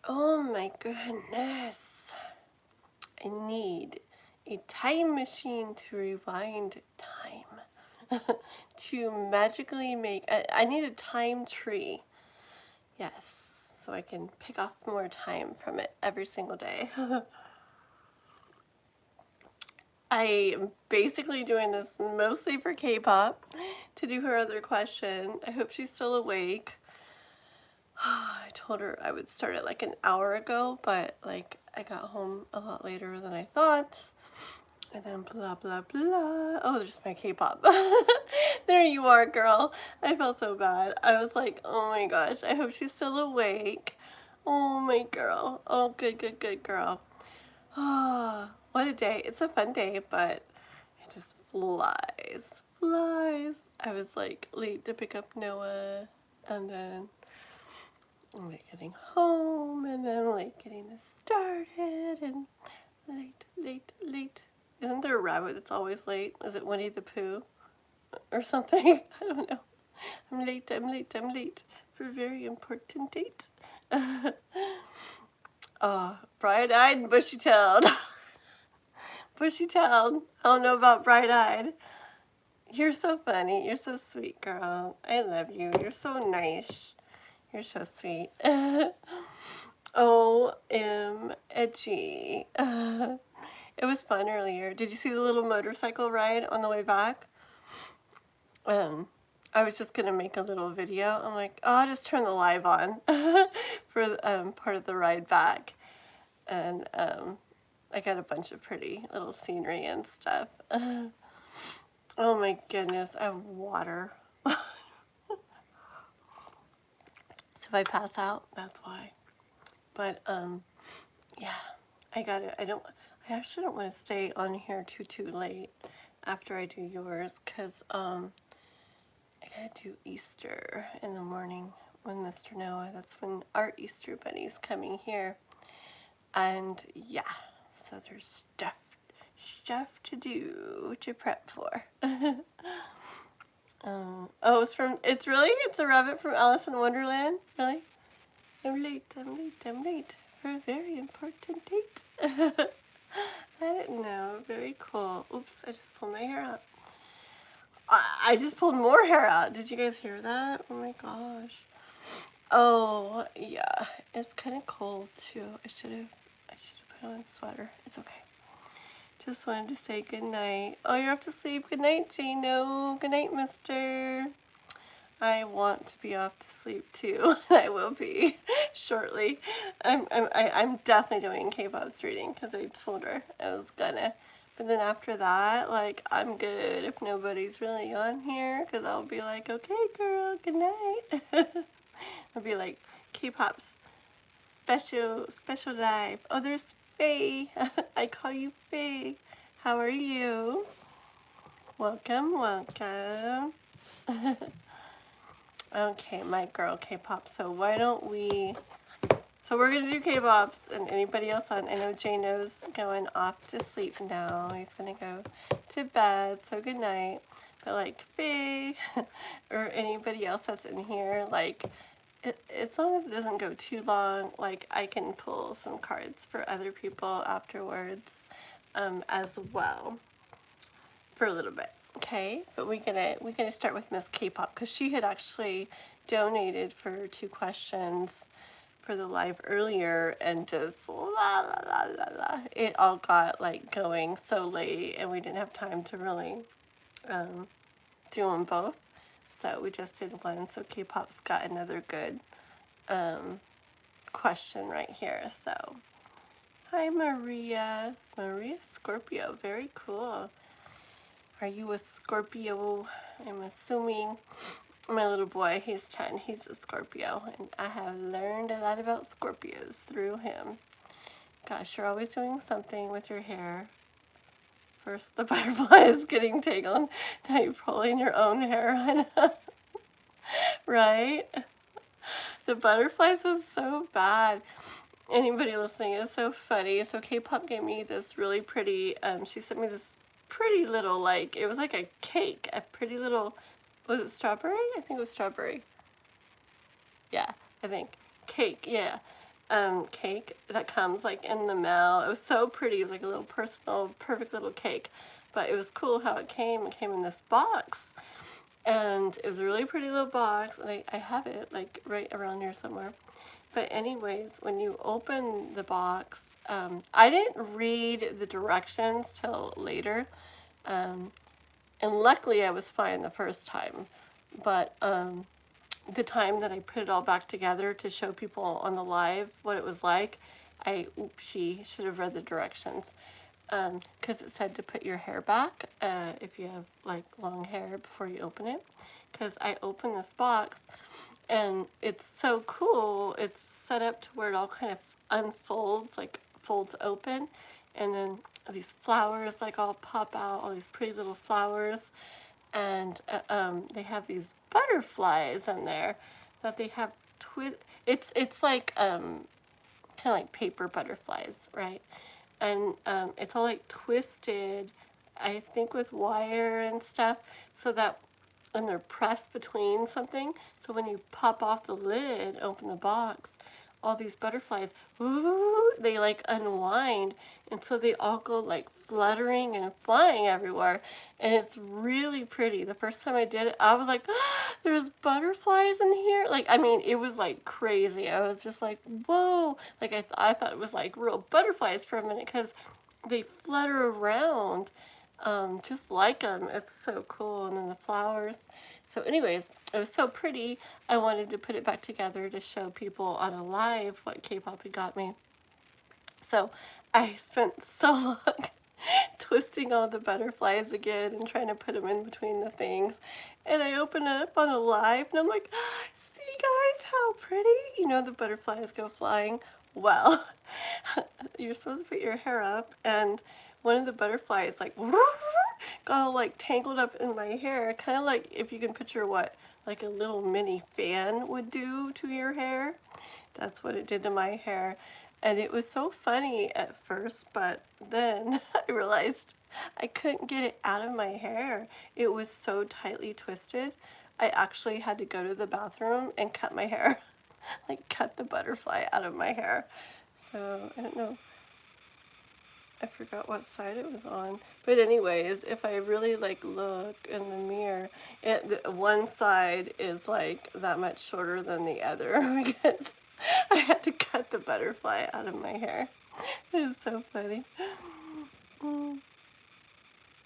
Oh my goodness. I need a time machine to rewind time. To magically make, I need a time tree. Yes, so I can pick off more time from it every single day. I am basically doing this mostly for K-pop to do her other question. I hope she's still awake. I told her I would start it like an hour ago, but like I got home a lot later than I thought. And then blah, blah, blah. Oh, there's my K-pop. There you are, girl. I felt so bad. I was like, oh my gosh, I hope she's still awake. Oh, my girl. Oh, good, good, good girl. Ah, what a day. It's a fun day, but it just flies. Flies. I was like late to pick up Noah, and then late getting home, and then late getting this started, and late, late, late. Isn't there a rabbit that's always late? Is it Winnie the Pooh or something? I don't know. I'm late, I'm late, I'm late for a very important date. Oh, bright-eyed and bushy-tailed. Bushy-tailed. I don't know about bright-eyed. You're so funny. You're so sweet, girl. I love you. You're so nice. You're so sweet. OMG. It was fun earlier. Did you see the little motorcycle ride on the way back? I was just gonna make a little video. I'm like, oh, I'll just turn the live on for part of the ride back, and I got a bunch of pretty little scenery and stuff. Oh my goodness, I have water. So if I pass out, that's why. But yeah, I actually don't want to stay on here too late after I do yours, because I gotta do Easter in the morning with Mr. Noah. That's when our Easter bunny's coming here. And yeah, so there's stuff to do, to prep for. Oh, it's a rabbit from Alice in Wonderland? Really? I'm late for a very important date. I didn't know. Very cool. Oops, I just pulled my hair out. I just pulled more hair out. Did you guys hear that? Oh my gosh. Oh, yeah. It's kind of cold too. I should have put on a sweater. It's okay. Just wanted to say good night. Oh, you're off to sleep. Good night, Jano. Good night, mister. I want to be off to sleep too. I will be shortly. I'm definitely doing K-pop's reading because I told her I was gonna. But then after that, like, I'm good if nobody's really on here, because I'll be like, okay, girl, good night. I'll be like, K-pop's special live. Oh, there's Faye. I call you Faye. How are you? Welcome, welcome. Okay, my girl K-pop. So why don't we... So we're going to do K-pops, and anybody else on... I know Jano's going off to sleep now. He's going to go to bed, so good night. But like Faye or anybody else that's in here, like, as long as it doesn't go too long, like, I can pull some cards for other people afterwards as well for a little bit. Okay, but we're gonna start with Miss K-pop, because she had actually donated for 2 questions for the live earlier, and just it all got like going so late, and we didn't have time to really do them both. So we just did one. So K-pop's got another good question right here. So hi, Maria. Maria Scorpio. Very cool. Are you a Scorpio? I'm assuming. My little boy, he's 10. He's a Scorpio, and I have learned a lot about Scorpios through him. Gosh, you're always doing something with your hair. First, the butterfly is getting tangled. Now you're pulling your own hair on. Right? The butterflies was so bad. Anybody listening, is so funny. So K-pop gave me this really pretty, she sent me this pretty little, like, it was like a cake, a pretty little, was it strawberry? I think it was strawberry. Yeah, I think. Cake, yeah. cake that comes like in the mail. It was so pretty. It was like a little personal, perfect little cake. But it was cool how it came. It came in this box. And it was a really pretty little box. And I have it like right around here somewhere. But anyways, when you open the box, I didn't read the directions till later. And luckily I was fine the first time. But the time that I put it all back together to show people on the live what it was like, oopsie, should have read the directions. Because it said to put your hair back if you have like long hair before you open it. Because I opened this box and it's so cool. It's set up to where it all kind of unfolds, like folds open, and then these flowers like all pop out, all these pretty little flowers. And they have these butterflies in there that they have it's like kind of like paper butterflies, right? And it's all like twisted, I think with wire and stuff, so that, and they're pressed between something, so when you pop off the lid, open the box, all these butterflies, ooh, they like unwind, and so they all go like fluttering and flying everywhere, and it's really pretty. The first time I did it, I was like, oh, there's butterflies in here. Like, I mean, it was like crazy. I was just like, whoa. Like, I thought it was like real butterflies for a minute, because they flutter around just like them. It's so cool. And then the flowers. So anyways, it was so pretty. I wanted to put it back together to show people on a live what K-pop had got me. So I spent so long twisting all the butterflies again and trying to put them in between the things. And I opened it up on a live and I'm like, see guys how pretty? You know, the butterflies go flying. Well, you're supposed to put your hair up, and one of the butterflies like got all like tangled up in my hair, kind of like if you can picture what like a little mini fan would do to your hair. That's what it did to my hair. And it was so funny at first, but then I realized I couldn't get it out of my hair. It was so tightly twisted. I actually had to go to the bathroom and cut my hair, like cut the butterfly out of my hair. So I don't know. I forgot what side it was on. But anyways, if I really like look in the mirror, one side is like that much shorter than the other because I had to cut the butterfly out of my hair. It is so funny.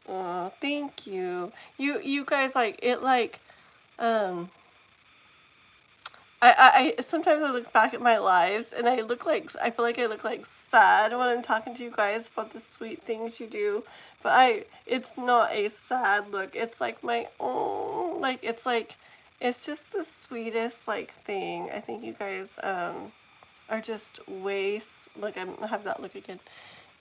Oh, thank you. You guys like it like I sometimes I look back at my lives and I feel like I look like sad when I'm talking to you guys about the sweet things you do, but it's not a sad look. It's like my own, like it's just the sweetest like thing. I think you guys are just way, look, I have that look again.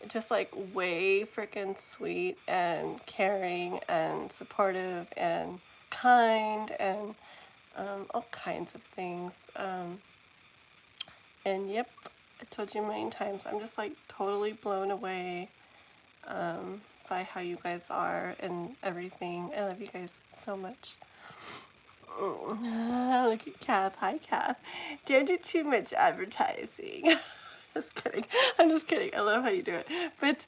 Just like way freaking sweet and caring and supportive and kind and all kinds of things. And yep, I told you a million times, I'm just like totally blown away by how you guys are and everything. I love you guys so much. Look at Cap. Hi, Cap. Don't do too much advertising. Just kidding. I'm just kidding. I love how you do it. But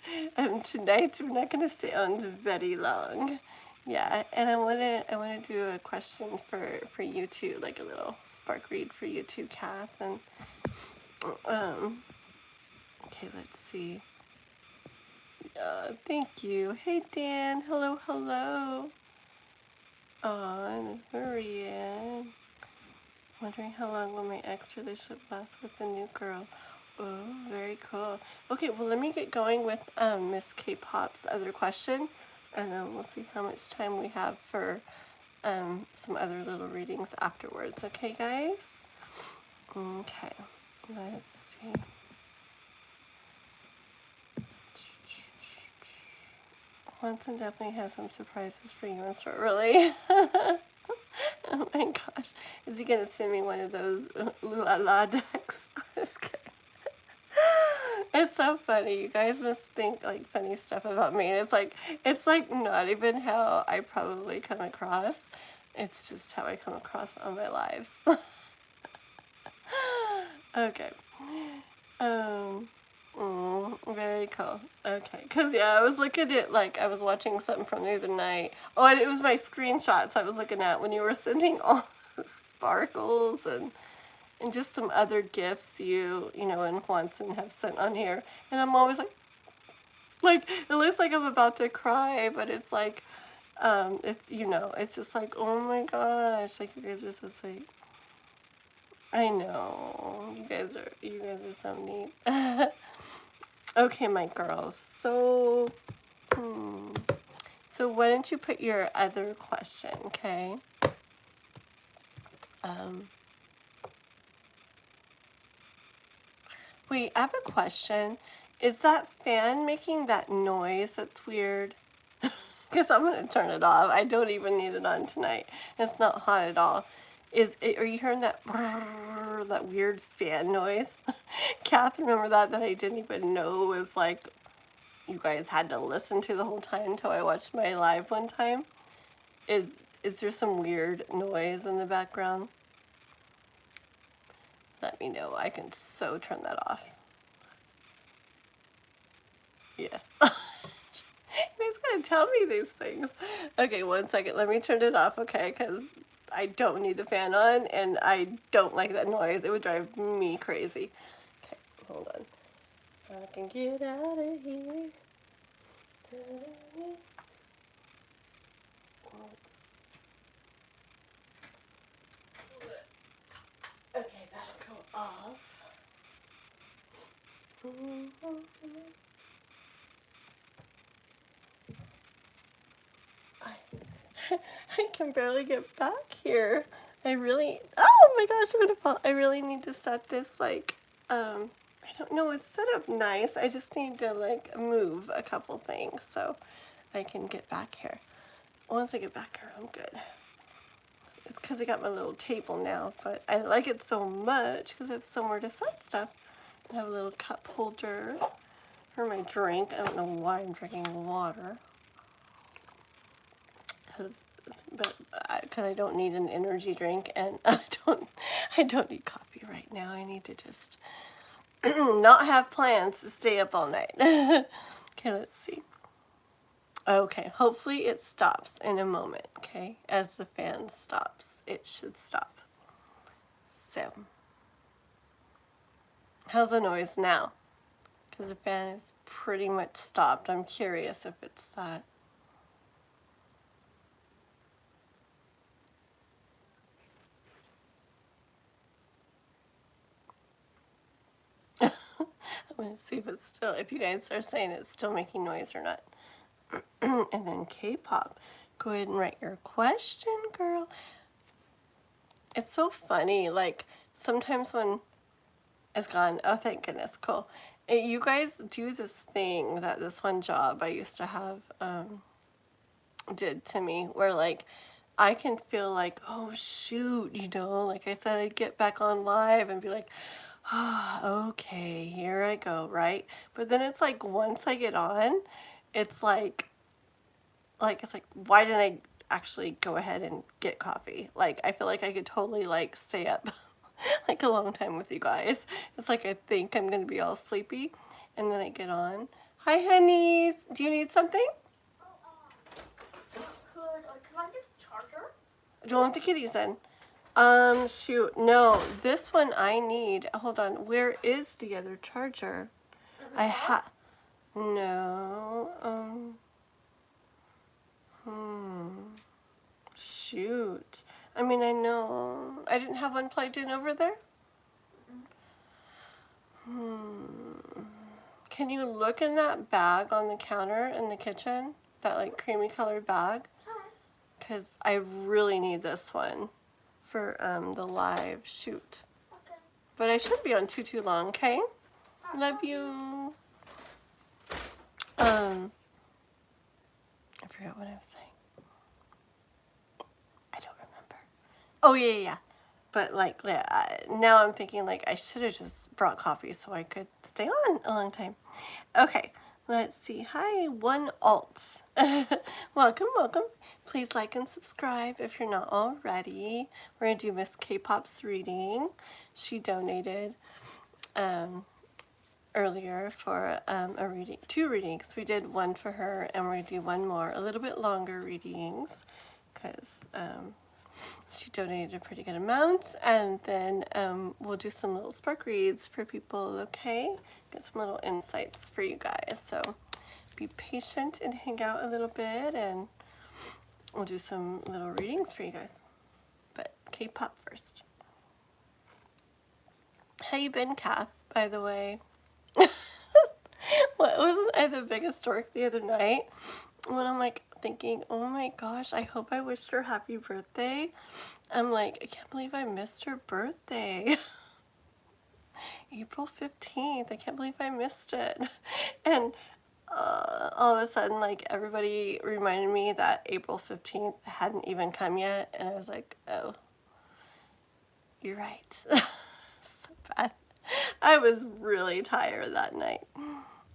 tonight we're not going to stay on very long. Yeah, and I wanna do a question for you too, like a little spark read for you too, Kath. And okay, let's see. Thank you. Hey Dan. Hello, hello. And there's Maria. Wondering how long will my ex relationship last with the new girl. Oh, very cool. Okay, well let me get going with Miss K-Pop's other question. And then we'll see how much time we have for some other little readings afterwards. Okay, guys? Okay, let's see. Watson definitely has some surprises for you in store. Really? Oh my gosh. Is he going to send me one of those ooh la la decks? Just kidding. It's so funny. You guys must think like funny stuff about me. And it's like not even how I probably come across. It's just how I come across on my lives. Okay. Very cool. Okay, because yeah, I was looking at, like, I was watching something from the other night. Oh, and it was my screenshots I was looking at when you were sending all the sparkles and just some other gifts you know, and wants and have sent on here. And I'm always like, it looks like I'm about to cry, but it's like, it's, you know, it's just like, oh my gosh, like, you guys are so sweet. I know, you guys are so neat. Okay, my girls, so, so why don't you put your other question, okay? Wait, I have a question. Is that fan making that noise that's weird? Because I'm going to turn it off. I don't even need it on tonight. It's not hot at all. Are you hearing that brrr, that weird fan noise? Kath, remember that I didn't even know was like, you guys had to listen to the whole time until I watched my live one time? Is there some weird noise in the background? Let me know. I can so turn that off. Yes. You guys gotta tell me these things. Okay, 1 second. Let me turn it off, okay? Because I don't need the fan on, and I don't like that noise. It would drive me crazy. Okay, hold on. I can get out of here. Okay, that'll go off. I can barely get back here. Oh my gosh, I'm gonna fall. I really need to set this, like, I don't know, it's set up nice. I just need to, like, move a couple things so I can get back here. Once I get back here, I'm good. It's because I got my little table now, but I like it so much because I have somewhere to set stuff. I have a little cup holder for my drink. I don't know why I'm drinking water. Because I don't need an energy drink, and I don't need coffee right now. I need to just not have plans to stay up all night. Okay, let's see. Okay, hopefully it stops in a moment, okay? As the fan stops, it should stop. So, how's the noise now? Because the fan is pretty much stopped. I'm curious if it's that. I'm going to see if it's still, if you guys are saying it's still making noise or not. And then K-pop. Go ahead and write your question, girl. It's so funny, like, sometimes when it's gone, oh, thank goodness, cool. You guys do this thing that this one job I used to have did to me, where, like, I can feel like, oh, shoot, you know, like I said, I'd get back on live and be like, oh, okay, here I go, right? But then it's like, once I get on, it's like, it's like, why didn't I actually go ahead and get coffee? Like, I feel like I could totally, like, stay up like a long time with you guys. It's like I think I'm gonna be all sleepy, and then I get on. Hi, honeys. Do you need something? Can I get a charger? Don't let the kitties in. Shoot, no. This one I need. Hold on. Where is the other charger? No. Shoot. I mean, I know. I didn't have one plugged in over there? Can you look in that bag on the counter in the kitchen? That, like, creamy colored bag? Because I really need this one for the live shoot. Okay. But I shouldn't be on too long, okay? Love you. I forgot what I was saying. I don't remember. Oh, yeah. But, like, now I'm thinking, like, I should have just brought coffee so I could stay on a long time. Okay, let's see. Hi, One Alt. Welcome. Please like and subscribe if you're not already. We're going to do Miss K-Pop's reading. She donated earlier for a reading, 2 readings. We did one for her and we're going to do one more, a little bit longer readings because she donated a pretty good amount, and then we'll do some little spark reads for people, okay? Get some little insights for you guys, so be patient and hang out a little bit and we'll do some little readings for you guys. But K-pop first. How you been, Kath, by the way? What, wasn't I the biggest dork the other night when I'm like thinking, oh my gosh, I hope I wished her happy birthday. I'm like, I can't believe I missed her birthday. April 15th, I can't believe I missed it. And all of a sudden, like, everybody reminded me that April 15th hadn't even come yet, and I was like, oh, you're right. So bad. I was really tired that night.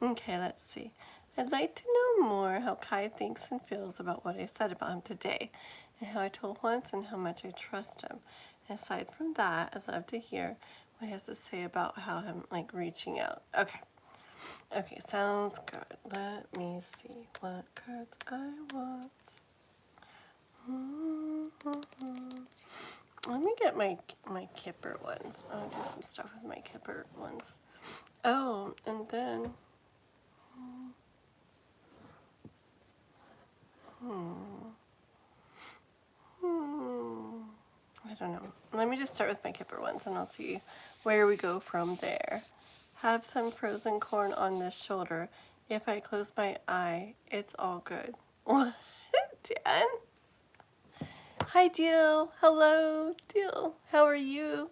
Okay, let's see. I'd like to know more how Kai thinks and feels about what I said about him today, and how I told once and how much I trust him. And aside from that, I'd love to hear what he has to say about how I'm, like, reaching out. Okay. Okay, sounds good. Let me see what cards I want. Let me get my Kipper ones. I'll do some stuff with my Kipper ones. Oh, and then I don't know. Let me just start with my Kipper ones and I'll see where we go from there. Have some frozen corn on this shoulder. If I close my eye, it's all good. What? Dan? Hi, Deal. Hello, Deal. How are you?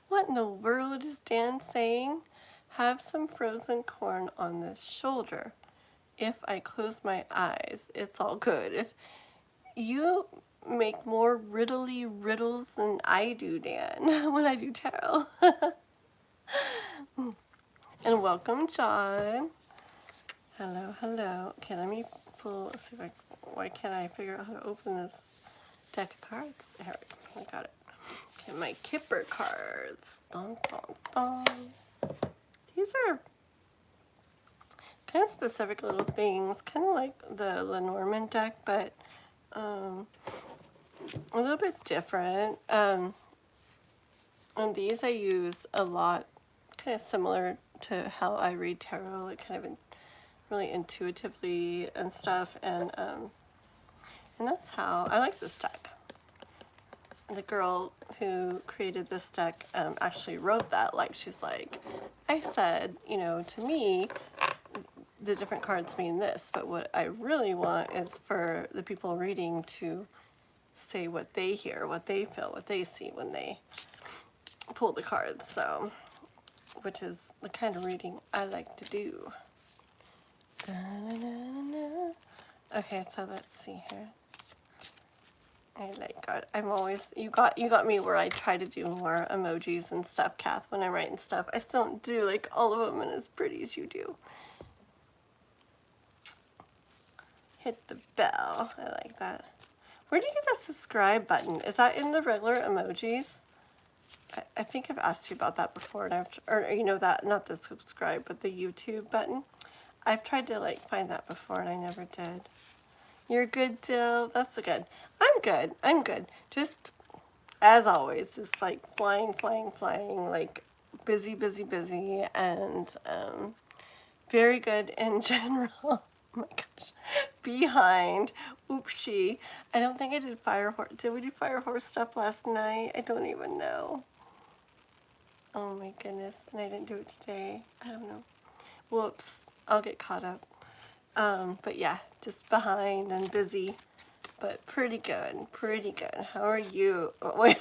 What in the world is Dan saying? Have some frozen corn on this shoulder. If I close my eyes, it's all good. You make more riddles than I do, Dan, when I do tarot. And welcome, John. Hello, hello. Okay, let me pull, see if why can't I figure out how to open this deck of cards? There we go, I got it. Okay, my Kipper cards. Dun, dun, dun. These are kind of specific little things, kind of like the Lenormand deck, but a little bit different. And these I use a lot, kind of similar to how I read tarot, like kind of really intuitively and stuff. And that's how I like this deck. The girl who created this deck actually wrote that. Like, she's like, I said, you know, to me, the different cards mean this, but what I really want is for the people reading to say what they hear, what they feel, what they see when they pull the cards. So, which is the kind of reading I like to do. Okay, so let's see here. I like God. I'm always you got me where I try to do more emojis and stuff, Kath, when I'm writing stuff. I still don't do like all of them and as pretty as you do. Hit the bell. I like that. Where do you get that subscribe button? Is that in the regular emojis? I think I've asked you about that before, and or you know that, not the subscribe, but the YouTube button. I've tried to like find that before and I never did. You're good, Dill. That's good. I'm good. I'm good. Just as always, just like flying, like busy, and very good in general. Oh my gosh. Behind. Oopsie. I don't think I did fire horse. Did we do fire horse stuff last night? I don't even know. Oh my goodness. And I didn't do it today. I don't know. Whoops. I'll get caught up. But yeah, just behind and busy, but pretty good, pretty good. How are you? Oh, wait.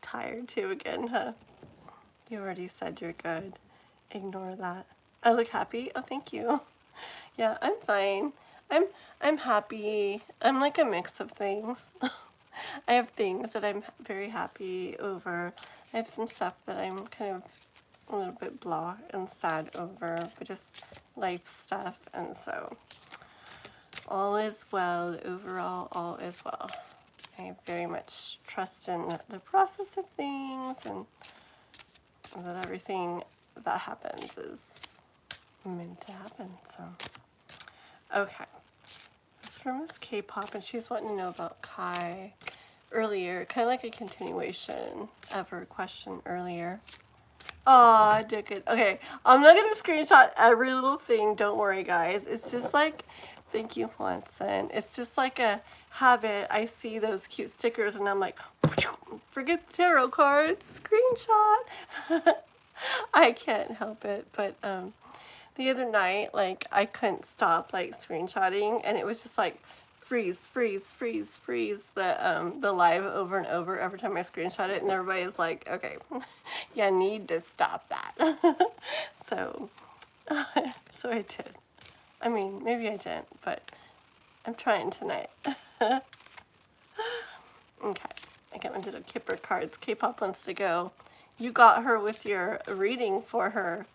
Tired too again, huh? You already said you're good. Ignore that. I look happy. Oh, thank you. Yeah, I'm fine. I'm happy. I'm like a mix of things. I have things that I'm very happy over. I have some stuff that I'm kind of a little bit blah and sad over, but just life stuff, and so all is well. Overall, all is well. I very much trust in the process of things, and that everything that happens is meant to happen. So, okay. This is from Miss K-pop, and she's wanting to know about Kai earlier, kind of like a continuation of her question earlier. Oh, I did good. Okay, I'm not gonna screenshot every little thing. Don't worry, guys. It's just like, thank you, Watson. It's just like a habit. I see those cute stickers, and I'm like, forget the tarot cards. Screenshot. I can't help it, but the other night, like, I couldn't stop like screenshotting, and it was just like freeze, freeze, freeze, freeze the live over and over every time I screenshot it, and everybody's like, okay, you need to stop that. So, so I did. I mean, maybe I didn't, but I'm trying tonight. Okay, I got my little Kipper cards. K-pop wants to go. You got her with your reading for her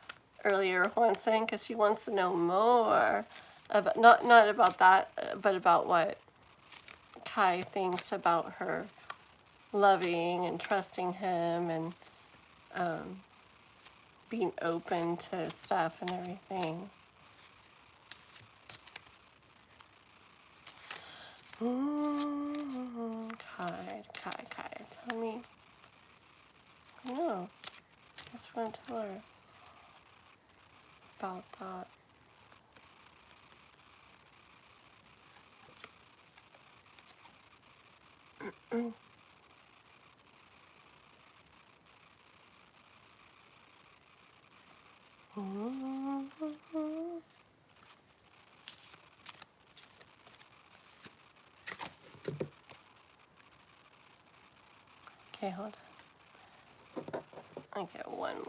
earlier, Juan-san, because she wants to know more about, not about that, but about what Kai thinks about her loving and trusting him and being open to stuff and everything. Kai, tell me. No, I just want to tell her about that. Okay, hold on. I get one more.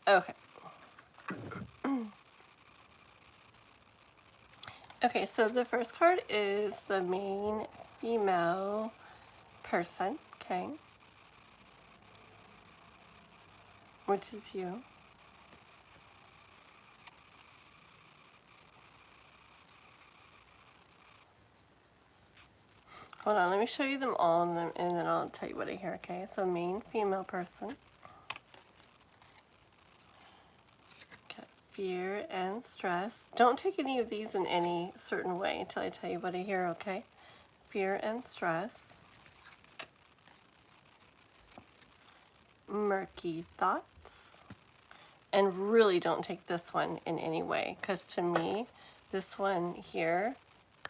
Okay. Okay, so the first card is the main female person, okay? Which is you. Hold on, let me show you them all and then I'll tell you what I hear, okay? So main female person. Okay, fear and stress. Don't take any of these in any certain way until I tell you what I hear, okay? Fear and stress. Murky thoughts. And really don't take this one in any way, because to me, this one here,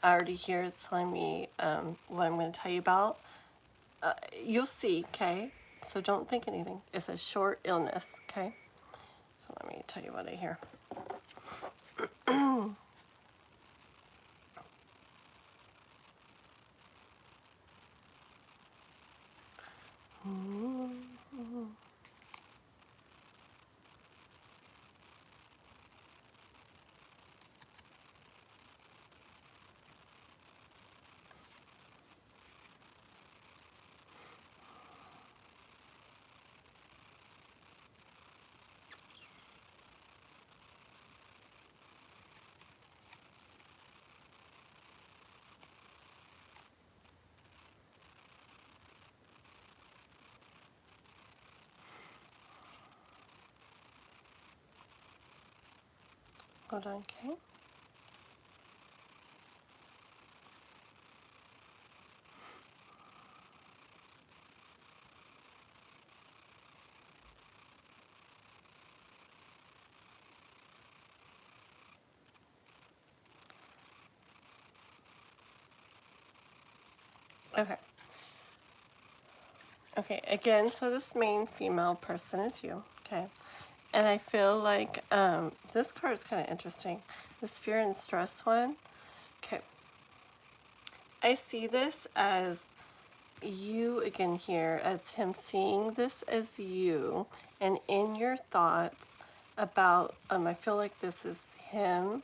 I already hear it's telling me what I'm going to tell you about. You'll see, okay? So don't think anything. It's a short illness, okay? So let me tell you what I hear. Hold on, okay? Okay. Okay, again, so this main female person is you, okay? And I feel like this card is kind of interesting. This fear and stress one. Okay. I see this as you again here, as him seeing this as you, and in your thoughts about, I feel like this is him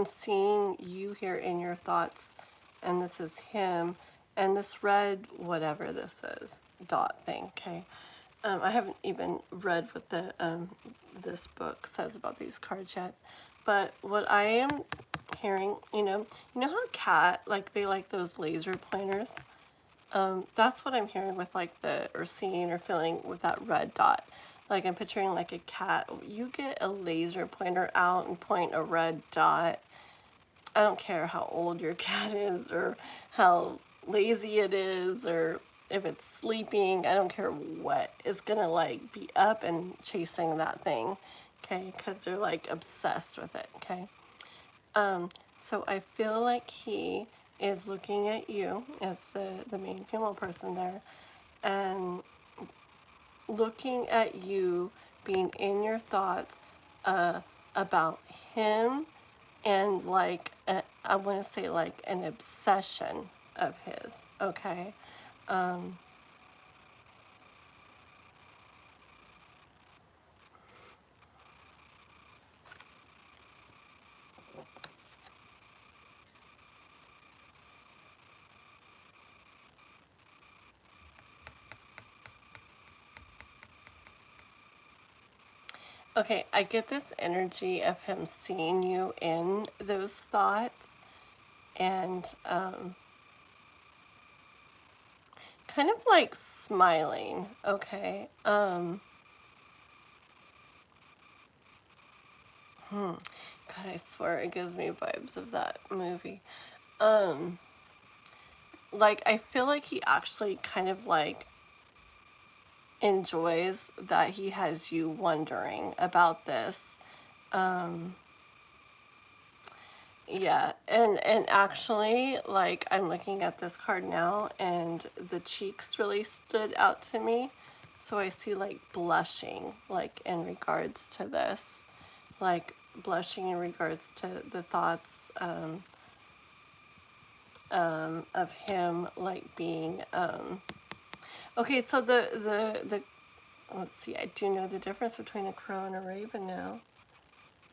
seeing you here in your thoughts, and this is him, and this red, whatever this is, dot thing, okay? I haven't even read what the this book says about these cards yet, but what I am hearing, you know how cat, like, they like those laser pointers. That's what I'm hearing with like or seeing or feeling with that red dot. Like, I'm picturing like a cat. You get a laser pointer out and point a red dot. I don't care how old your cat is or how lazy it is or if it's sleeping. I don't care what. It's gonna like be up and chasing that thing, okay? Because they're like obsessed with it, okay? So I feel like he is looking at you as the main female person there and looking at you being in your thoughts about him and like I want to say like an obsession of his, okay? Um, okay, I get this energy of him seeing you in those thoughts and kind of like smiling, okay? God, I swear it gives me vibes of that movie. Um, like, I feel like he actually kind of like enjoys that he has you wondering about this. Um, yeah, and actually, like, I'm looking at this card now, and the cheeks really stood out to me. So I see like blushing, like in regards to this, like blushing in regards to the thoughts of him like being okay. So the let's see, I do know the difference between a crow and a raven now.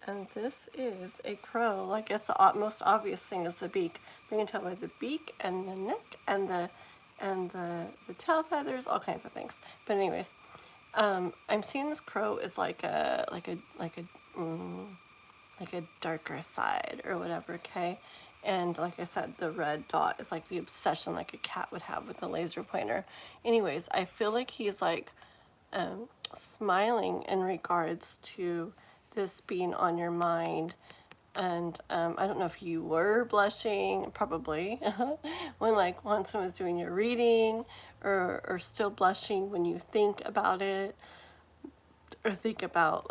And this is a crow. I guess the most obvious thing is the beak. We can tell by the beak and the neck and the tail feathers, all kinds of things. But anyways, I'm seeing this crow is like a darker side or whatever. Okay, and like I said, the red dot is like the obsession, like a cat would have with the laser pointer. Anyways, I feel like he's like smiling in regards to this being on your mind. And I don't know if you were blushing, probably, when like someone was doing your reading, or still blushing when you think about it, or think about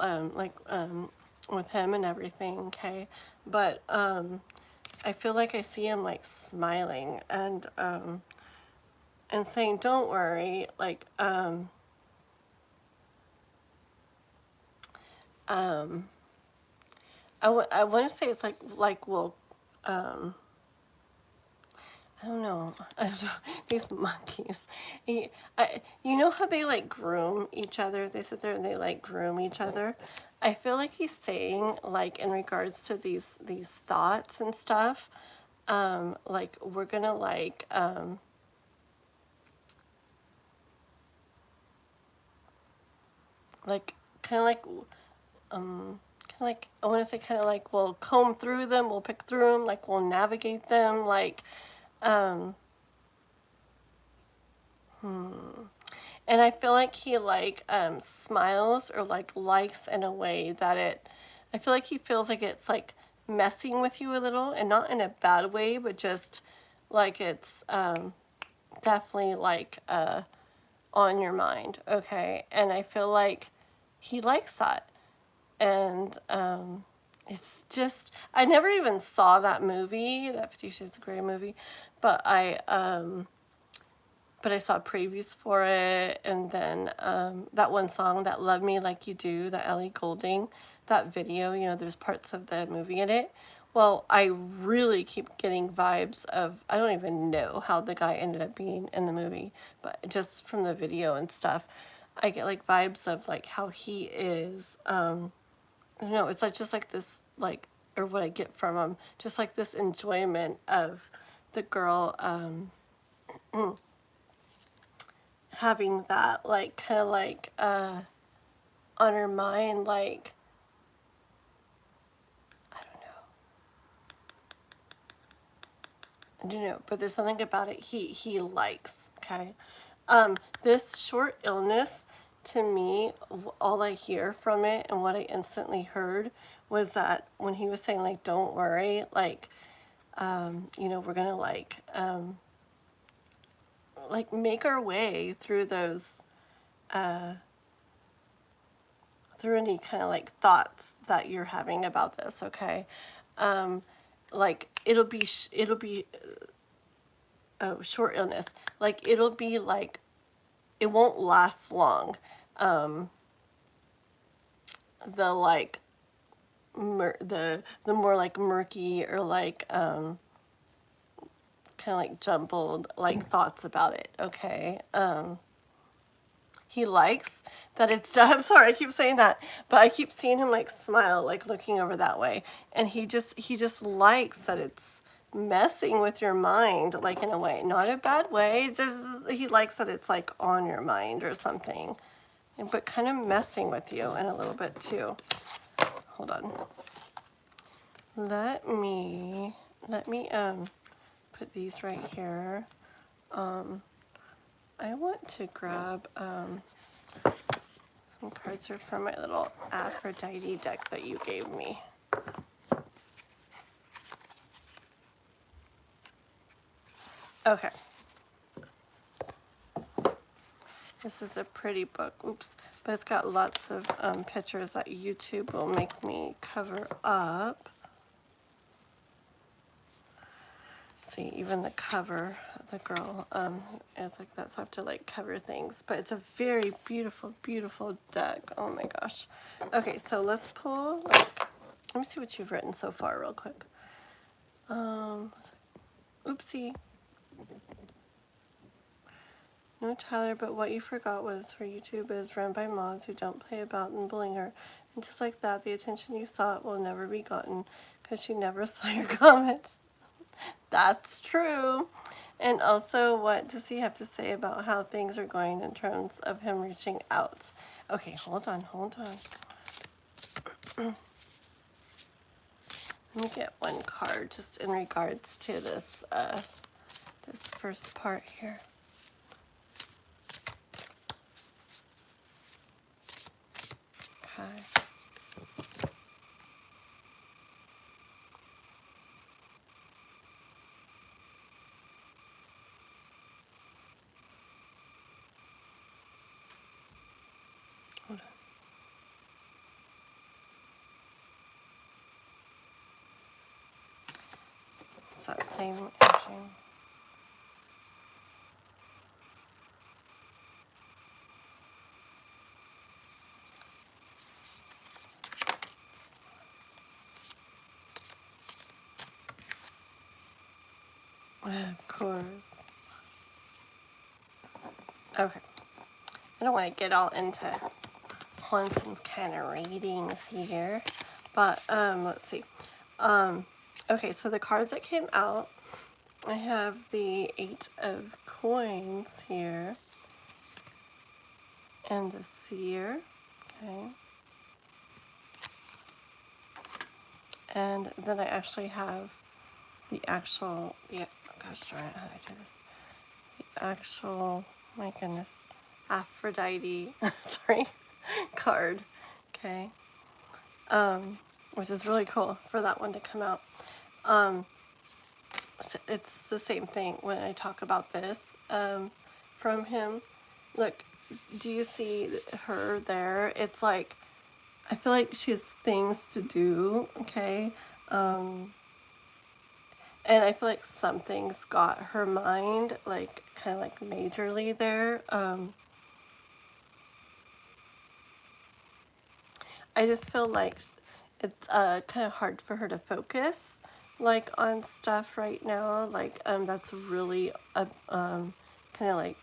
with him and everything, okay? But I feel like I see him like smiling and saying, "Don't worry," like um, I want to say it's like well, um, I don't know. I don't know. These monkeys. You know how they like groom each other? They sit there and they like groom each other. I feel like he's saying like in regards to these thoughts and stuff. Like we're gonna like kind of like kind of like I want to say kind of like we'll comb through them, we'll pick through them, like we'll navigate them, like um, and I feel like he like smiles or like likes in a way that I feel like he feels like it's like messing with you a little, and not in a bad way, but just like it's definitely like on your mind, okay? And I feel like he likes that. And it's just I never even saw that movie, that 50 Shades of Grey movie, but I saw previews for it, and then that one song, that Love Me Like You Do, that Ellie Goulding, that video, there's parts of the movie in it. Well, I really keep getting vibes of, I don't even know how the guy ended up being in the movie, but just from the video and stuff, I get like vibes of like how he is, I don't know, it's like just like this, like, or what I get from him, just like this enjoyment of the girl, having that, like, kind of like, on her mind, like, I don't know, but there's something about it he likes, okay? This short illness, to me, all I hear from it and what I instantly heard was that when he was saying, like, don't worry, like, you know, we're gonna like make our way through those, through any kind of like thoughts that you're having about this, okay? Like it'll be oh, short illness, like it'll be like it won't last long. The like the more like murky or like kind of like jumbled like thoughts about it, okay? He likes that it's done. I'm sorry, I keep saying that, but I keep seeing him like smile, like looking over that way, and he just likes that it's messing with your mind, like in a way, not a bad way. Just he likes that it's like on your mind or something, but kind of messing with you in a little bit too. Hold on. Let me put these right here. I want to grab some cards are from my little Aphrodite deck that you gave me. Okay. This is a pretty book. Oops. But it's got lots of pictures that YouTube will make me cover up. See, even the cover, the girl, it's like that, so I have to like cover things. But it's a very beautiful, beautiful deck. Oh my gosh. Okay, so let's pull, like, let me see what you've written so far real quick. Oopsie. No, Tyler, but what you forgot was her YouTube is run by mods who don't play about and bullying her. And just like that, the attention you sought will never be gotten because she never saw your comments. That's true. And also, what does he have to say about how things are going in terms of him reaching out? Okay, hold on. Let me get one card just in regards to this, this first part here. Okay. Hold on. It's that same energy. Of course. Okay. I don't want to get all into Hanson's kind of readings here, but let's see. Okay, so the cards that came out, I have the 8 of coins here, and the seer, okay, and then I actually have the actual, yeah, gosh darn it, how did I do this? The actual, my goodness, Aphrodite, sorry, card, okay, which is really cool for that one to come out. So it's the same thing when I talk about this from him. Look, do you see her there? It's like, I feel like she has things to do, okay? And I feel like something's got her mind, like, kind of like majorly there. I just feel like it's kind of hard for her to focus, like, on stuff right now. Like, that's really kind of like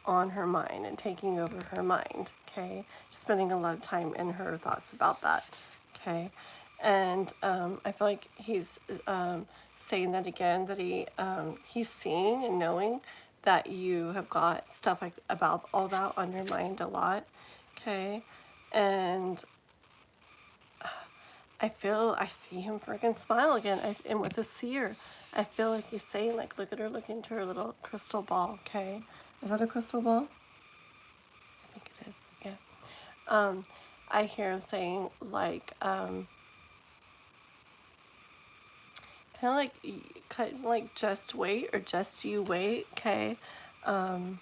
on her mind and taking over her mind, okay? She's spending a lot of time in her thoughts about that, okay? And I feel like he's saying that again, that he's seeing and knowing that you have got stuff like about all that on your mind a lot, okay? And I see him freaking smile again. And with a seer, I feel like he's saying, like, look at her, look into her little crystal ball, okay? Is that a crystal ball? I think it is, yeah. I hear him saying, like, kind of like just wait, or just you wait, okay? I'm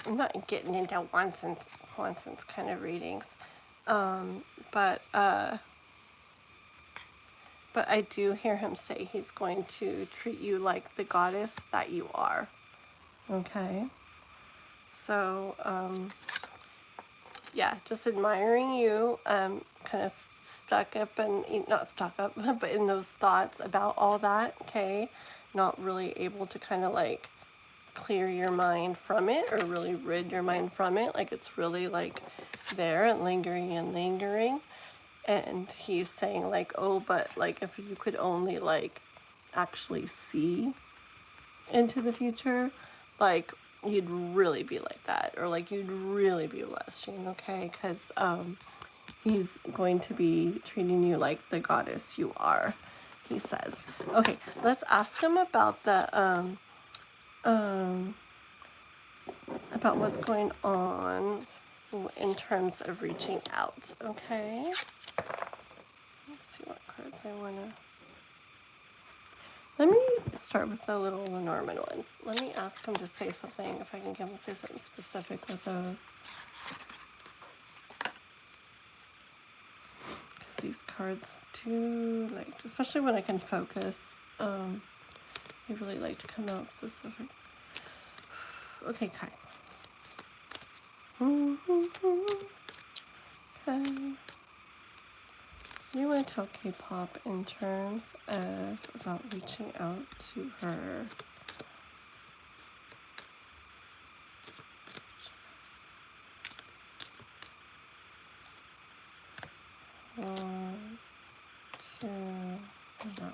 not getting into nonsense kind of readings, but I do hear him say he's going to treat you like the goddess that you are, okay? So, yeah, just admiring you, kind of stuck up and, not stuck up, but in those thoughts about all that, okay? Not really able to kind of like clear your mind from it, or really rid your mind from it. Like, it's really like there and lingering and lingering. And he's saying like, oh, but like if you could only like actually see into the future, like you'd really be like that, or like you'd really be blushing, okay? Because he's going to be treating you like the goddess you are, he says. Okay, let's ask him about the about what's going on in terms of reaching out, okay? Let's see what cards I want to... Let me start with the little Lenormand ones. Let me ask him to say something, if I can get him to say something specific with those. Because these cards do like, especially when I can focus, they really like to come out specific. Okay, Kai. Okay. So you want to tell K-pop in terms of about reaching out to her. One, two, no.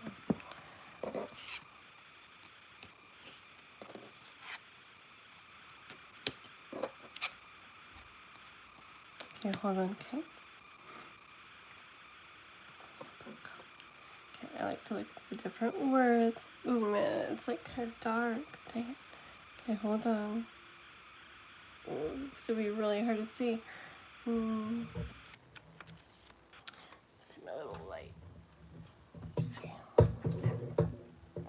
Okay, hold on, okay. Okay, I like to look at the different words. Ooh, man, it's like kind of dark. Dang it. Okay, hold on. Ooh, it's gonna be really hard to see. See my little light. Let's see.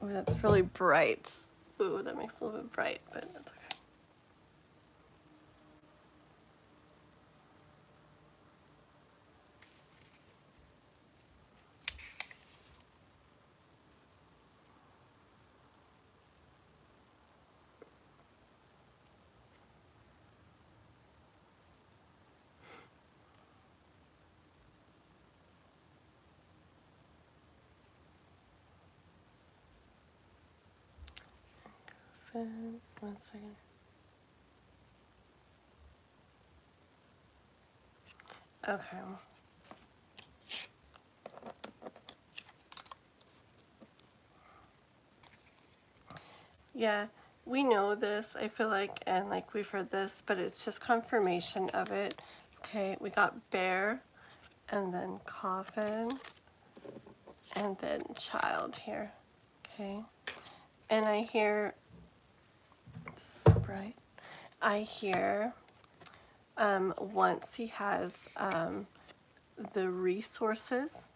Ooh, that's really bright. Ooh, that makes it a little bit bright, but that's okay. One second. Okay. Yeah, we know this, I feel like, and like we've heard this, but it's just confirmation of it. Okay, we got bear, and then coffin, and then child here. Okay, and I hear, just so bright, I hear once he has the resources,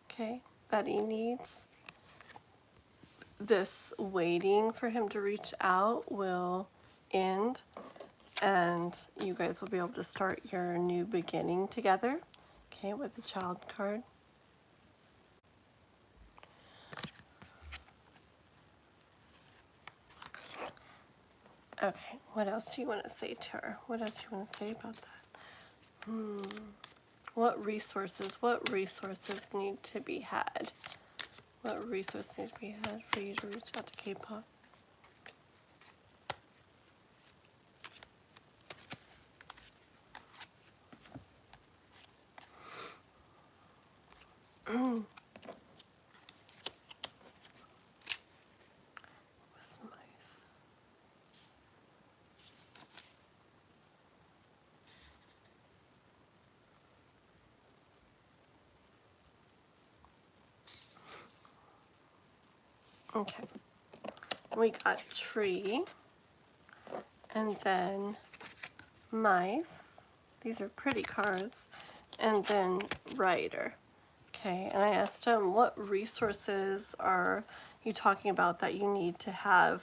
okay, that he needs, this waiting for him to reach out will end, and you guys will be able to start your new beginning together, okay, with the child card. Okay, what else do you want to say to her? What else do you want to say about that? What resources need to be had? What resources need to be had for you to reach out to K-pop? What's Okay. We got tree, and then mice. These are pretty cards. And then writer. Okay, and I asked him, what resources are you talking about that you need to have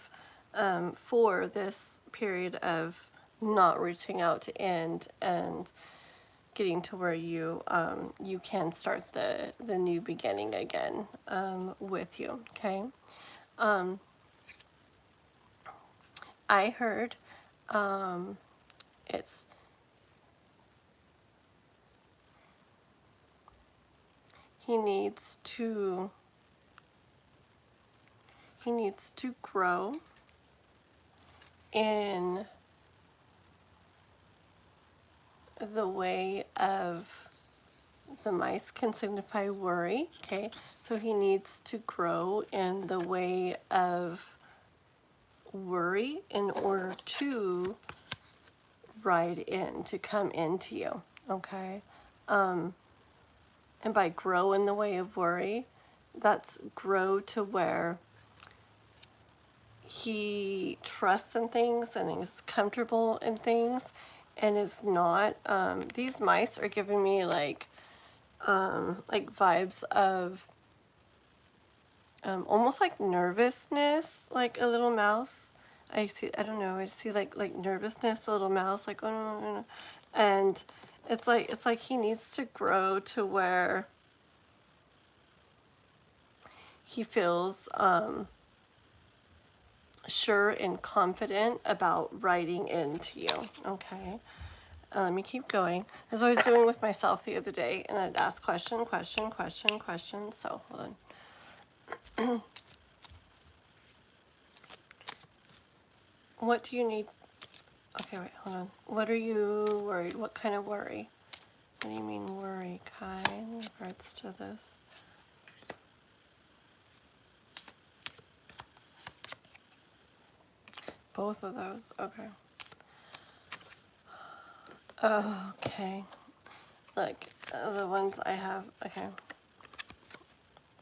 for this period of not reaching out to end and getting to where you you can start the new beginning again with you. Okay, I heard it's he needs to grow in the way of, the mice can signify worry. Okay, so he needs to grow in the way of worry in order to ride in, to come into you. Okay, and by grow in the way of worry, that's grow to where he trusts in things and is comfortable in things and is not, these mice are giving me like vibes of almost like nervousness, like a little mouse. I see, I don't know, I see like nervousness, a little mouse, like, oh no, no, no. And it's like he needs to grow to where he feels sure and confident about writing into you. Okay, let me keep going, as I was doing with myself the other day, and I'd ask question, question, question, question. So hold on. What do you need? Okay, wait, hold on. What are you worried? What kind of worry? What do you mean worry, Kai, in regards to this? Both of those, okay. Okay. Look, the ones I have, okay.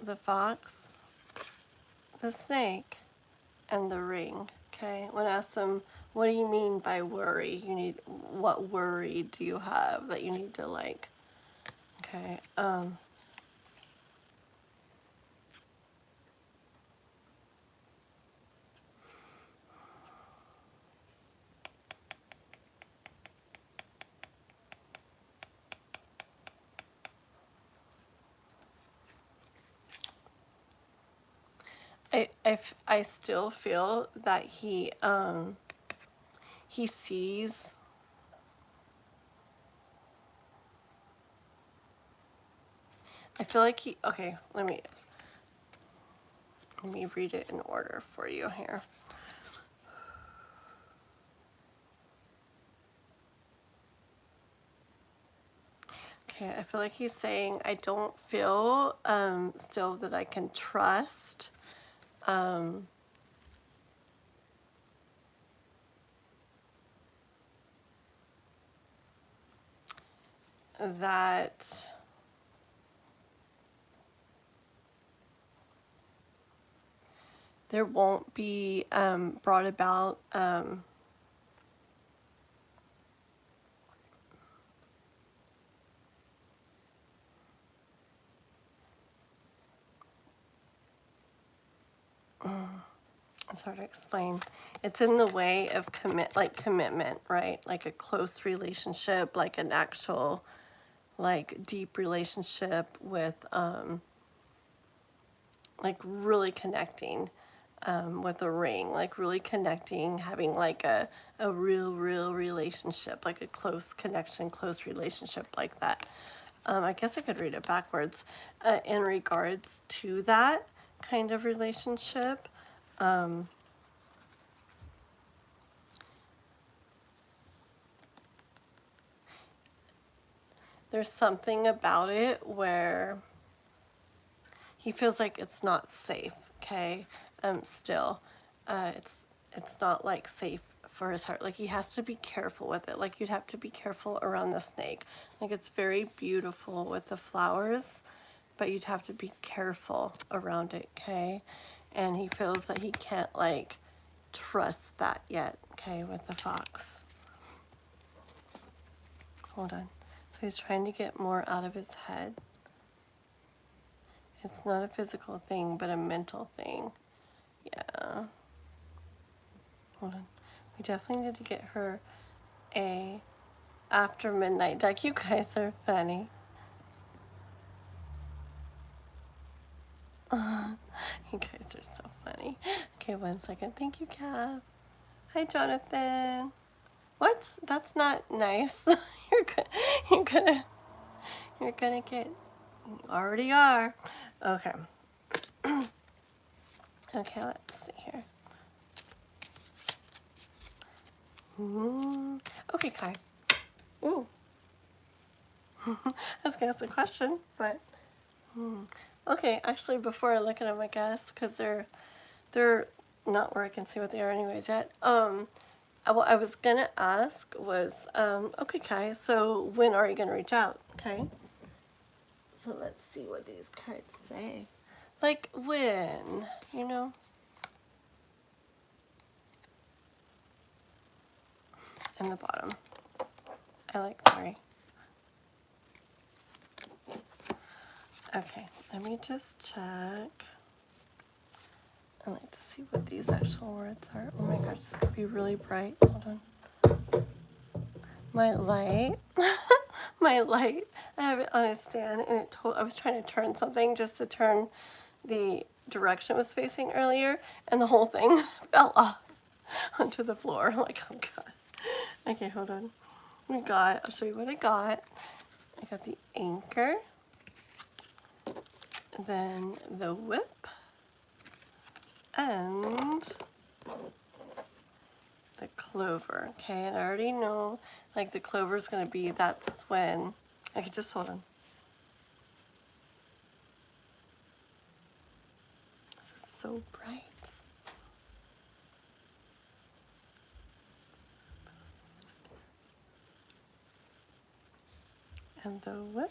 The fox, the snake, and the ring, okay? When I ask them, what do you mean by worry? You need, what worry do you have that you need to like, okay? I still feel that he sees, I feel like he, okay, let me read it in order for you here. Okay, I feel like he's saying, I don't feel still that I can trust that there won't be brought about it's hard to explain. It's in the way of commitment, right? Like a close relationship, like an actual, like deep relationship with, like really connecting with a ring, like really connecting, having like a real relationship, like a close connection, close relationship like that. I guess I could read it backwards. In regards to that kind of relationship, there's something about it where he feels like it's not safe. Okay, still, it's not like safe for his heart. Like he has to be careful with it. Like you'd have to be careful around the snake. Like it's very beautiful with the flowers, but you'd have to be careful around it. Okay, and he feels that he can't like trust that yet, okay, with the fox. Hold on. So he's trying to get more out of his head. It's not a physical thing, but a mental thing. Yeah. Hold on. We definitely need to get her a after midnight deck. You guys are funny. You guys are so funny. Okay, 1 second. Thank you, Cav. Hi, Jonathan. What? That's not nice. You're gonna get. You already are. Okay. Okay, let's see here. Okay, Kai. Ooh. I was gonna ask a question, but okay. Actually, before I look at them, I guess because they're not where I can see what they are anyways yet. What I was gonna ask was, okay, Kai. So when are you gonna reach out? Okay. So let's see what these cards say. Like when, you know. And the bottom. I like 3. Okay, let me just check. I like to see what these actual words are. Oh my gosh, this could be really bright. Hold on. My light. My light. I have it on a stand, and I was trying to turn something just to turn the direction it was facing earlier, and the whole thing fell off onto the floor. I'm like, oh god. Okay, hold on. I'll show you what I got. I got the anchor, then the whip, and the clover. Okay, and I already know like the clover is going to be, that's when, okay, just hold on. This is so bright. And the whip.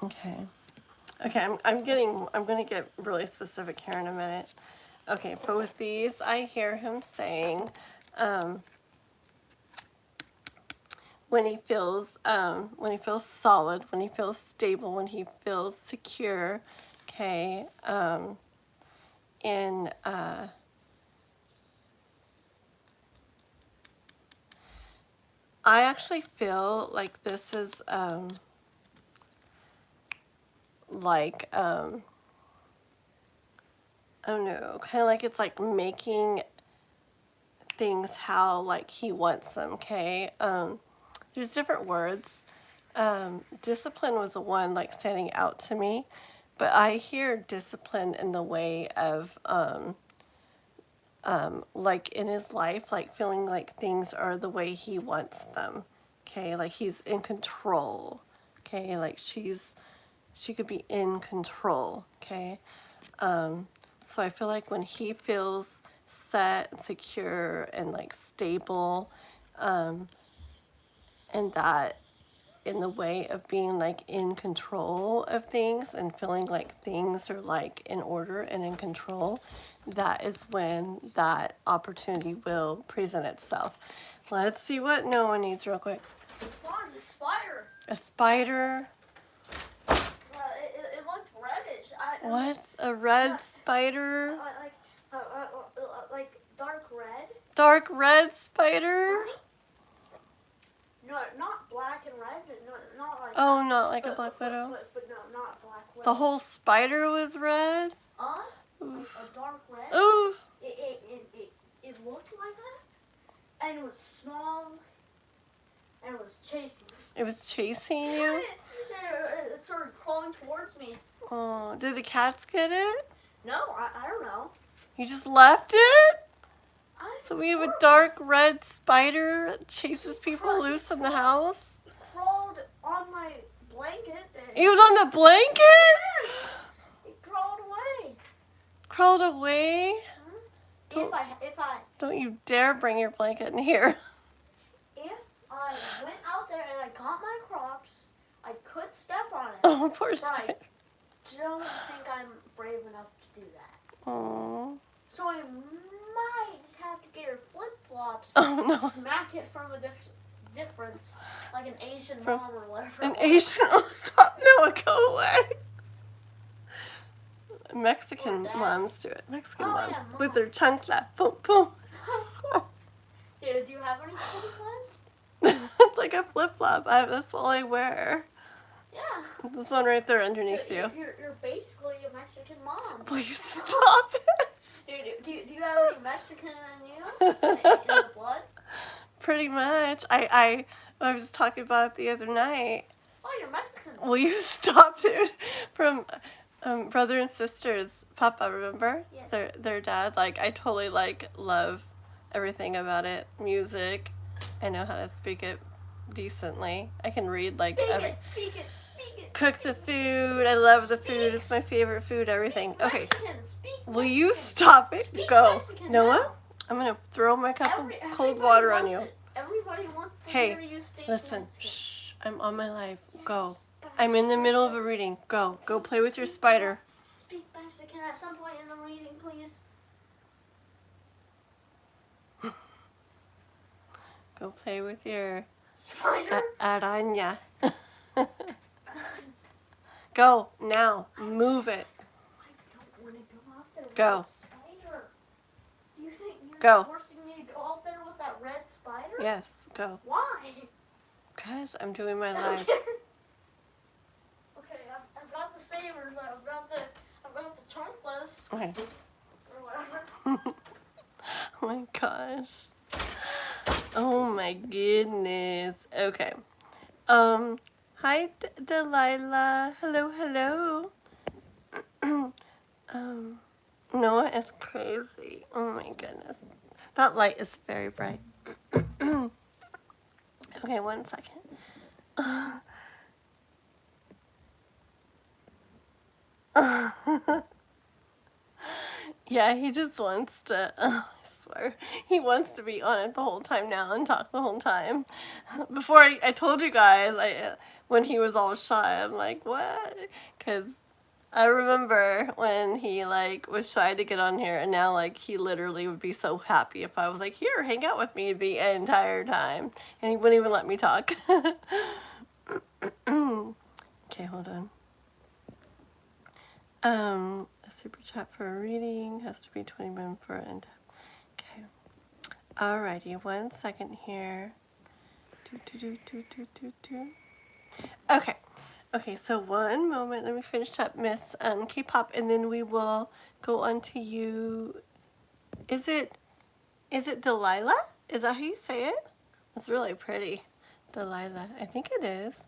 Okay. Okay, I'm going to get really specific here in a minute. Okay, but with these, I hear him saying, when he feels solid, when he feels stable, when he feels secure, okay, in I actually feel like this is like I don't know, kind of like it's like making things how like he wants them, okay? There's different words. Discipline was the one like standing out to me, but I hear discipline in the way of like in his life, like feeling like things are the way he wants them, okay? Like he's in control, okay? Like she could be in control, okay? So I feel like when he feels set and secure and like stable, and that in the way of being like in control of things and feeling like things are like in order and in control, that is when that opportunity will present itself. Let's see what Noah needs real quick. Wow, it's a spider. A spider? It looked reddish. What's a red spider? Like dark red. Dark red spider? No, not black and red, but not like. Oh, not like a black widow? But no, not black widow. The whole spider was red? Oof. A dark red. Oof. It looked like that, and it was small, and it was chasing me. It was chasing you? It started crawling towards me. Oh, did the cats get it? No, I don't know. You just left it? So we have a dark red spider that chases people loose in the house? He crawled on my blanket. He was on the blanket? He crawled away. crawled away? If I Don't you dare bring your blanket in here. If I went out there and I got my Crocs, I could step on it. Oh, poor but spider. I don't think I'm brave enough to do that. Oh. So I might just have to get your flip-flops Oh, no. smack it from a difference, like an Asian mom or whatever. An Asian? Oh, stop. No, go away. Mexican moms do it. Mexican moms. Yeah, With their chancla. Boom, boom. Dude, do you have any chanclas? It's like a flip-flop. That's all I wear. Yeah. This one right there underneath you. You're basically a Mexican mom. Will you stop it? Dude, do you have any Mexican in you? In the blood? Pretty much. I was talking about it the other night. Oh, you're Mexican. Will you stop, dude? From brother and sisters, Papa, remember? Yes. Their dad. Like, I totally love everything about it. Music. I know how to speak it decently. I can read like Speak it. Cook the food. I love the food. It's my favorite food. Everything. Okay. Will you stop it? Go. Noah? I'm gonna throw my cup of cold water on you. Everybody wants to Hey, hear you speak listen. Mexican. Shh. I'm on my live. Go. I'm in the middle of a reading. Go. Go play with your spider. Speak Mexican at some point in the reading, please. Go play with your Spider. araña. Go now. Move it. I don't want to go out there with Go. that spider. You think you're Go. forcing me to go out there with that red spider? Yes. Go. Why? Guys, I'm doing my I don't live. care. Okay, I've got the sabers. I've got the chanclas Okay. or whatever. Oh my gosh. Oh my goodness. Okay. Hi Delila. Hello. Noah is crazy. Oh my goodness. That light is very bright. Okay, 1 second. Yeah, he just wants to, I swear, he wants to be on it the whole time now and talk the whole time. Before I told you guys, when he was all shy, I'm like, what? Because I remember when he, like, was shy to get on here, and now, like, he literally would be so happy if I was like, here, hang out with me the entire time. And he wouldn't even let me talk. Okay, hold on. A super chat for a reading has to be 20 minutes for an end. Okay. Alrighty, 1 second here. Okay. Okay, so one moment. Let me finish up Miss K-pop, and then we will go on to you. Is it Delila? Is that how you say it? It's really pretty. Delila. I think it is.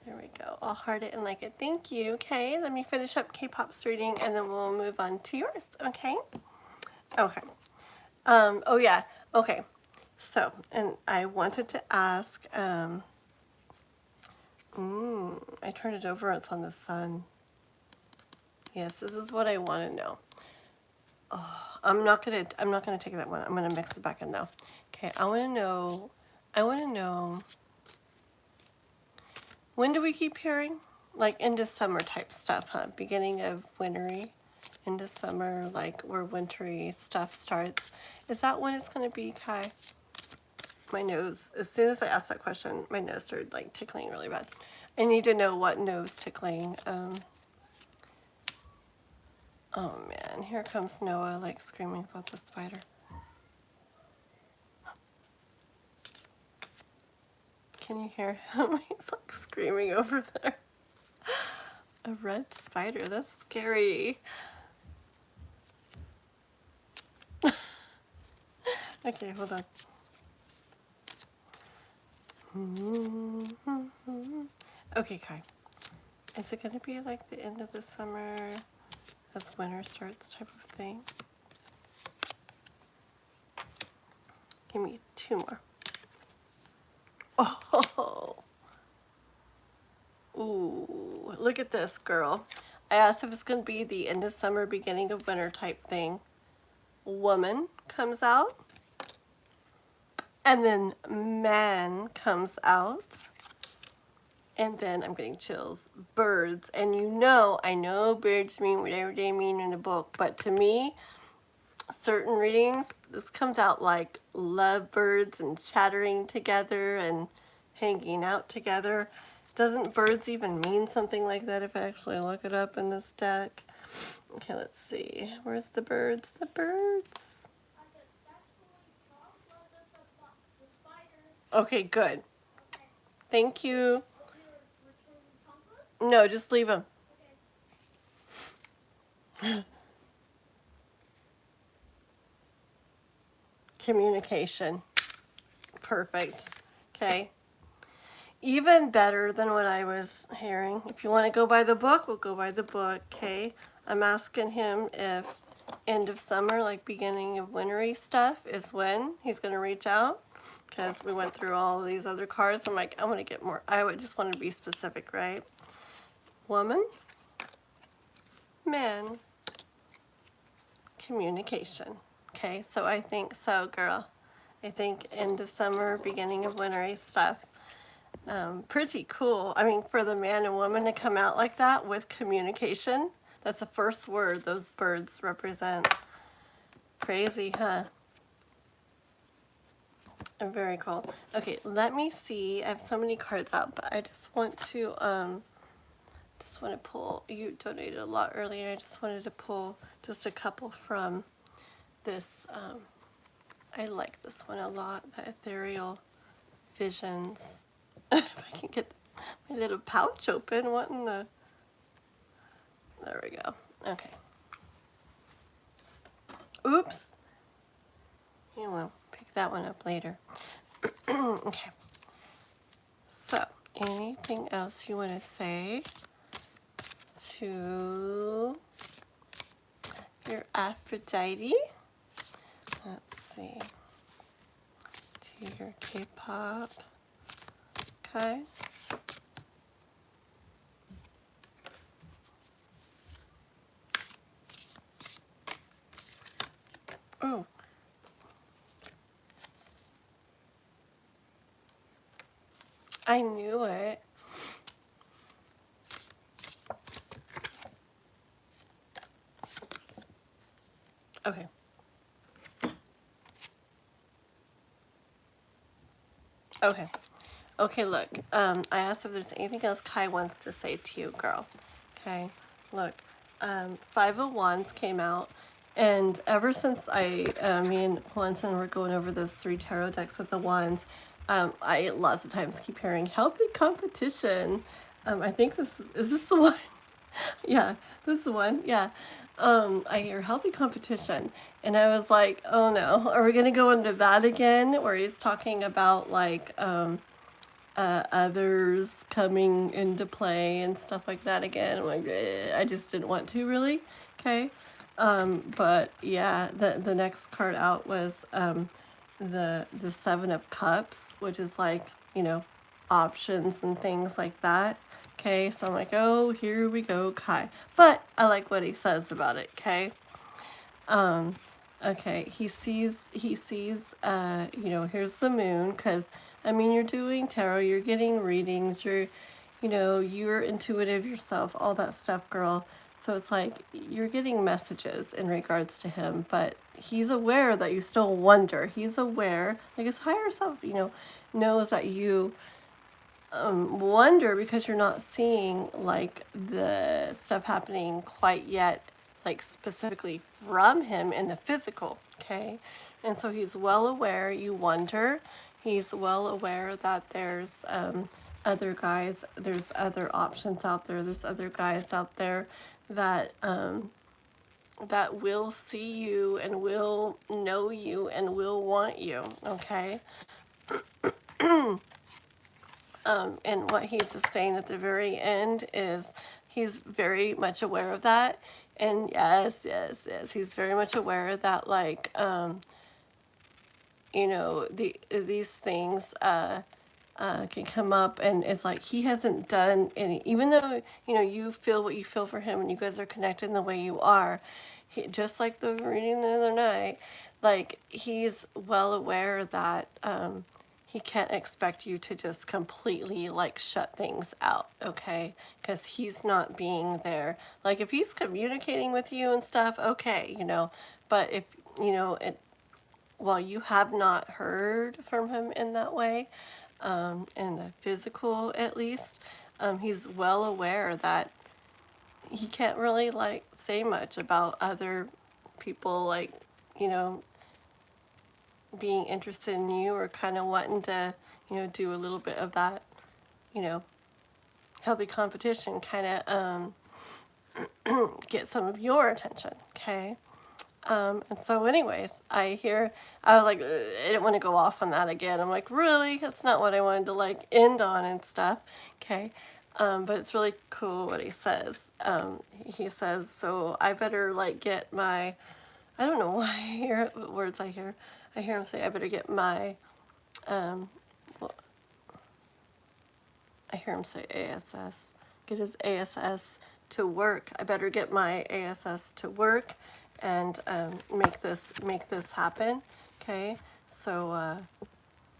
There we go. I'll heart it and like it. Thank you. Okay, let me finish up K-pop's reading and then we'll move on to yours. Okay? Okay. Oh yeah. Okay. So, and I wanted to ask, I turned it over. It's on the sun. Yes, this is what I want to know. Oh, I'm not gonna take that one. I'm gonna mix it back in though. Okay, I want to know, when do we keep hearing? Like into summer type stuff, huh? Beginning of wintry, into summer, like where wintry stuff starts. Is that when it's going to be, Kai? My nose, as soon as I asked that question, my nose started like tickling really bad. I need to know what nose tickling. Oh man, here comes Noah like screaming about the spider. Can you hear him? He's like screaming over there. A red spider, that's scary. Okay, hold on. Okay, Kai. Is it going to be like the end of the summer as winter starts type of thing? Give me 2 more. Oh, ooh, look at this, girl. I asked if it's going to be the end of summer, beginning of winter type thing. Woman comes out. And then man comes out. And then I'm getting chills. Birds. And you know, I know birds mean whatever they mean in the book. But to me, certain readings, this comes out like lovebirds and chattering together and hanging out together. Doesn't birds even mean something like that if I actually look it up in this deck? Okay, let's see. Where's the birds? The birds. I successfully caught the spider. Okay, good. Okay. Thank you. Oh, you're returning compass? No, just leave them. Okay. Communication. Perfect. Okay. Even better than what I was hearing. If you want to go by the book, we'll go by the book. Okay. I'm asking him if end of summer, like beginning of wintry stuff, is when he's going to reach out. Because we went through all of these other cards. I'm like, I want to get more. I would just want to be specific, right? Woman. Man. Communication. Okay, so I think so, girl. I think end of summer, beginning of wintry stuff. Pretty cool. I mean, for the man and woman to come out like that with communication, that's the first word those birds represent. Crazy, huh? Very cool. Okay, let me see. I have so many cards out, but I just want to pull. You donated a lot earlier. I just wanted to pull just a couple from this. I like this one a lot. The Ethereal Visions. If I can get my little pouch open, what in the... There we go. Okay. Oops. You will pick that one up later. Okay. So, anything else you want to say to your Aphrodite? Let's see. To your K-pop. Okay. Oh. I knew it. Okay. Okay. Okay, look. I asked if there's anything else Kai wants to say to you, girl. Okay. Look. Five of Wands came out. And ever since me and Juanson were going over those 3 tarot decks with the wands, I lots of times keep hearing healthy competition. I think is this the one? Yeah, this is the one. Yeah. I hear healthy competition. And I was like, oh no, are we going to go into that again? Where he's talking about like others coming into play and stuff like that again. I'm like, I just didn't want to really. Okay. But yeah, the next card out was the 7 of Cups, which is like, you know, options and things like that. Okay, so I'm like, oh, here we go, Kai. But I like what he says about it. Okay. Okay, he sees, you know, here's the moon, because, I mean, you're doing tarot, you're getting readings, you're intuitive yourself, all that stuff, girl. So it's like, you're getting messages in regards to him, but he's aware that you still wonder. He's aware, like his higher self, you know, knows that you wonder because you're not seeing, like, the stuff happening quite yet, like specifically from him in the physical, okay? And so he's well aware you wonder. He's well aware that there's other guys, there's other options out there, there's other guys out there that that will see you and will know you and will want you, okay? And what he's just saying at the very end is he's very much aware of that. And yes, he's very much aware that, like, you know, these things, can come up, and it's like he hasn't done any, even though, you know, you feel what you feel for him and you guys are connected in the way you are, just like the reading the other night, like he's well aware that he can't expect you to just completely like shut things out, okay? Because he's not being there. Like if he's communicating with you and stuff, okay, you know, but if, you know, while you have not heard from him in that way, in the physical at least, he's well aware that he can't really like say much about other people, like, you know, being interested in you or kind of wanting to, you know, do a little bit of that, you know, healthy competition, kind of get some of your attention, okay? And so anyways, I was like, I didn't want to go off on that again. I'm like, really? That's not what I wanted to like end on and stuff, okay? But it's really cool what he says. He says, so I better like get my, I don't know why I hear what words I hear. I hear him say, I better get my, well, I hear him say ASS, get his ASS to work. I better get my ASS to work and make this happen, okay? So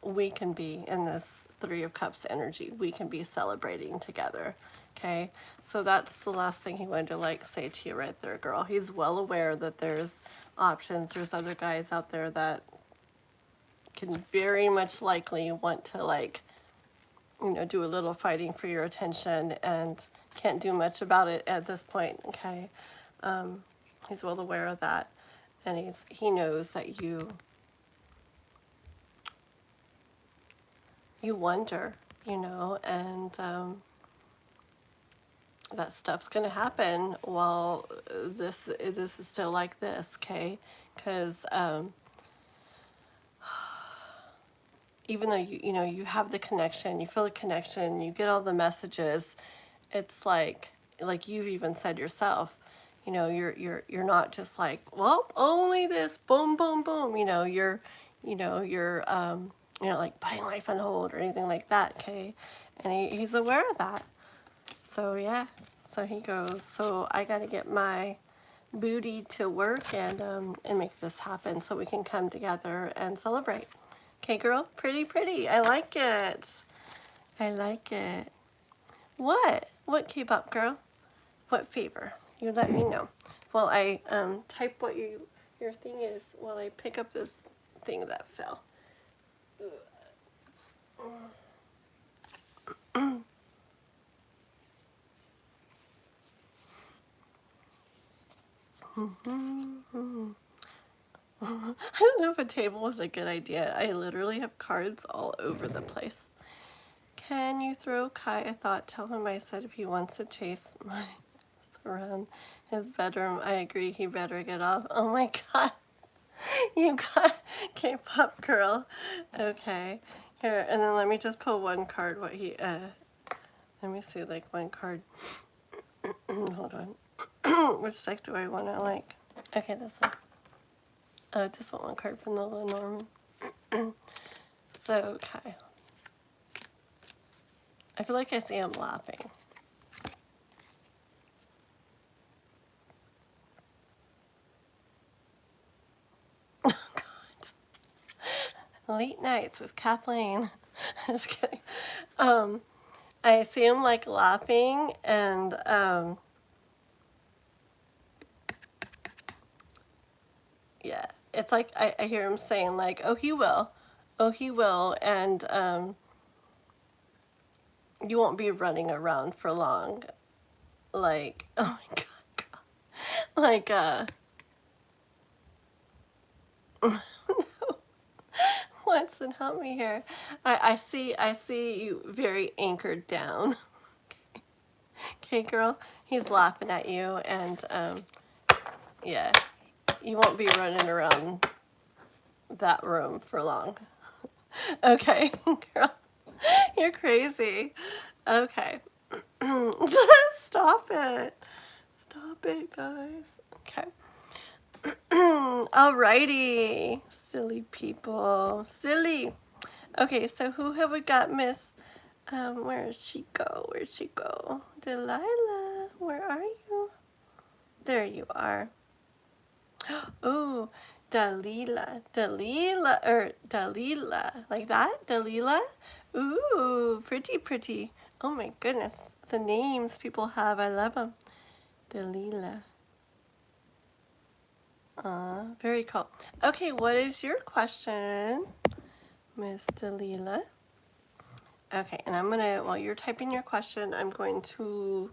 we can be in this Three of Cups energy. We can be celebrating together, okay? So that's the last thing he wanted to like say to you right there, girl. He's well aware that there's options. There's other guys out there that can very much likely want to like, you know, do a little fighting for your attention and can't do much about it at this point, okay? He's well aware of that, and he knows that you wonder, you know, and that stuff's gonna happen while this is still like this, okay? Because even though you know you have the connection, you feel the connection, you get all the messages, it's like you've even said yourself, you know, you're not just like, well, only this, boom, boom, boom, you know, you're like putting life on hold or anything like that, okay? And he's aware of that. So yeah, so he goes, so I got to get my booty to work and make this happen so we can come together and celebrate. Okay, girl, pretty. I like it. I like it. What? What K-pop, girl? What favor? You let me know. Well, I type what your thing is while I pick up this thing that fell. I don't know if a table was a good idea. I literally have cards all over the place. Can you throw Kai a thought? Tell him I said if he wants to chase my around his bedroom, I agree he better get off. Oh my god. You got K-pop girl. Okay. Here, and then let me just pull one card what he let me see like one card. Hold on. Which deck do I want to like? Okay, this one. Oh, just want one card from the Lenormand. So, Kai. I feel like I see him laughing. Oh, God. Late nights with Kathleen. Just kidding. I see him like laughing and yeah, it's like I hear him saying like, oh, he will, and you won't be running around for long, like, oh my god, girl. Like Watson, help me here. I see you very anchored down. Okay, girl, he's laughing at you, and yeah, you won't be running around that room for long. Okay, girl, you're crazy. Okay. Stop it. Stop it, guys. Okay. Alrighty. Silly people. Silly. Okay, so who have we got, Miss? Where'd she go? Where'd she go? Delilah, where are you? There you are. Oh, Delila, Delila, like that? Delila? Ooh, pretty, pretty. Oh my goodness, the names people have, I love them. Delila. Very cool. Okay, what is your question, Miss Delila? Okay, and I'm gonna, while you're typing your question, I'm going to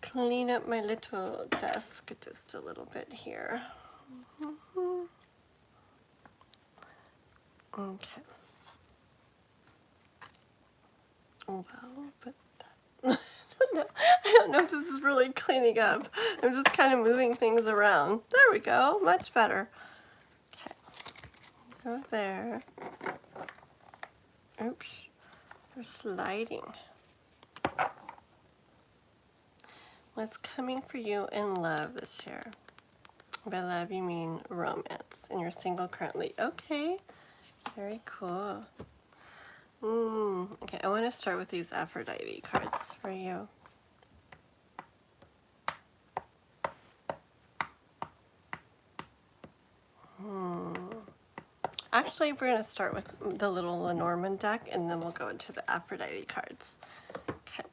clean up my little desk just a little bit here. Okay. Well, but I don't know if this is really cleaning up. I'm just kind of moving things around. There we go, much better. Okay, go there. Oops, we're sliding. What's coming for you in love this year? By love, you mean romance, and you're single currently. Okay, very cool. Okay, I want to start with these Aphrodite cards for you. Actually, we're going to start with the little Lenormand deck, and then we'll go into the Aphrodite cards. Okay.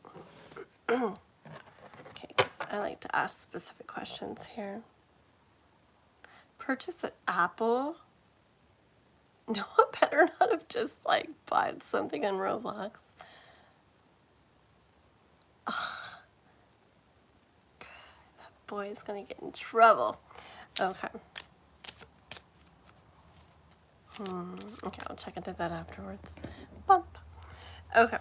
Okay, because I like to ask specific questions here. Purchase an apple? No, I better not have just like bought something on Roblox. Oh, that boy is going to get in trouble. Okay. Okay, I'll check into that afterwards. Bump. Okay.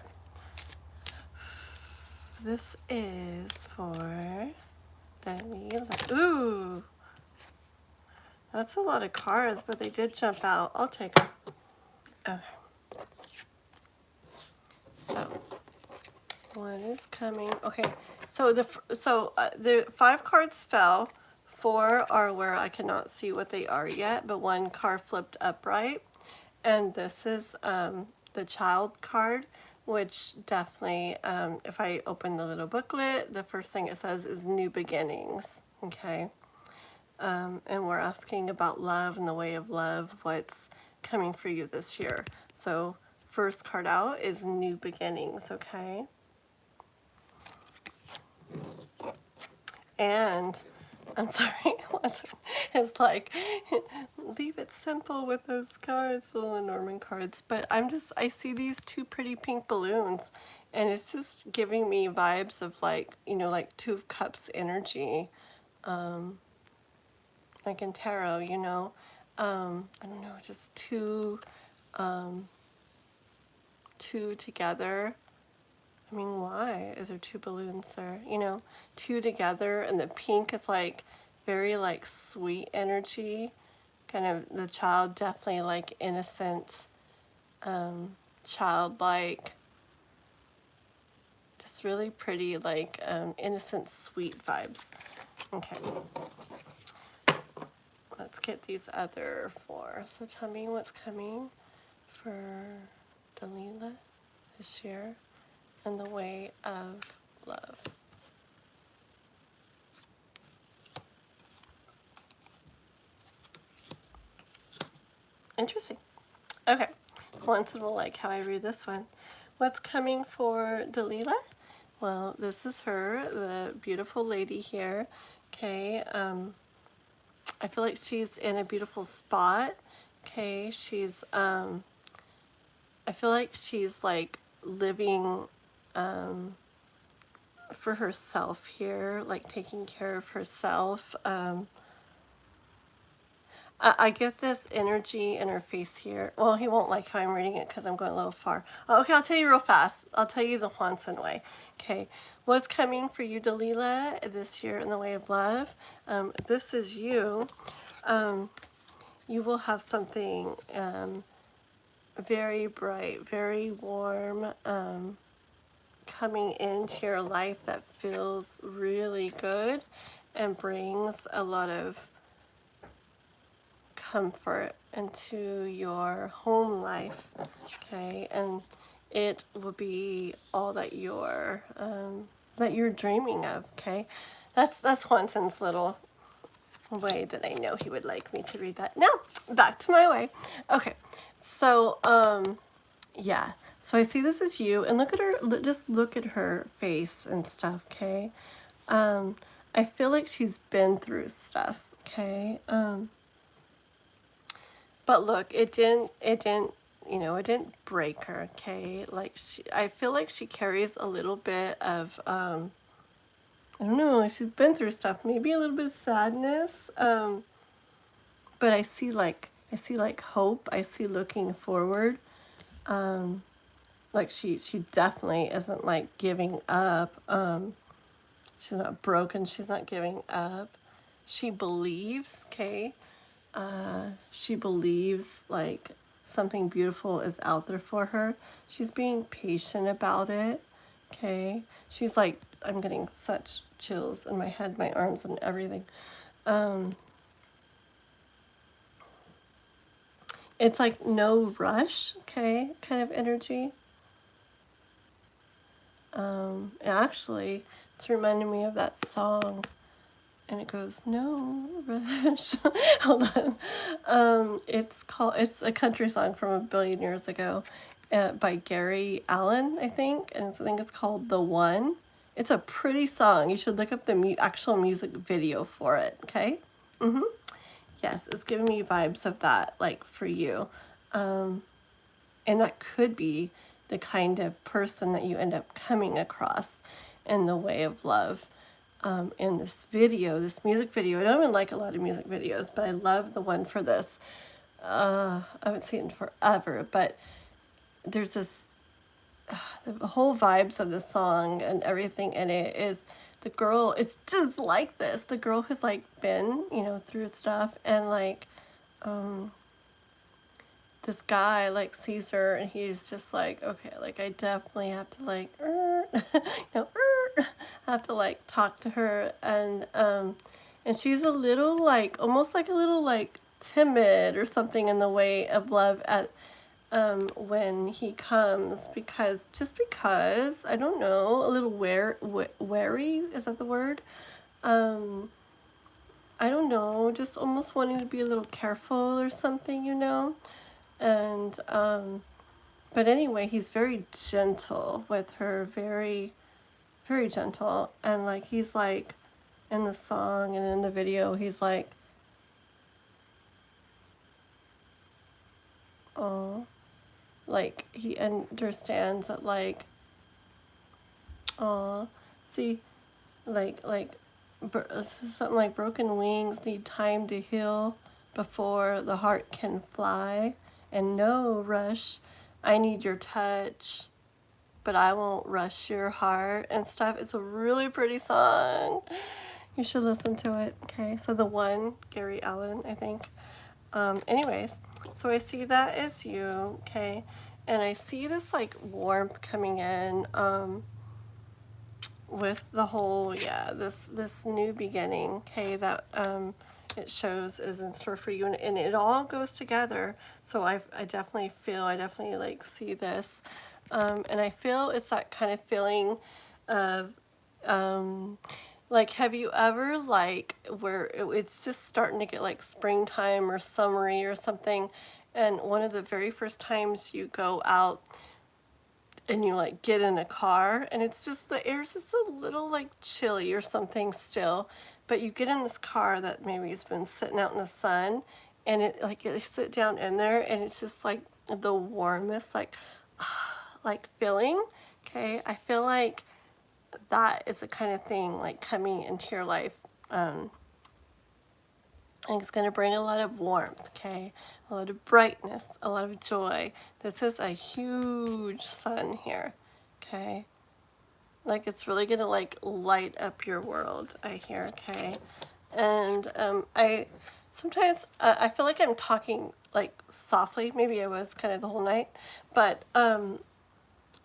This is for Delila. Ooh. That's a lot of cards, but they did jump out. I'll take them. Okay. So, what is coming? Okay. So the 5 cards fell. 4 are where I cannot see what they are yet, but 1 card flipped upright. And this is the child card, which definitely, if I open the little booklet, the first thing it says is new beginnings. Okay. And we're asking about love and the way of love, what's coming for you this year. So first card out is new beginnings, okay? And I'm sorry, it's like, leave it simple with those cards, the little Norman cards. But I see these 2 pretty pink balloons, and it's just giving me vibes of like, you know, like 2 of Cups energy. Like in tarot, you know, I don't know, just 2 together. I mean, why is there 2 balloons there? You know, 2 together, and the pink is like very like sweet energy, kind of the child, definitely like innocent, childlike, just really pretty, like innocent, sweet vibes. Okay. Let's get these other 4. So tell me what's coming for Delila this year in the way of love. Interesting. Okay. Once will like how I read this one. What's coming for Delila? Well, this is her, the beautiful lady here. Okay. I feel like she's in a beautiful spot. Okay. She's, I feel like she's like living, for herself here, like taking care of herself. I get this energy in her face here. Well, he won't like how I'm reading it because I'm going a little far. Okay, I'll tell you real fast. I'll tell you the Hansen way. Okay, what's coming for you, Delila, this year in the way of love? This is you. You will have something very bright, very warm, coming into your life that feels really good and brings a lot of comfort into your home life, okay? And it will be all that you're dreaming of, okay? That's Juanson's little way that I know he would like me to read that. Now, back to my way. Okay, so, yeah. So I see this is you, and look at her, just look at her face and stuff, okay? I feel like she's been through stuff, okay? But look, it didn't, you know, it didn't break her, okay? Like, I feel like she carries a little bit of, I don't know, she's been through stuff, maybe a little bit of sadness, but I see like hope. I see looking forward. Like she definitely isn't like giving up. She's not broken. She's not giving up. She believes, okay? She believes like something beautiful is out there for her. She's being patient about it, okay? She's like, I'm getting such chills in my head, my arms, and everything. It's like no rush, okay, kind of energy. Actually, it's reminding me of that song, and it goes, no rush. Hold on. It's a country song from a billion years ago by Gary Allan, I think, and I think it's called The One. It's a pretty song. You should look up the actual music video for it, okay? Yes, it's giving me vibes of that, like, for you. And that could be the kind of person that you end up coming across in the way of love. In this video, this music video. I don't even like a lot of music videos, but I love the one for this. I haven't seen it in forever, but there's this, the whole vibes of the song and everything in it is the girl, it's just like this. The girl who's like been, you know, through stuff, and like, this guy like sees her and he's just like, okay, like I definitely have to like, you know, have to like talk to her, and she's a little like, almost like a little like timid or something in the way of love at when he comes, because I don't know, a little wary, is that the word? I don't know, just almost wanting to be a little careful or something, you know. And but anyway, he's very gentle with her, very, very gentle. And like, he's like, in the song and in the video, he's like, oh, like he understands that, like, oh, see, like something like broken wings need time to heal before the heart can fly, and no rush. I need your touch, but I won't rush your heart and stuff. It's a really pretty song. You should listen to it, okay? So The One, Gary Allan, I think. Anyways, so I see that as you, okay? And I see this like warmth coming in with the whole, yeah, this new beginning, okay, that it shows is in store for you, and it all goes together. So I definitely like see this, and I feel it's that kind of feeling of like, have you ever like where it's just starting to get like springtime or summery or something, and one of the very first times you go out and you like get in a car and it's just, the air's just a little like chilly or something still, but you get in this car that maybe has been sitting out in the sun, and it like, you sit down in there and it's just like the warmest like feeling, okay? I feel like that is the kind of thing like coming into your life, and it's going to bring a lot of warmth, okay? A lot of brightness, a lot of joy. This is a huge sun here, okay? Like, it's really going to like light up your world, I hear, okay? And I sometimes I feel like I'm talking like softly. Maybe I was kind of the whole night, but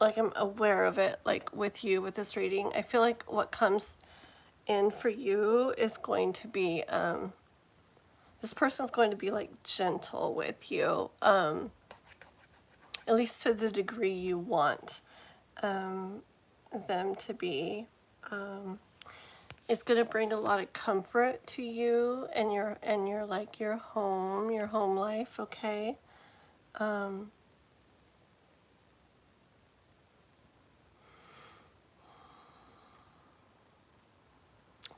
like I'm aware of it, like with you, with this reading. I feel like what comes in for you is going to be this person's going to be like gentle with you, at least to the degree you want them to be. It's going to bring a lot of comfort to you and your like your home life, okay?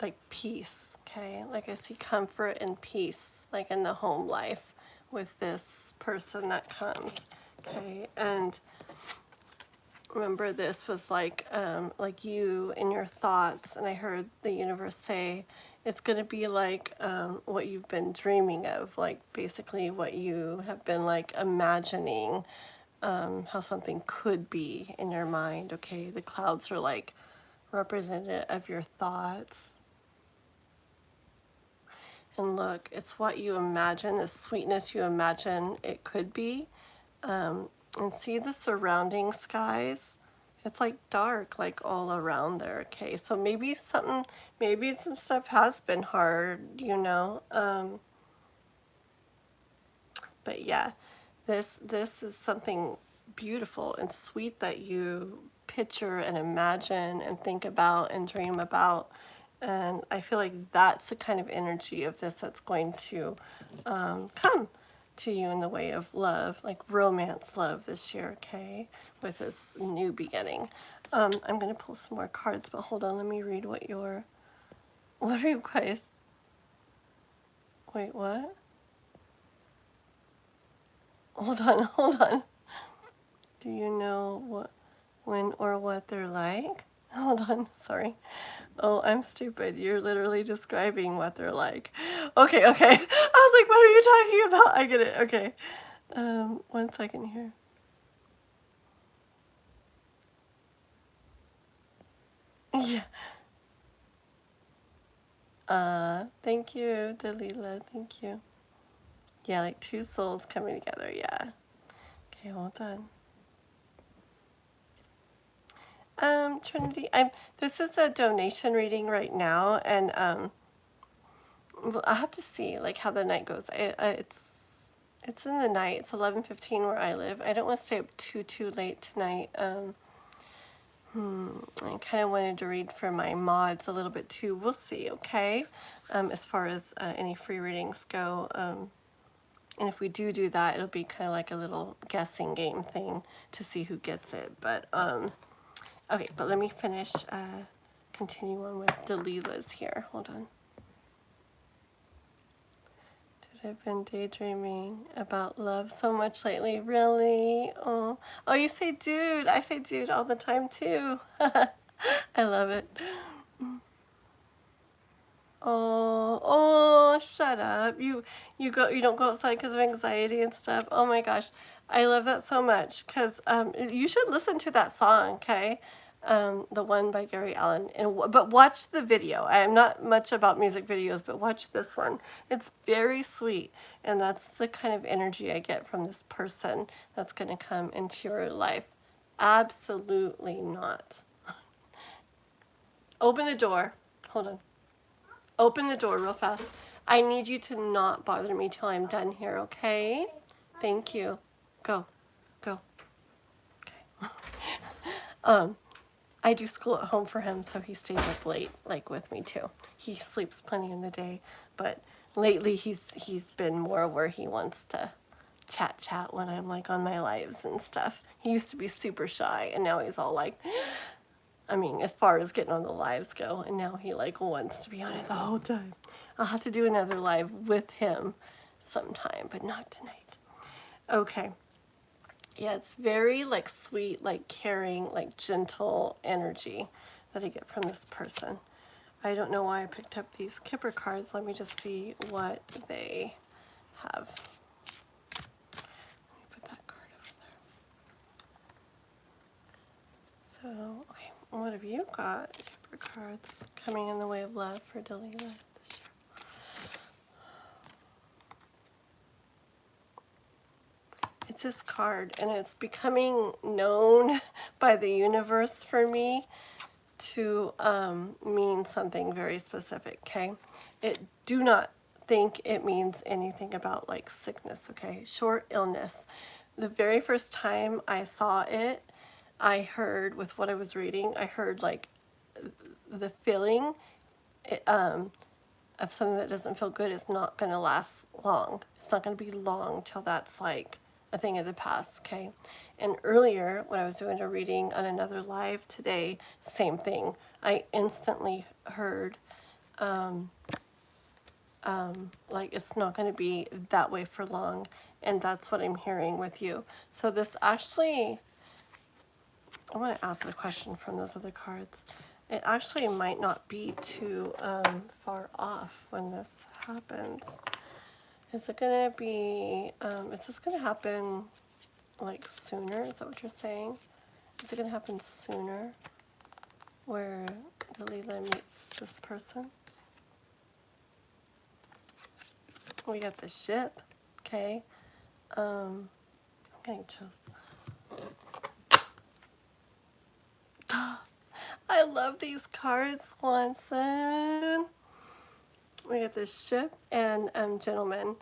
Like peace, okay? Like I see comfort and peace, like in the home life with this person that comes, okay? And remember, this was like you in your thoughts, and I heard the universe say it's going to be like what you've been dreaming of, like basically what you have been like imagining, how something could be in your mind, okay? The clouds are like representative of your thoughts. And look, it's what you imagine, the sweetness you imagine it could be. And see the surrounding skies? It's like dark, like all around there, okay? So maybe some stuff has been hard, you know? But yeah, this is something beautiful and sweet that you picture and imagine and think about and dream about. And I feel like that's the kind of energy of this that's going to come to you in the way of love, like romance love this year, okay? With this new beginning. I'm going to pull some more cards, but hold on, let me read what are you guys? Wait, what? Hold on. Do you know when or what they're like? Hold on, sorry. Oh, I'm stupid. You're literally describing what they're like. Okay. I was like, what are you talking about? I get it. Okay. 1 second here. Yeah. Thank you, Delila. Thank you. Yeah, like two souls coming together. Yeah. Okay, hold on. Trinity, this is a donation reading right now, and well, I have to see like how the night goes. It's in the night. It's 11:15 where I live. I don't want to stay up too late tonight. I kind of wanted to read for my mods a little bit too. We'll see, okay? As far as any free readings go. And if we do that, it'll be kind of like a little guessing game thing to see who gets it. But, okay, but let me finish, continue on with Delila's here. Hold on. Dude, I've been daydreaming about love so much lately. Really? Oh, you say dude. I say dude all the time too. I love it. Oh, shut up. You don't go outside because of anxiety and stuff. Oh my gosh. I love that so much because you should listen to that song, okay? The one by Gary Allan. But watch the video. I'm not much about music videos, but watch this one. It's very sweet, and that's the kind of energy I get from this person that's going to come into your life. Absolutely not. Open the door. Hold on. Open the door real fast. I need you to not bother me till I'm done here, okay? Thank you. Go. Okay. I do school at home for him, so he stays up late, like with me too. He sleeps plenty in the day, but lately he's been more where he wants to chat when I'm like on my lives and stuff. He used to be super shy, and now he's all like, I mean, as far as getting on the lives go, and now he like wants to be on it the whole time. I'll have to do another live with him sometime, but not tonight. Okay. Yeah, it's very like sweet, like caring, like gentle energy that I get from this person. I don't know why I picked up these Kipper cards. Let me just see what they have. Let me put that card over there. So, okay. What have you got? Kipper cards coming in the way of love for Delila this year. It's this card, and it's becoming known by the universe for me to mean something very specific, okay? Do not think it means anything about like sickness, okay? Short illness. The very first time I saw it, I heard, with what I was reading, I heard like the feeling of something that doesn't feel good is not going to last long. It's not going to be long till that's like a thing of the past, okay? And earlier, when I was doing a reading on another live today, same thing. I instantly heard, like, it's not going to be that way for long. And that's what I'm hearing with you. So this actually, I want to ask a question from those other cards. It actually might not be too far off when this happens. Is it going to be, is this going to happen like sooner? Is that what you're saying? Is it going to happen sooner where Delila meets this person? We got the ship, okay? I'm getting chills. I love these cards, Swanson. We got this ship and gentleman.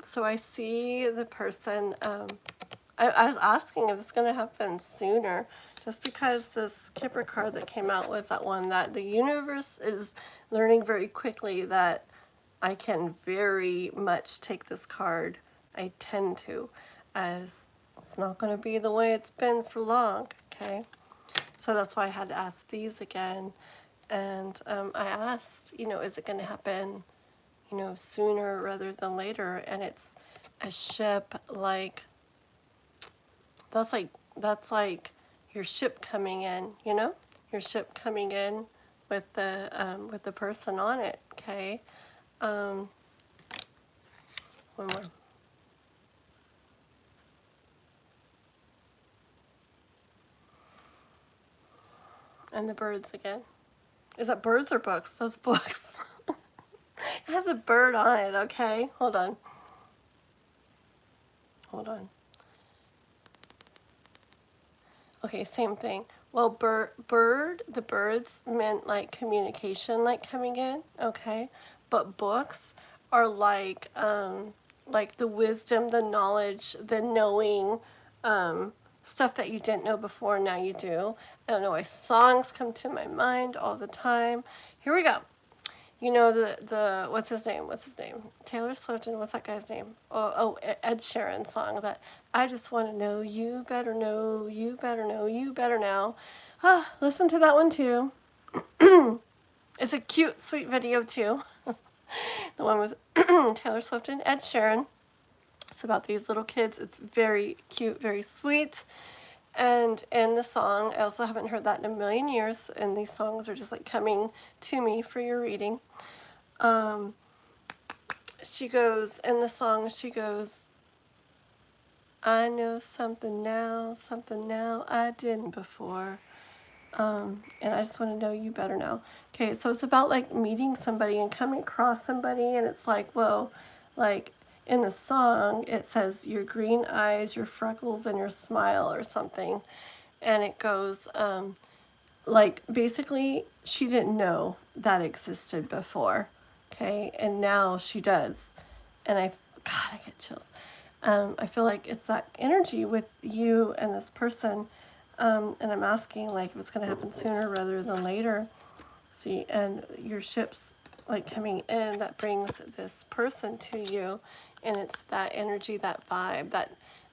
So I see the person. I was asking if it's going to happen sooner, just because this Kipper card that came out was that one that the universe is learning very quickly that I can very much take this card. I tend to, as it's not going to be the way it's been for long, okay? So that's why I had to ask these again. And I asked, you know, is it going to happen, you know, sooner rather than later? And it's a ship, like, that's like your ship coming in, you know, your ship coming in with the person on it, okay? One more. And the birds again. Is that birds or books? Those books. It has a bird on it, okay? Hold on. Hold on. Okay, same thing. Well, the birds meant like communication, like coming in, okay? But books are like the wisdom, the knowledge, the knowing, stuff that you didn't know before, now you do. I don't know why songs come to my mind all the time. Here we go. You know the what's his name? Taylor Swift, and what's that guy's name? Ed Sheeran song that I just want to know you better know, you better know, you better now. Listen to that one too. It's a cute, sweet video too. The one with Taylor Swift and Ed Sheeran. It's about these little kids. It's very cute, very sweet. And in the song, I also haven't heard that in a million years, and these songs are just like coming to me for your reading. She goes, in the song, she goes, I know something now I didn't before. And I just want to know you better now. Okay, so it's about like meeting somebody and coming across somebody, and it's like, whoa, like in the song, it says your green eyes, your freckles, and your smile or something. And it goes, like, basically, she didn't know that existed before, okay? And now she does. And God, I get chills. I feel like it's that energy with you and this person. And I'm asking, like, if it's going to happen sooner rather than later. See, and your ship's, like, coming in, that brings this person to you. And it's that energy, that vibe,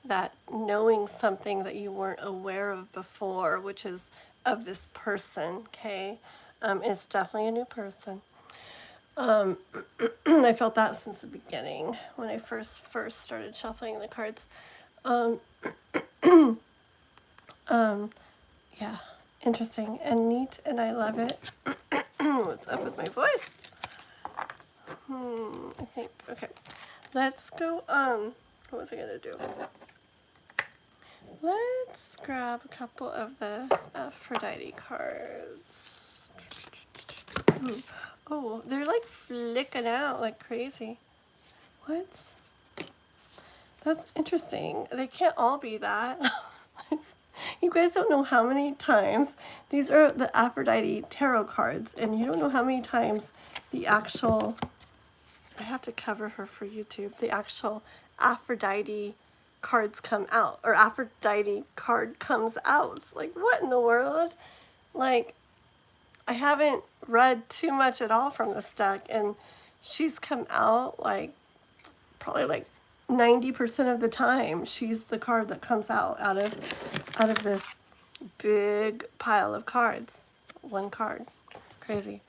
that knowing something that you weren't aware of before, which is of this person, okay? It's definitely a new person. I felt that since the beginning when I first started shuffling the cards. Yeah, interesting and neat, and I love it. What's up with my voice? I think, okay. Let's go, what was I gonna do? Let's grab a couple of the Aphrodite cards. Ooh. Oh, they're like flicking out like crazy. What? That's interesting. They can't all be that. You guys don't know how many times, these are the Aphrodite tarot cards, and you don't know how many times the actual I have to cover her for YouTube. The actual Aphrodite cards come out, or Aphrodite card comes out. It's like, what in the world? Like, I haven't read too much at all from this deck, and she's come out like probably like 90% of the time. She's the card that comes out of this big pile of cards. One card. Crazy.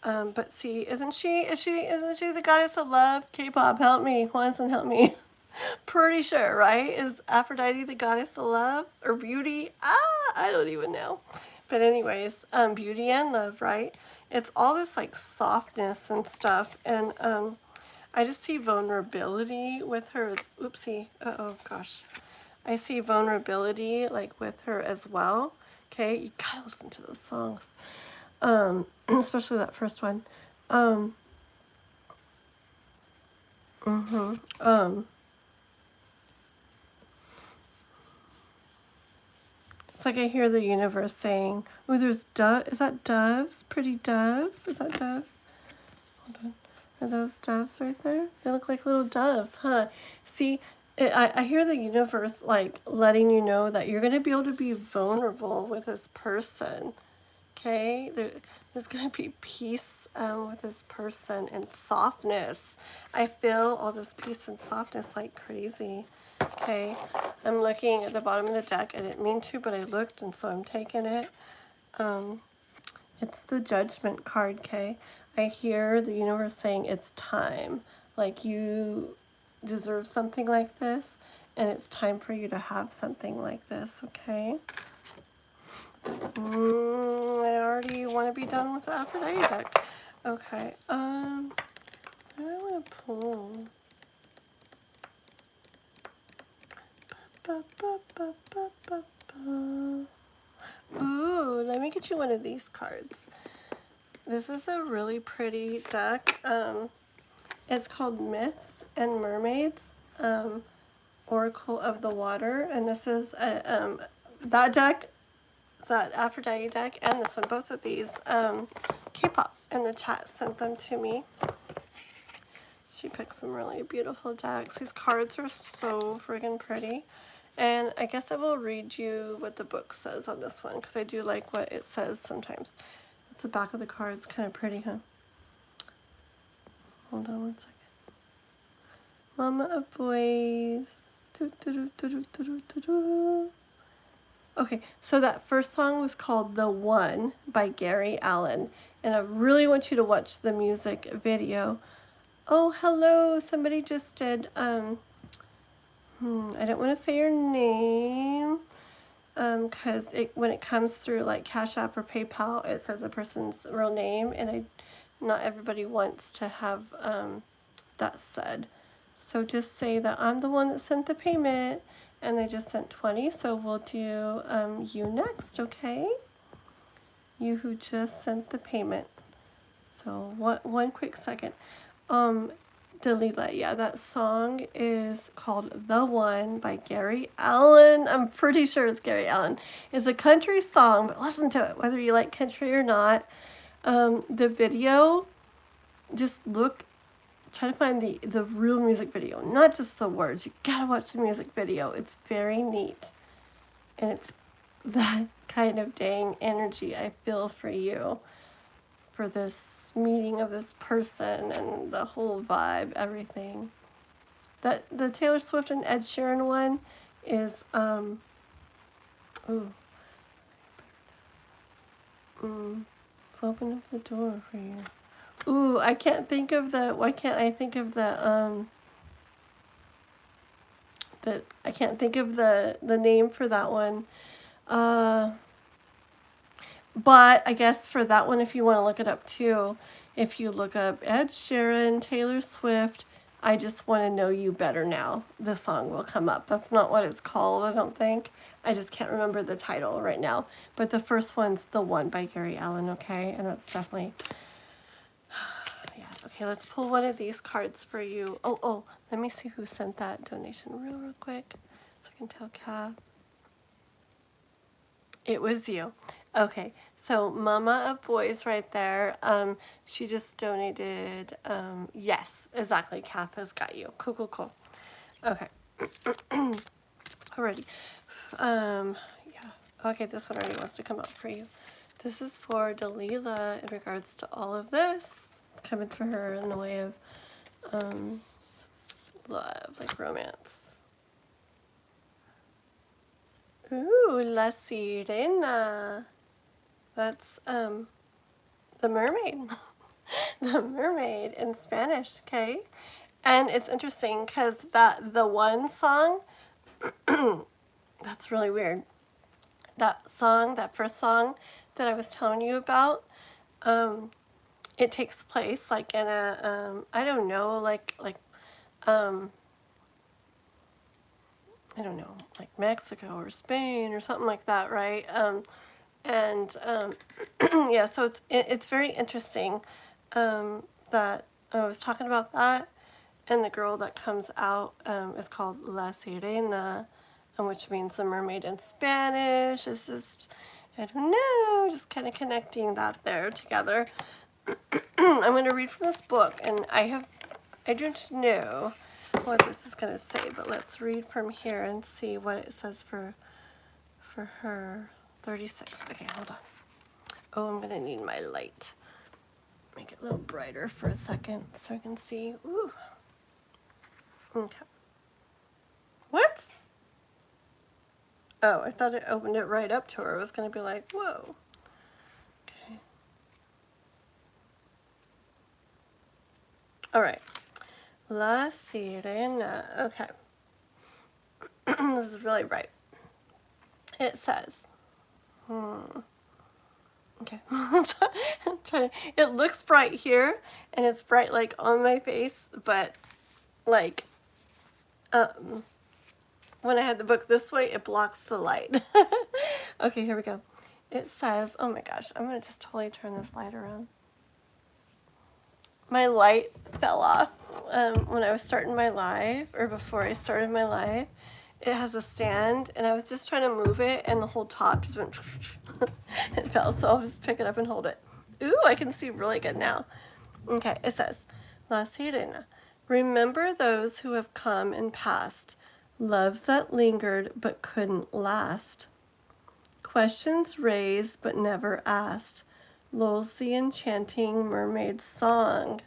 But see, isn't she the goddess of love? K-pop, help me. Juanson, help me. Pretty sure, right? Is Aphrodite the goddess of love or beauty? I don't even know. But anyways, beauty and love, right? It's all this like softness and stuff, and I just see vulnerability with her. Oopsie. Oh gosh. I see vulnerability like with her as well. Okay, you gotta listen to those songs, especially that first one. It's like I hear the universe saying, "Oh, there's is that doves? Pretty doves? Is that doves? Hold on. Are those doves right there? They look like little doves, huh? See, I hear the universe like letting you know that you're going to be able to be vulnerable with this person. Okay? There's going to be peace with this person and softness. I feel all this peace and softness like crazy. Okay? I'm looking at the bottom of the deck. I didn't mean to, but I looked, and so I'm taking it. It's the Judgment card, okay? I hear the universe saying it's time. Like you deserve something like this, and it's time for you to have something like this, okay? I already want to be done with the Aphrodite deck. Okay, what do I want to pull? Ooh, let me get you one of these cards. This is a really pretty deck. It's called Myths and Mermaids, Oracle of the Water, and this is that deck, that Aphrodite deck, and this one. Both of these, K-pop in the chat sent them to me. She picked some really beautiful decks. These cards are so friggin' pretty. And I guess I will read you what the book says on this one, because I do like what it says sometimes. It's the back of the card. It's kind of pretty, huh? Hold on one second. Mama of Boys. Okay, so that first song was called The One by Gary Allan. And I really want you to watch the music video. Oh, hello. Somebody just did, I don't want to say your name, because when it comes through like Cash App or PayPal, it says a person's real name, and not everybody wants to have that said. So just say that I'm the one that sent the payment, and they just sent 20, so we'll do you next, okay? You who just sent the payment. So one quick second. Delila, yeah, that song is called The One by Gary Allan. I'm pretty sure it's Gary Allan. It's a country song, but listen to it, whether you like country or not. The video, just try to find the real music video, not just the words. You gotta watch the music video. It's very neat. And it's that kind of dang energy I feel for you, for this meeting of this person and the whole vibe, everything. The Taylor Swift and Ed Sheeran one is open up the door for you. Ooh, I can't think of the, why can't I think of the I can't think of the name for that one. But I guess for that one, if you want to look it up too, if you look up Ed Sheeran, Taylor Swift, I Just Want to Know You Better Now, the song will come up. That's not what it's called, I don't think. I just can't remember the title right now. But the first one's The One by Gary Allan, okay? And that's definitely, yeah. Okay, let's pull one of these cards for you. Oh, let me see who sent that donation real quick, so I can tell Kath. It was you. Okay, so Mama of Boys right there. She just donated. Yes, exactly. Kath has got you. Cool, cool, cool. Okay. Alrighty. Yeah. Okay, this one already wants to come up for you. This is for Delila in regards to all of this. It's coming for her in the way of love, like romance. Ooh, La Sirena. That's the mermaid. The mermaid in Spanish, okay? And it's interesting because the one song, that's really weird. That song, that first song that I was telling you about, it takes place like in a I don't know, I don't know, like Mexico or Spain or something like that, right? And yeah, so it's very interesting that I was talking about that, and the girl that comes out is called La Sirena, which means the mermaid in Spanish. It's just, I don't know, just kind of connecting that there together. I'm going to read from this book, and I don't know what this is going to say, but let's read from here and see what it says for her. 36. Okay, hold on. Oh, I'm going to need my light. Make it a little brighter for a second so I can see. Ooh. Okay. What? Oh, I thought it opened it right up to her. I was going to be like, whoa. Okay. All right. La Sirena. Okay. This is really bright. It says, okay. I'm trying. It looks bright here, and it's bright like on my face, but like, when I had the book this way, it blocks the light. Okay, here we go. It says, oh my gosh, I'm gonna just totally turn this light around. My light fell off when I was starting my live, or before I started my live. It has a stand, and I was just trying to move it, and the whole top just went it fell, so I'll just pick it up and hold it. Ooh, I can see really good now. Okay, it says, La Sirena. Remember those who have come and passed, loves that lingered but couldn't last. Questions raised but never asked, lulls the enchanting mermaid's song.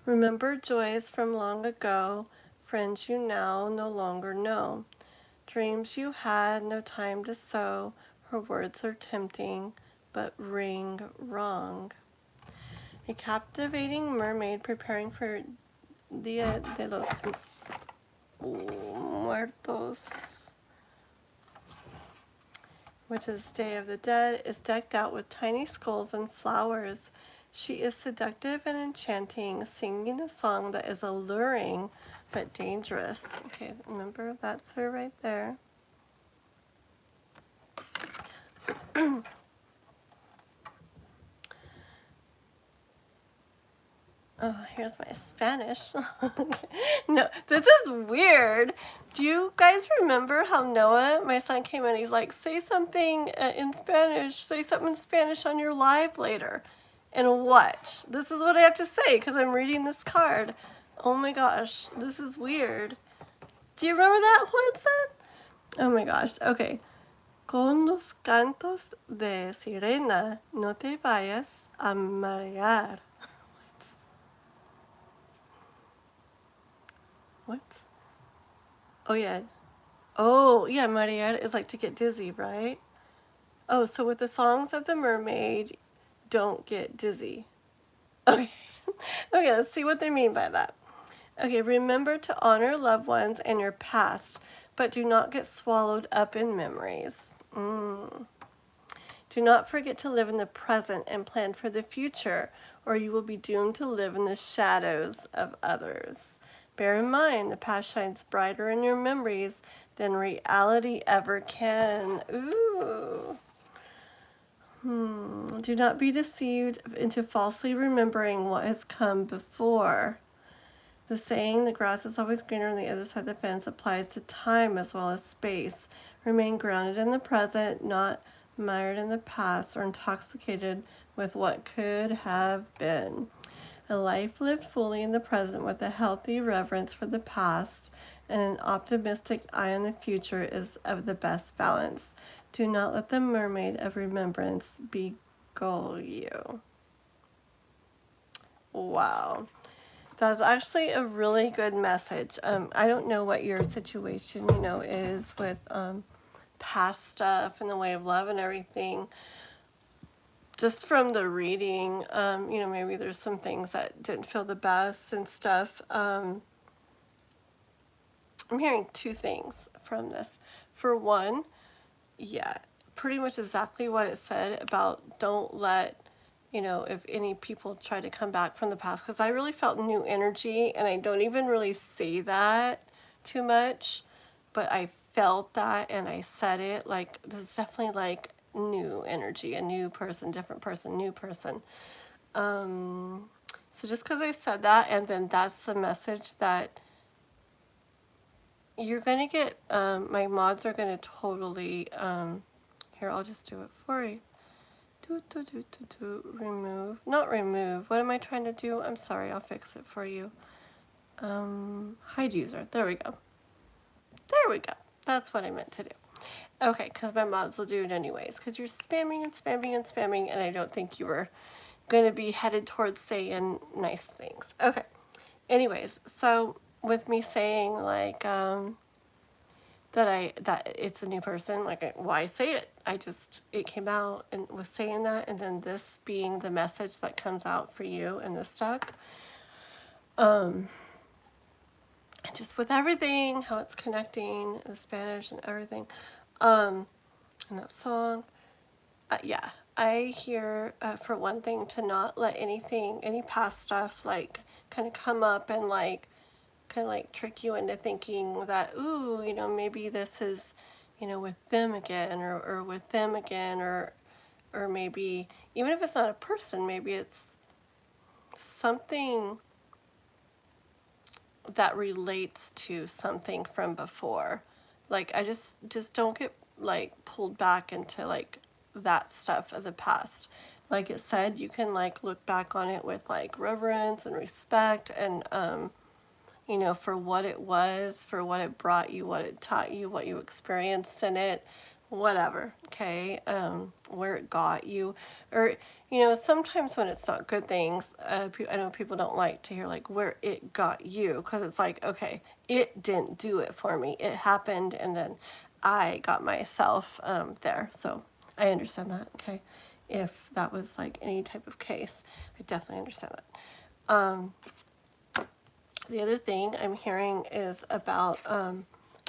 Remember joys from long ago, friends you now no longer know. Dreams you had no time to sow, her words are tempting, but ring wrong. A captivating mermaid preparing for Dia de los Muertos, which is Day of the Dead, is decked out with tiny skulls and flowers. She is seductive and enchanting, singing a song that is alluring but dangerous. Okay, remember, that's her right there. Oh, here's my Spanish. No, this is weird. Do you guys remember how Noah, my son, came in? He's like, say something in Spanish. Say something in Spanish on your live later. And watch. This is what I have to say because I'm reading this card. Oh my gosh, this is weird. Do you remember that one, son? Oh my gosh. Okay. Con los cantos de sirena, no te vayas a marear. What? Oh, yeah. Oh, yeah, marear is like to get dizzy, right? Oh, so with the songs of the mermaid, don't get dizzy. Okay. Okay, let's see what they mean by that. Okay, remember to honor loved ones and your past, but do not get swallowed up in memories. Do not forget to live in the present and plan for the future, or you will be doomed to live in the shadows of others. Bear in mind, the past shines brighter in your memories than reality ever can. Ooh. Do not be deceived into falsely remembering what has come before. The saying, the grass is always greener on the other side of the fence, applies to time as well as space. Remain grounded in the present, not mired in the past, or intoxicated with what could have been. A life lived fully in the present with a healthy reverence for the past and an optimistic eye on the future is of the best balance. Do not let the mermaid of remembrance beguile you. Wow. That's actually a really good message. I don't know what your situation, is with past stuff and the way of love and everything. Just from the reading, maybe there's some things that didn't feel the best and stuff. I'm hearing two things from this. For one, yeah, pretty much exactly what it said about don't let, if any people try to come back from the past, because I really felt new energy, and I don't even really say that too much, but I felt that and I said it, like, this is definitely like new energy, a new person, different person, new person. So just because I said that, and then that's the message that you're going to get, my mods are going to totally, here, I'll just do it for you. Remove, not remove, what am I trying to do? I'm sorry, I'll fix it for you. Hide user, there we go. There we go, that's what I meant to do. Okay, because my mods will do it anyways, because you're spamming and spamming and spamming, and I don't think you were going to be headed towards saying nice things. Okay, anyways, so with me saying like that it's a new person, like, why say it? It came out and was saying that, and then this being the message that comes out for you in this deck. Just with everything, how it's connecting, the Spanish and everything, and that song, yeah, I hear, for one thing, to not let any past stuff, like, kind of come up and, like, kind of, like, trick you into thinking that, ooh, maybe this is, with them again, or with them again, or maybe, even if it's not a person, maybe it's something that relates to something from before. Like, I just don't get, like, pulled back into, like, that stuff of the past. Like it said, you can, like, look back on it with, like, reverence and respect, and for what it was, for what it brought you, what it taught you, what you experienced in it, whatever, okay, where it got you, or, sometimes when it's not good things, I know people don't like to hear, like, where it got you, because it's like, okay, it didn't do it for me, it happened, and then I got myself there, so I understand that, okay, if that was, like, any type of case, I definitely understand that. The other thing I'm hearing is about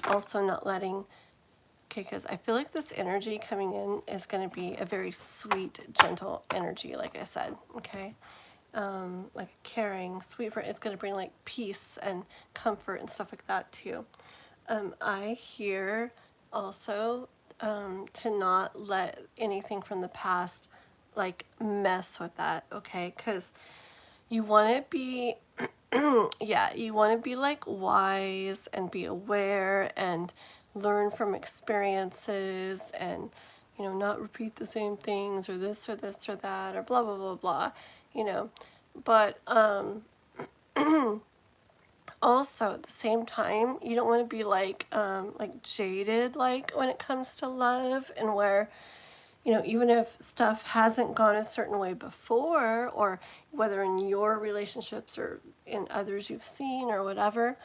also not letting, okay, because I feel like this energy coming in is going to be a very sweet, gentle energy, like I said, okay? Like a caring, sweet, it's going to bring, like, peace and comfort and stuff like that, too. I hear also to not let anything from the past, like, mess with that, okay? Because you want to be yeah, you want to be, like, wise and be aware and learn from experiences, and not repeat the same things, or this or this or that, or blah blah blah blah, but also at the same time, you don't want to be like jaded, like, when it comes to love, and where even if stuff hasn't gone a certain way before, or whether in your relationships or in others you've seen or whatever,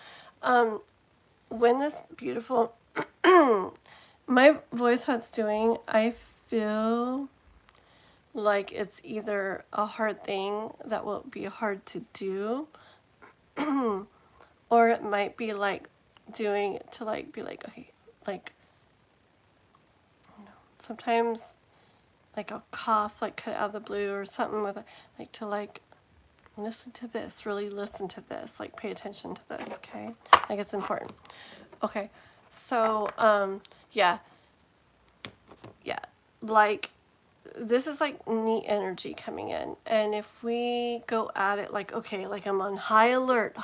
when this beautiful, my voice, what it's doing, I feel like it's either a hard thing that will be hard to do, or it might be like doing to, like, be like, okay, like, sometimes, like, I'll cough, like, cut out of the blue or something with, like, to, like, listen to this, really listen to this, like, pay attention to this, okay? Like, it's important. Okay, so, yeah, like, this is, like, neat energy coming in, and if we go at it, like, okay, like, I'm on high alert,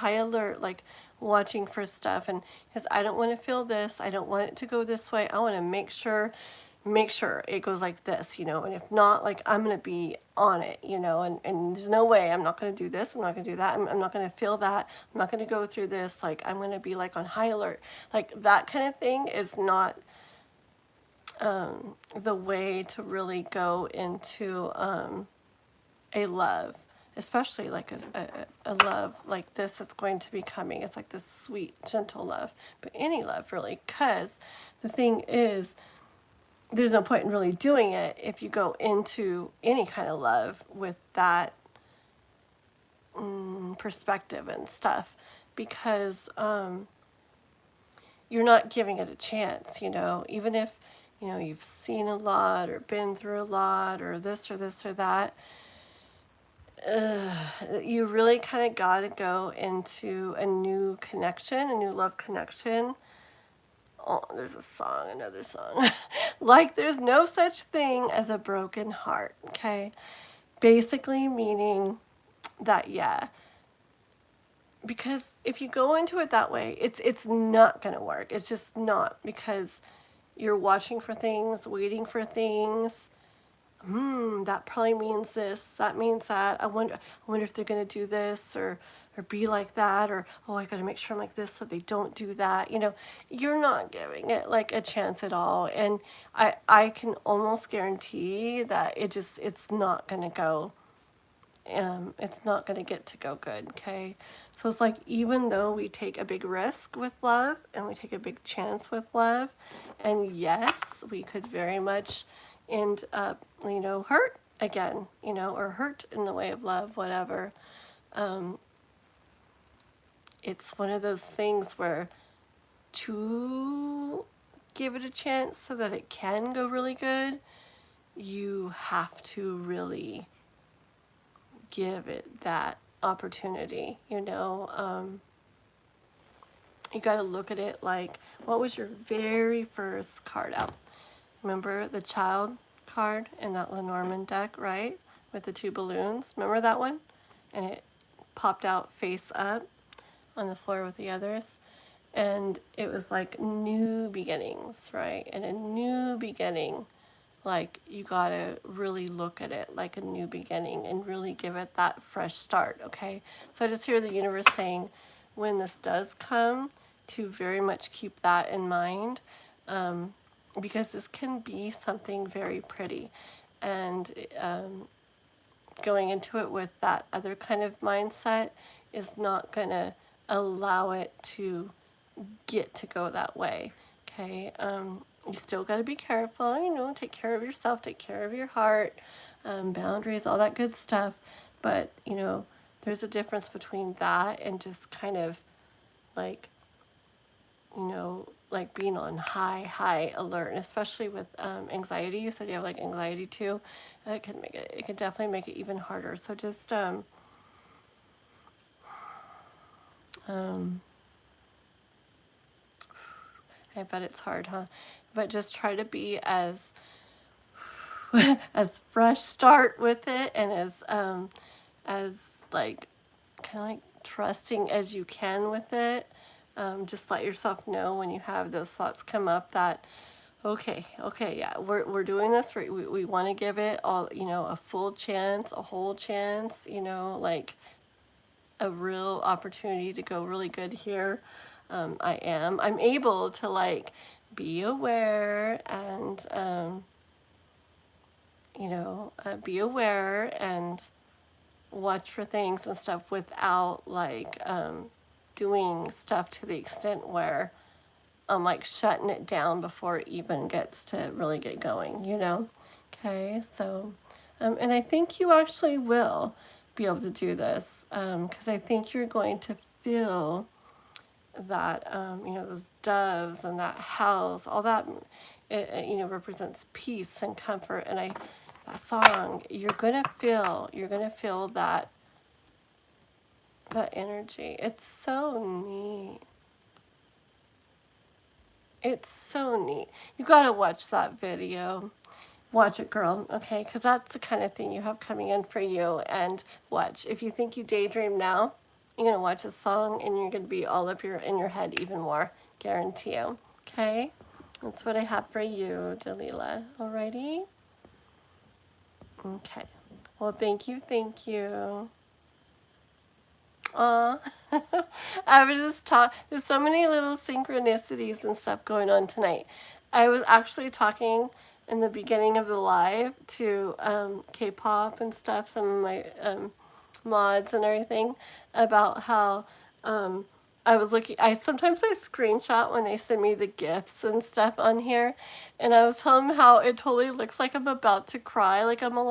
like, watching for stuff, and because I don't want to feel this, I don't want it to go this way, I want to make sure make sure it goes like this, and if not, like, I'm going to be on it, and there's no way I'm not going to do this. I'm not going to do that. I'm not going to feel that. I'm not going to go through this. Like, I'm going to be like on high alert. Like, that kind of thing is not the way to really go into a love, especially like a love like this. It's going to be coming. It's like this sweet, gentle love, but any love really, because the thing is, there's no point in really doing it if you go into any kind of love with that perspective and stuff, because you're not giving it a chance, even if, you've seen a lot or been through a lot or this or this or that. You really kind of got to go into a new connection, a new love connection. Oh, there's another song. Like, there's no such thing as a broken heart, okay? Basically meaning that, yeah. Because if you go into it that way, it's not going to work. It's just not, because you're watching for things, waiting for things. That probably means this, that means that. I wonder if they're going to do this or be like that, or, oh, I got to make sure I'm like this so they don't do that. You're not giving it like a chance at all. And I can almost guarantee that it's not going to go, it's not going to get to go good. Okay. So it's like, even though we take a big risk with love and we take a big chance with love, and yes, we could very much end up, hurt again, or hurt in the way of love, whatever. It's one of those things where, to give it a chance so that it can go really good, you have to really give it that opportunity. You got to look at it like, what was your very first card out? Remember the child card in that Lenormand deck, right? With the 2 balloons. Remember that one? And it popped out face up on the floor with the others. And it was like new beginnings, right? And a new beginning, like, you gotta really look at it like a new beginning and really give it that fresh start, okay? So I just hear the universe saying, when this does come, to very much keep that in mind, because this can be something very pretty. And going into it with that other kind of mindset is not gonna allow it to get to go that way, okay? You still got to be careful, take care of yourself, take care of your heart, boundaries, all that good stuff. But, there's a difference between that and just kind of like, like being on high alert, and especially with anxiety. You said you have like anxiety too. It can definitely make it even harder. So just, I bet it's hard, huh? But just try to be as as fresh start with it, and as like kind of like trusting as you can with it. Just let yourself know when you have those thoughts come up that, okay, yeah, we're doing this. We want to give it all, a full chance, a whole chance, like a real opportunity to go really good here. I'm able to like be aware and, be aware and watch for things and stuff without like doing stuff to the extent where I'm like shutting it down before it even gets to really get going, Okay, so, and I think you actually will be able to do this, because I think you're going to feel that, those doves and that house, all that, it represents peace and comfort. And that song, you're gonna feel that energy. It's so neat. It's so neat. You gotta watch that video. Watch it, girl, okay? Because that's the kind of thing you have coming in for you. And watch. If you think you daydream now, you're going to watch a song and you're going to be all up in your head even more. Guarantee you. Okay? That's what I have for you, Delila. Alrighty? Okay. Well, thank you, thank you. Aw. I was just talking. There's so many little synchronicities and stuff going on tonight. I was actually talking in the beginning of the live to K-pop and stuff, some of my mods and everything, about how I sometimes I screenshot when they send me the gifts and stuff on here, and I was telling them how it totally looks like I'm about to cry, like I'm all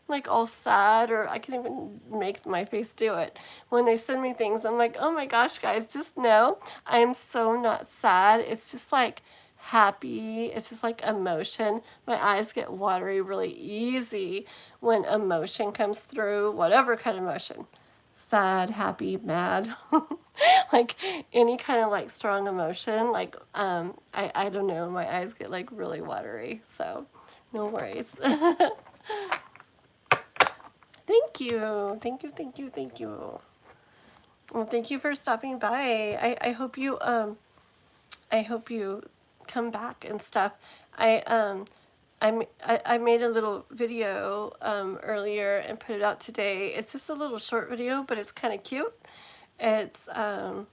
like all sad, or I can even make my face do it. When they send me things, I'm like, oh my gosh, guys, just know I am so not sad. It's just like happy. It's just like emotion. My eyes get watery really easy when emotion comes through, whatever kind of emotion. Sad, happy, mad, like any kind of like strong emotion, like I don't know, my eyes get like really watery, so no worries. Thank you. Thank you, thank you, thank you. Well, thank you for stopping by. I hope you come back and stuff. I made a little video earlier and put it out today. It's just a little short video, but it's kind of cute. It's a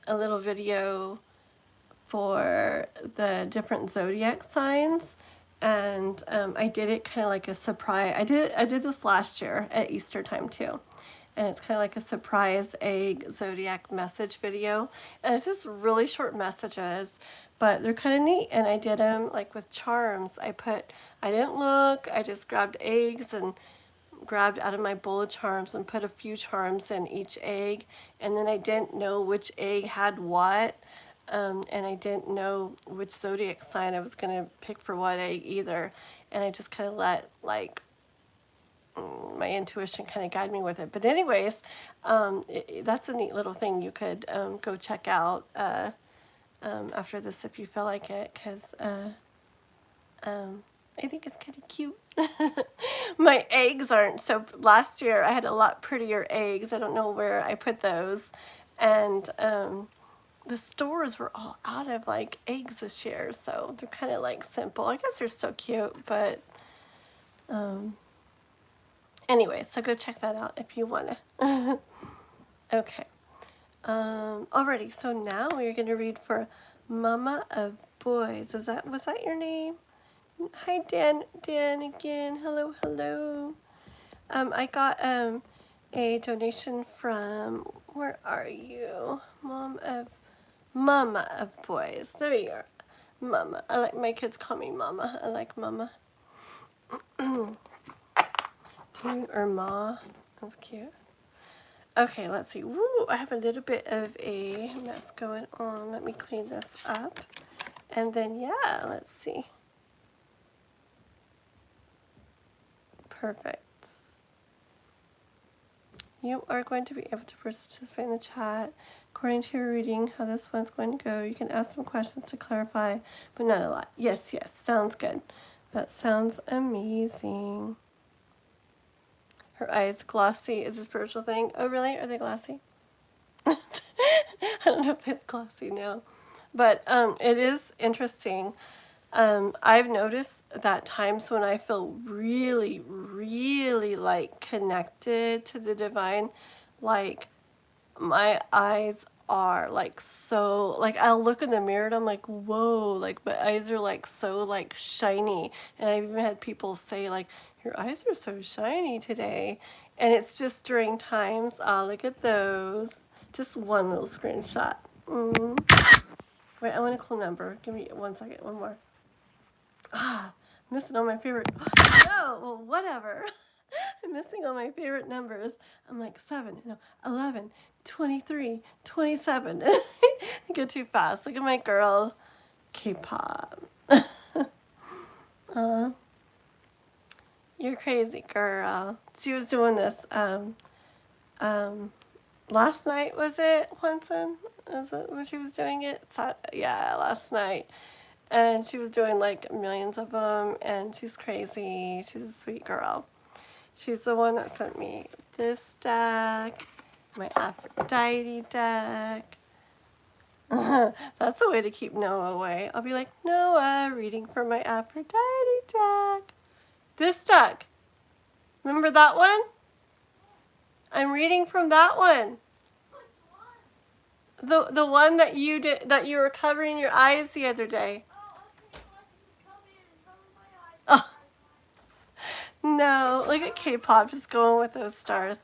little video for the different zodiac signs, and I did it kind of like a surprise. I did this last year at Easter time too, and it's kind of like a surprise egg zodiac message video, and it's just really short messages, but they're kind of neat. And I did them like with charms. I didn't look, I just grabbed eggs and grabbed out of my bowl of charms and put a few charms in each egg, and then I didn't know which egg had what. And I didn't know which zodiac sign I was going to pick for what egg either. And I just kind of let like my intuition kind of guide me with it. But anyways, that's a neat little thing you could go check out after this if you feel like it, because I think it's kind of cute. My eggs aren't so. Last year I had a lot prettier eggs. I don't know where I put those. And the stores were all out of like eggs this year, so they're kind of like simple. I guess they're still cute, but anyway, so go check that out if you want to. Okay. Alrighty, so now we're going to read for Mama of Boys. Was that your name? Hi, Dan again. Hello, hello. I got a donation from, where are you? Mama of Boys. There you are. Mama. I like, my kids call me Mama. I like Mama. Or Ma. That's cute. Okay, let's see. Woo, I have a little bit of a mess going on. Let me clean this up. And then, yeah, let's see. Perfect. You are going to be able to participate in the chat. According to your reading, how this one's going to go, you can ask some questions to clarify, but not a lot. Yes, sounds good. That sounds amazing. Her eyes glossy is a spiritual thing. Oh, really? Are they glossy? I don't know if they're glossy now. But it is interesting. I've noticed that times when I feel really, really like connected to the divine, like my eyes are like so, like I'll look in the mirror and I'm like, whoa, like my eyes are like so like shiny. And I've even had people say like, your eyes are so shiny today. And it's just during times, look at those. Just one little screenshot. Wait, I want a cool number. Give me 1 second, one more. Missing all my favorite. No, well, whatever. I'm missing all my favorite numbers. I'm like 11, 23, 27. I go too fast. Look at my girl, K-pop. You're crazy, girl. She was doing this last night, was it, Juanson? Was it when she was doing it? Yeah, last night. And she was doing like millions of them, and she's crazy. She's a sweet girl. She's the one that sent me this deck, my Aphrodite deck. That's a way to keep Noah away. I'll be like, Noah, reading from my Aphrodite deck. This deck. Remember that one? I'm reading from that one. The one that you did, that you were covering your eyes the other day. Oh. No, look at K-pop just going with those stars.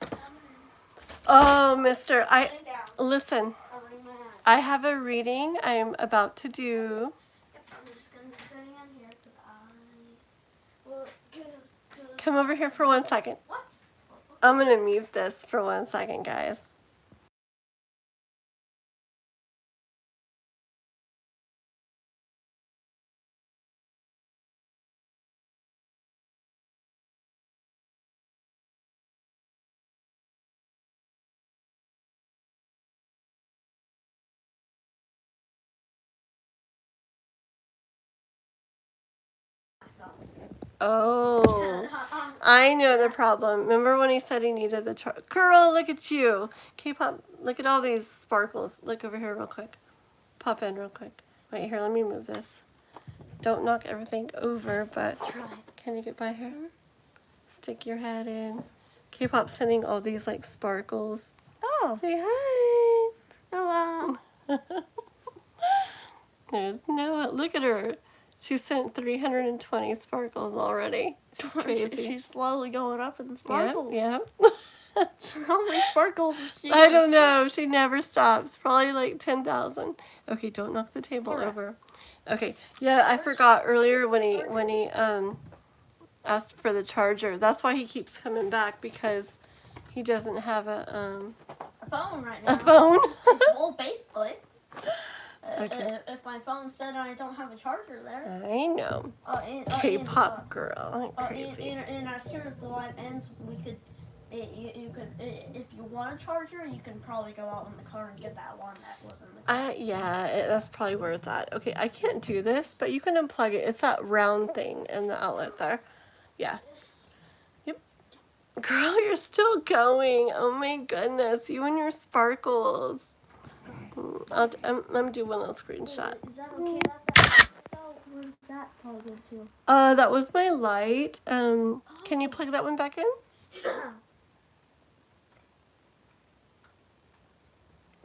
Oh, mister, listen. I have a reading I'm about to do. I'm just going to be sitting in here because Come over here for 1 second. What? I'm going to mute this for 1 second, guys. Oh, I know the problem. Remember when he said he needed the chart? Girl, look at you. K-pop, look at all these sparkles. Look over here real quick. Pop in real quick. Wait, here, let me move this. Don't knock everything over, but can you get by here? Stick your head in. K-pop sending all these like sparkles. Oh. Say hi. Hello. There's Noah. Look at her. She sent 320 sparkles already. She's crazy. She's slowly going up in sparkles. Yep. How many sparkles is she? I don't know. She never stops. Probably like 10,000. Okay, don't knock the table Correct. over. Okay. Yeah, I forgot earlier when he asked for the charger. That's why he keeps coming back, because he doesn't have a phone right now. a phone. Well, basically. Okay. If my phone's dead and I don't have a charger there. I know. K-pop girl. Crazy. And as soon as the live ends, we could. You could, if you want a charger, you can probably go out in the car and get that one that was in the car. Yeah, that's probably where it's at. Okay, I can't do this, but you can unplug it. It's that round thing in the outlet there. Yeah. Yep. Girl, you're still going. Oh my goodness, you and your sparkles. I'm gonna do one little screenshot. Is that okay? What is that plugged into? That was my light. Can you plug that one back in?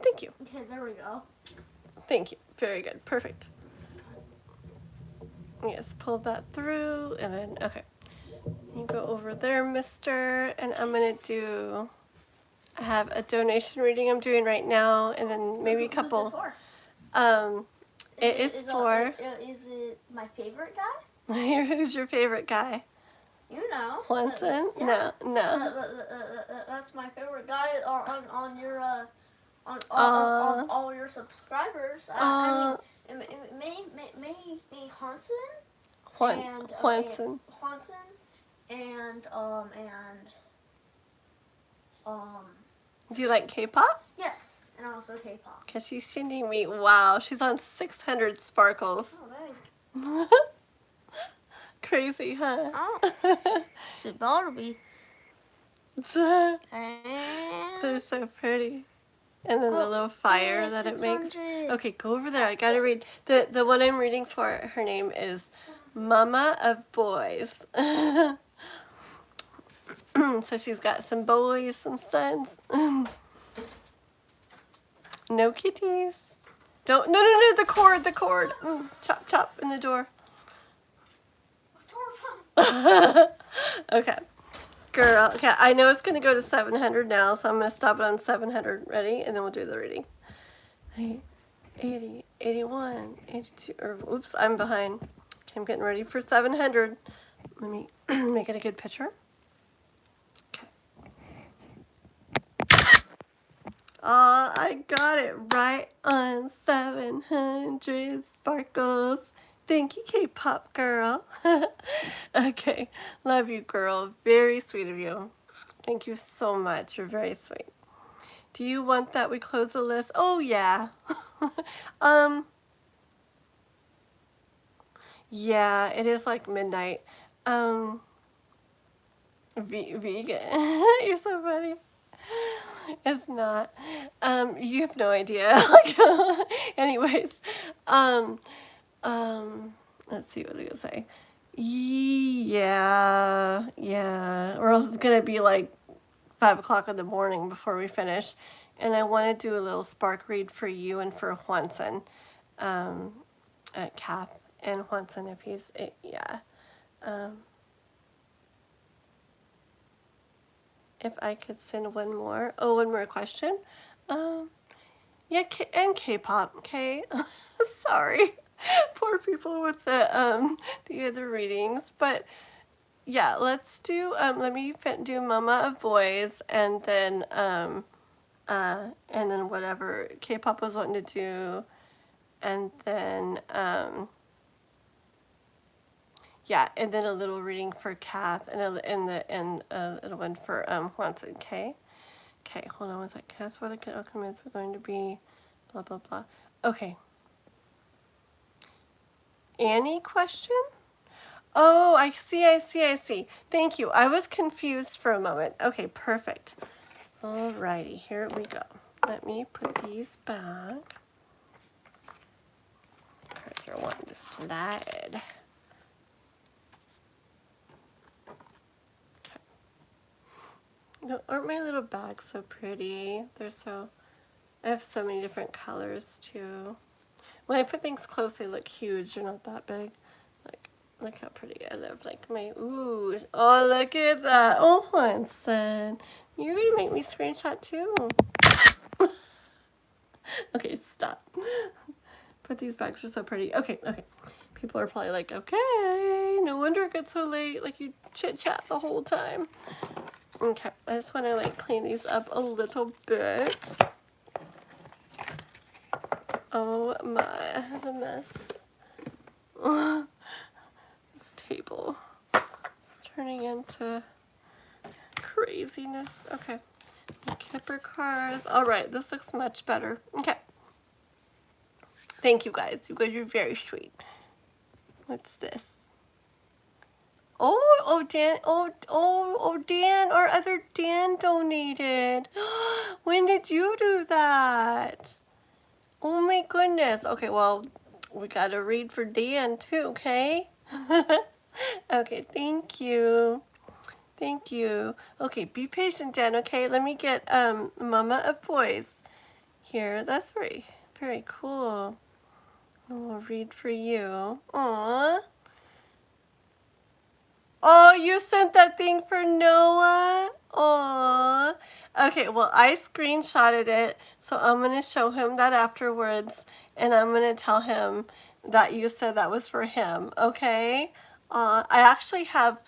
Thank you. Okay, there we go. Thank you. Very good. Perfect. Yes, pull that through, and then, okay. You go over there, mister, and I'm going to do, I have a donation reading I'm doing right now, and then maybe a couple. Who's it for? It is for. Is it my favorite guy? Who's your favorite guy? You know. Clinton? Yeah. No. That's my favorite guy on your on all your subscribers. I mean, me Hansen Hansen and Do you like K-pop? yes, and also K-pop. Cause she's sending me. Wow, she's on 600 sparkles. Oh, Crazy, huh? Oh. She better be. They're so pretty. And then the little fire that it makes. 600. Okay, go over there. I gotta read. The one I'm reading for, her name is Mama of Boys. So she's got some boys, some sons. No kitties. Don't, no, the cord. Chop, chop in the door. Okay. Girl, okay, I know it's going to go to 700 now, so I'm going to stop it on 700. Ready? And then we'll do the reading. 80, 81, 82, or oops, I'm behind. Okay, I'm getting ready for 700. Let me make it a good picture. Okay. I got it right on 700 sparkles. Thank you, K-pop girl. Okay, love you, girl. Very sweet of you. Thank you so much. You're very sweet. Do you want that we close the list? Oh, yeah. Yeah, it is like midnight. Vegan. You're so funny. It's not. You have no idea. Like, anyways, let's see what I was gonna say. Yeah, yeah. Or else it's gonna be like 5 o'clock in the morning before we finish. And I want to do a little spark read for you and for Juanson, Kath and Juanson if he's, yeah. If I could send one more. Oh, one more question. Yeah, and K-pop, okay? Sorry. Poor people with the other readings. But yeah, let's do, let me do Mama of Boys and then whatever K-pop was wanting to do. And then, yeah, and then a little reading for Kath and a little one for Juanson, okay? Okay, hold on one sec. Guess what the outcome we're going to be, blah, blah, blah. Okay. Annie question? Oh, I see. Thank you. I was confused for a moment. Okay, perfect. Alrighty, here we go. Let me put these back. Cards are wanting to slide. No, aren't my little bags so pretty? I have so many different colors too. When I put things close, they look huge. They're not that big. Like, look how pretty I love. Like ooh. Oh, look at that. Oh, Juanson. You're gonna make me screenshot too. Okay, stop. But these bags are so pretty. Okay. People are probably like, okay, no wonder it gets so late. Like you chit chat the whole time. Okay, I just want to like clean these up a little bit. Oh my, I have a mess. This table is turning into craziness. Okay, Kipper cards. All right, this looks much better. Okay. Thank you guys. You guys are very sweet. What's this? Oh, Dan, Dan, our other Dan donated. When did you do that? Oh my goodness. Okay, well, we gotta read for Dan too, okay? Okay, thank you. Thank you. Okay, be patient, Dan, okay? Let me get Mama of Boys here. That's very cool. We'll read for you. Aww. Oh, you sent that thing for Noah? Aww. Okay, well, I screenshotted it, so I'm going to show him that afterwards, and I'm going to tell him that you said that was for him, okay? I actually have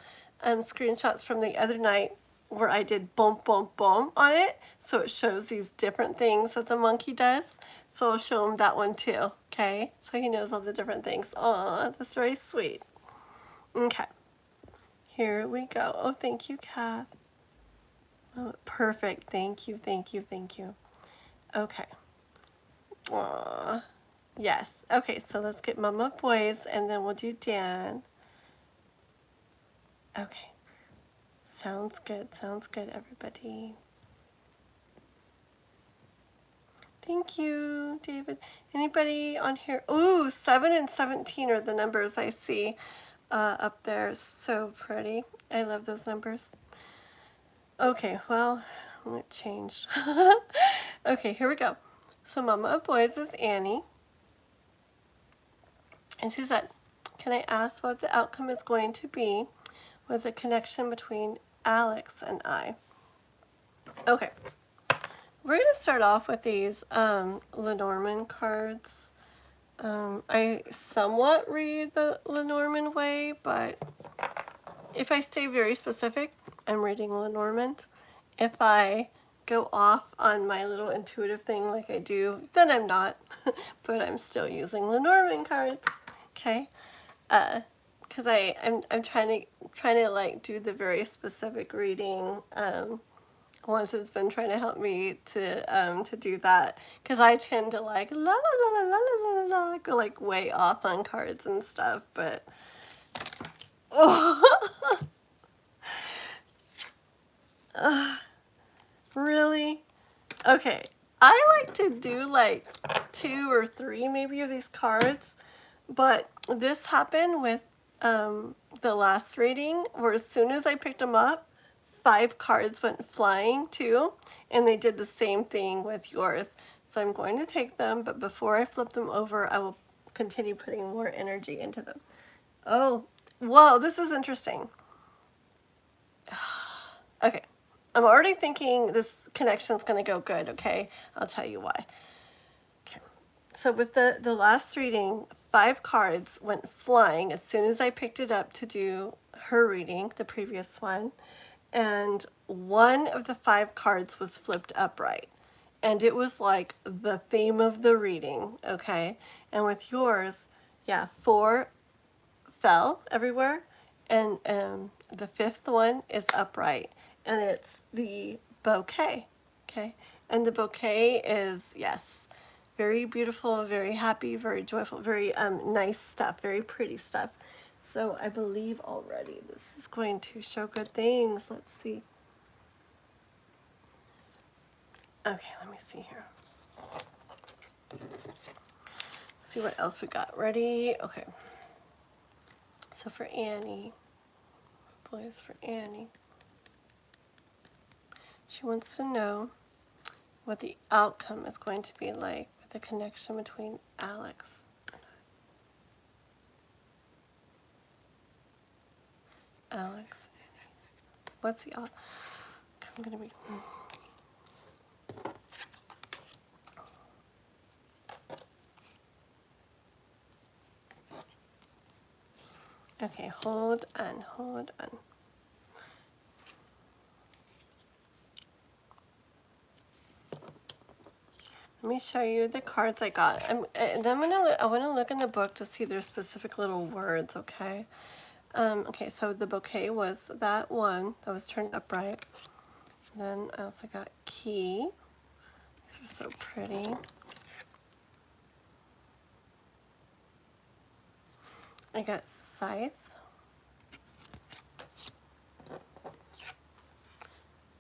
screenshots from the other night where I did boom, boom, boom on it, so it shows these different things that the monkey does. So I'll show him that one too, okay? So he knows all the different things. Aw, that's very sweet. Okay. Here we go. Oh, thank you, Kath. Oh, perfect. Thank you. Okay. Aww. Yes. Okay, so let's get Mama Boys, and then we'll do Dan. Okay. Sounds good, everybody. Thank you, David. Anybody on here? Ooh, 7 and 17 are the numbers I see up there. So pretty. I love those numbers. Okay, well, it changed. Okay, here we go. So Mama of Boys is Annie. And she said, can I ask what the outcome is going to be with the connection between Alex and I? Okay. We're going to start off with these Lenormand cards. I somewhat read the Lenormand way, but if I stay very specific, I'm reading Lenormand. If I go off on my little intuitive thing like I do, then I'm not. But I'm still using Lenormand cards, okay? Because I'm trying to like do the very specific reading. Juanson's been trying to help me to do that, because I tend to like la la la la la la la la, go like way off on cards and stuff, but oh. Really? Okay, I like to do like 2 or 3 maybe of these cards, but this happened with the last reading where as soon as I picked them up, 5 cards went flying too, and they did the same thing with yours. So I'm going to take them, but before I flip them over, I will continue putting more energy into them. Oh, whoa, this is interesting. Okay, I'm already thinking this connection's going to go good, okay? I'll tell you why. Okay, so with the last reading, 5 cards went flying as soon as I picked it up to do her reading, the previous one, and one of the 5 cards was flipped upright. And it was like the theme of the reading, okay? And with yours, yeah, 4 fell everywhere, and the 5th one is upright, and it's the bouquet, okay? And the bouquet is, yes, very beautiful, very happy, very joyful, very nice stuff, very pretty stuff. So I believe already this is going to show good things. Let's see. Okay, let me see here. See what else we got. Ready? Okay. So for Annie, boys, for Annie, she wants to know what the outcome is going to be like with the connection between Alex and Alex. What's the outcome going to be? Okay, hold on, hold on. Let me show you the cards I got. I want to look in the book to see their specific little words, okay? Okay, so the bouquet was that one that was turned upright. Then I also got key. These are so pretty. I got scythe.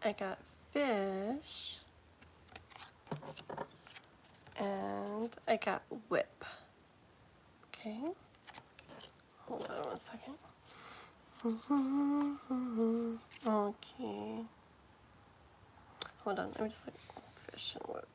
I got fish. And I got whip. Okay. Hold on 1 second. Okay. Hold on. Let me just like fish and whip.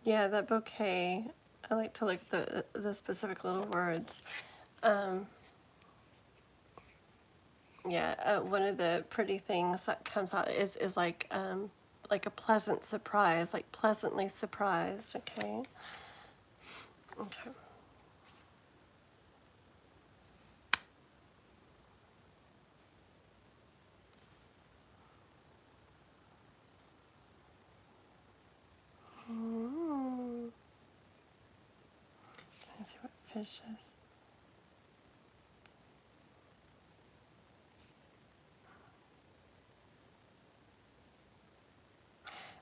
Yeah, that bouquet. I like to look at the specific little words. Yeah, one of the pretty things that comes out is like a pleasant surprise, like pleasantly surprised. Okay. Okay. Let's see what fish is.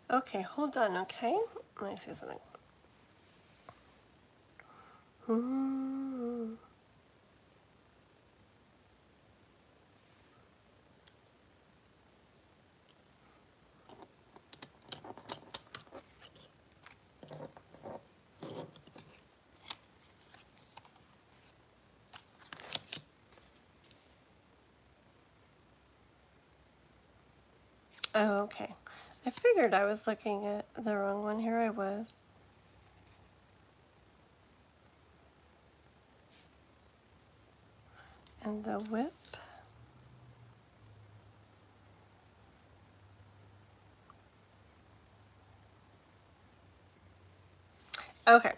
Okay, hold on, okay? Let me see something. Oh, okay. I figured I was looking at the wrong one. Here I was. And the whip. Okay.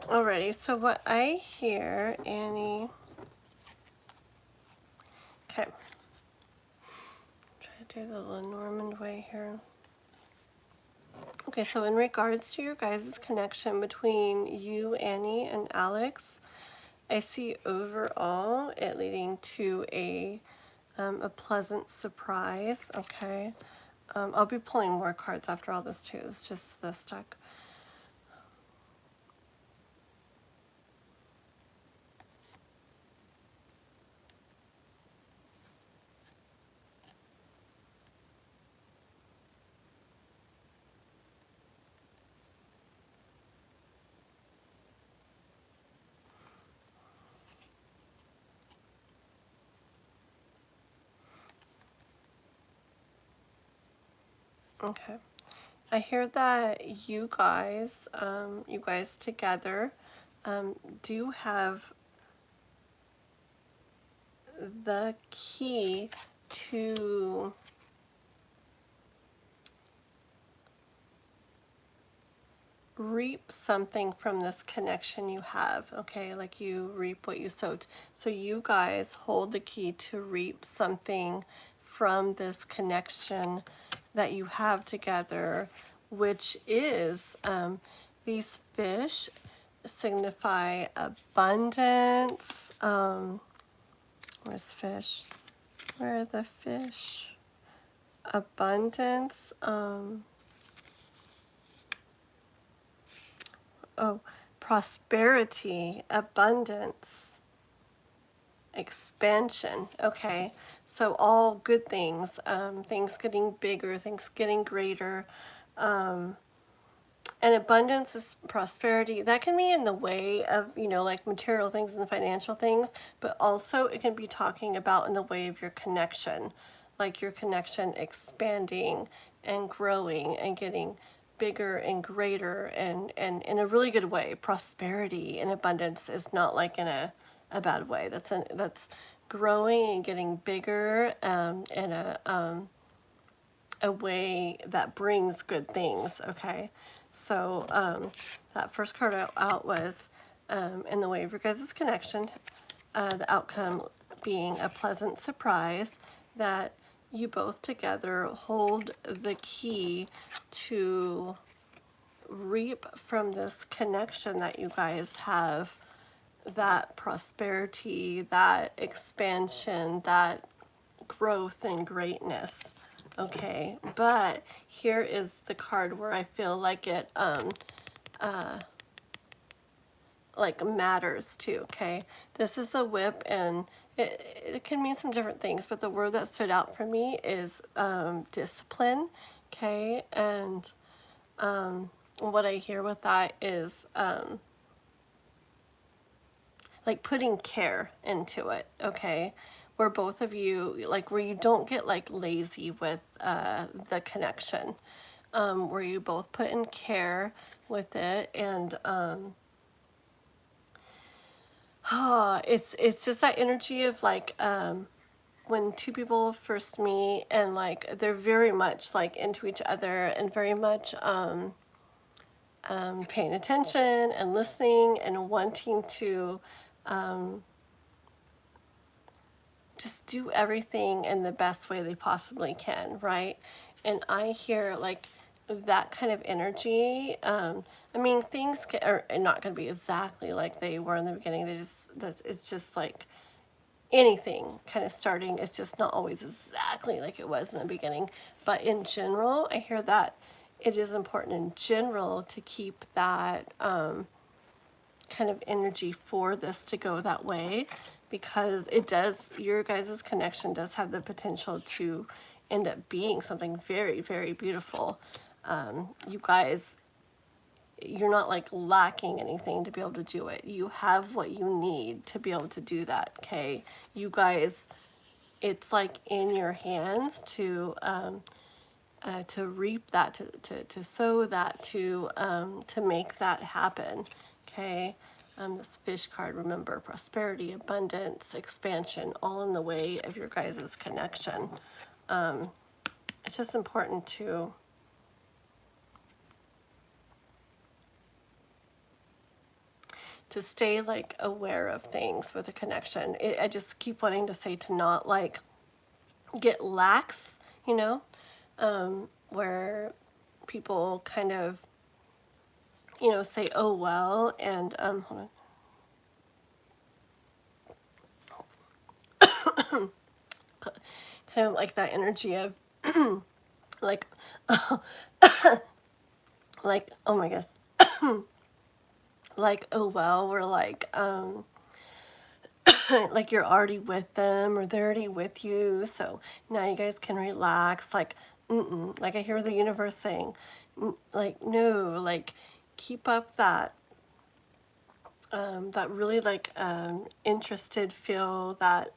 Alrighty, so what I hear, Annie. Okay. Try to do the Lenormand way here. Okay, so in regards to your guys' connection between you, Annie, and Alex, I see overall it leading to a pleasant surprise, okay? I'll be pulling more cards after all this too. It's just this deck. Okay. I hear that you guys together do have the key to reap something from this connection you have, okay? Like you reap what you sowed. So you guys hold the key to reap something from this connection that you have together, which is these fish signify abundance. Where's fish? Where are the fish? Abundance. Prosperity, abundance, expansion. Okay, so all good things, things getting bigger, things getting greater. And abundance is prosperity. That can be in the way of, like material things and financial things, but also it can be talking about in the way of your connection, like your connection expanding and growing and getting bigger and greater and in a really good way. Prosperity and abundance is not like in a bad way. That's growing and getting bigger in a way that brings good things, okay? So that first card out was in the way of your guys' connection, the outcome being a pleasant surprise that you both together hold the key to reap from this connection that you guys have, that prosperity, that expansion, that growth and greatness. Okay, but here is the card where I feel like it like matters too. Okay, this is the whip, and it can mean some different things, but the word that stood out for me is discipline. Okay, and what I hear with that is like putting care into it. Okay, where both of you, like where you don't get like lazy with the connection, where you both put in care with it, and it's just that energy of like when two people first meet and like they're very much like into each other and very much paying attention and listening and wanting to just do everything in the best way they possibly can, right? And I hear like that kind of energy. I mean, things are not going to be exactly like they were in the beginning. It's just like anything kind of starting. It's just not always exactly like it was in the beginning. But in general, I hear that it is important in general to keep that kind of energy for this to go that way, because it does, your guys' connection does have the potential to end up being something very, very beautiful. You guys, you're not like lacking anything to be able to do it. You have what you need to be able to do that, okay? You guys, it's like in your hands to reap that, to sow that, to make that happen, okay? This fish card, remember, prosperity, abundance, expansion, all in the way of your guys' connection. It's just important to stay like aware of things with a connection. I just keep wanting to say to not like get lax, where people kind of, say, oh, well, and hold on. Kind of like that energy of like, like, oh my gosh, like, oh well, we're like, like you're already with them or they're already with you, so now you guys can relax. Like, like I hear the universe saying, like, no, like, keep up that that really like interested feel, that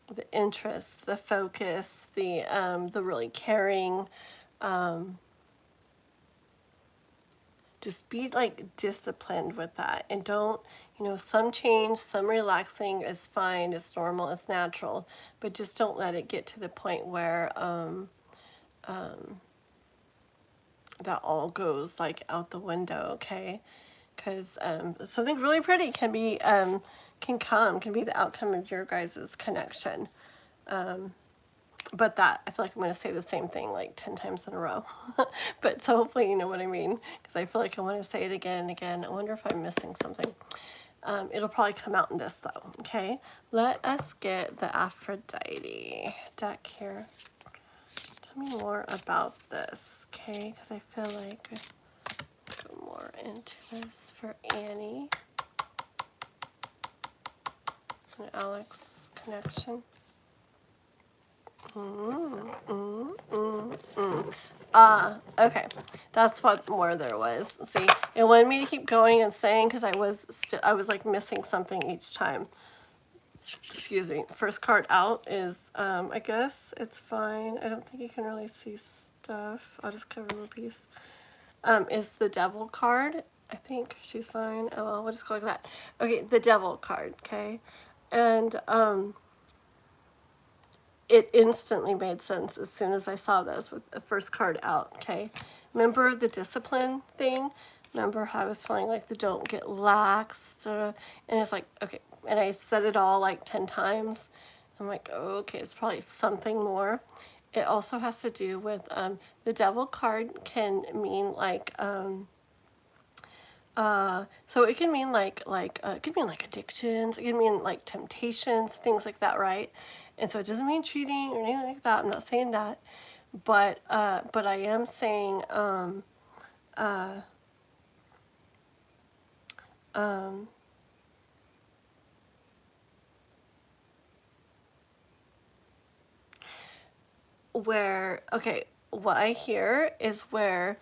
the interest, the focus, the really caring. Just be like disciplined with that, and don't, you know, some change, some relaxing is fine, it's normal, it's natural, but just don't let it get to the point where that all goes like out the window, okay? Because something really pretty can be can be the outcome of your guys' connection. But that, I feel like I'm going to say the same thing like 10 times in a row. But so hopefully you know what I mean, because I feel like I want to say it again and again. I wonder if I'm missing something. It'll probably come out in this though, okay? Let us get the Aphrodite deck here. Tell me more about this, okay? Because I feel like I go more into this for Annie and Alex's connection. Okay, that's what more there was. See, it wanted me to keep going and saying, because I was like missing something each time. Excuse me. First card out is I guess it's fine. I don't think you can really see stuff. I'll just cover a little piece. Is the Devil card. I think she's fine. Oh well, we'll just go like that. Okay, the Devil card. Okay, and it instantly made sense as soon as I saw this with the first card out, okay? Remember the discipline thing? Remember how I was feeling like the don't get laxed? And it's like, okay, and I said it all like 10 times. I'm like, oh, okay, it's probably something more. It also has to do with the Devil card can mean like, so it can mean it can mean like addictions, it can mean like temptations, things like that, right? And so it doesn't mean cheating or anything like that. I'm not saying that, but I am saying where, okay, what I hear is where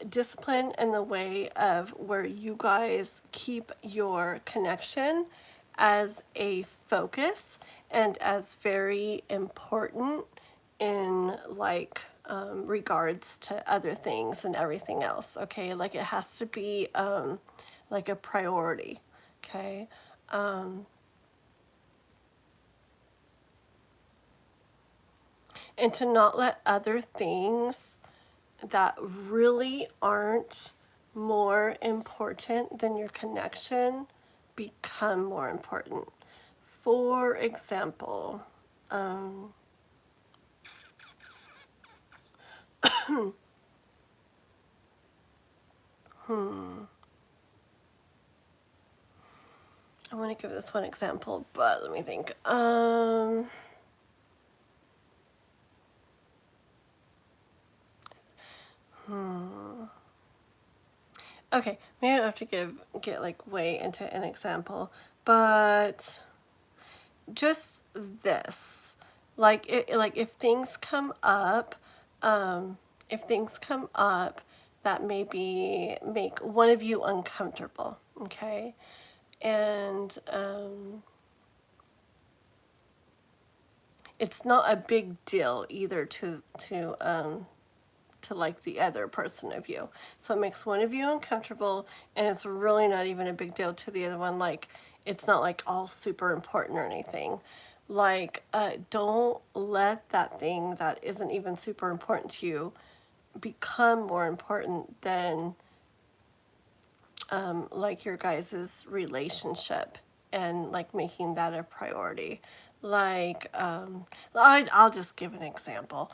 discipline and the way of where you guys keep your connection as a focus and as very important in like regards to other things and everything else, okay? Like it has to be like a priority, okay? And to not let other things that really aren't more important than your connection become more important. For example, I want to give this one example, but let me think. Okay, maybe I don't have to get like way into an example, but just this, like like if things come up, if things come up that maybe make one of you uncomfortable, okay, and it's not a big deal either to like the other person of you. So it makes one of you uncomfortable, and it's really not even a big deal to the other one. Like, it's not like all super important or anything. Like, don't let that thing that isn't even super important to you become more important than like your guys' relationship and like making that a priority. Like, I'll just give an example.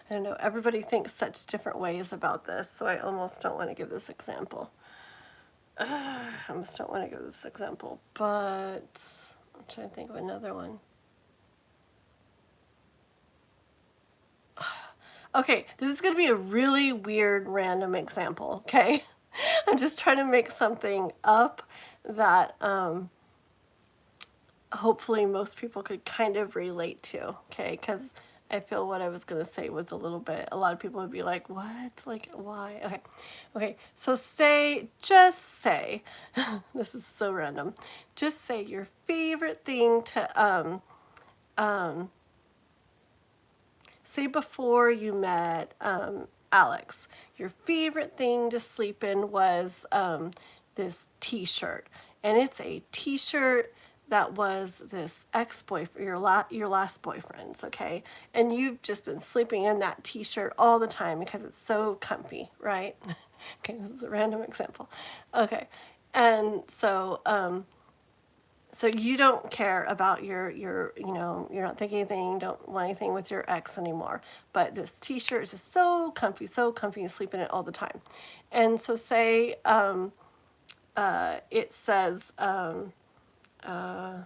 I don't know, everybody thinks such different ways about this, so I almost don't want to give this example. I almost don't want to give this example, but I'm trying to think of another one. Okay, this is going to be a really weird random example, okay? I'm just trying to make something up that hopefully most people could kind of relate to, okay? Because I feel what I was going to say was a lot of people would be like, what? Like, why? Okay. Okay, so just say, this is so random, just say your favorite thing to, say before you met Alex, your favorite thing to sleep in was this t-shirt. And it's a t-shirt that was this ex-boyfriend, your last boyfriend's, okay? And you've just been sleeping in that t-shirt all the time because it's so comfy, right? Okay, this is a random example. Okay, and so so you don't care about your you're not thinking anything, don't want anything with your ex anymore. But this t-shirt is just so comfy, you sleep in it all the time. And so say it says I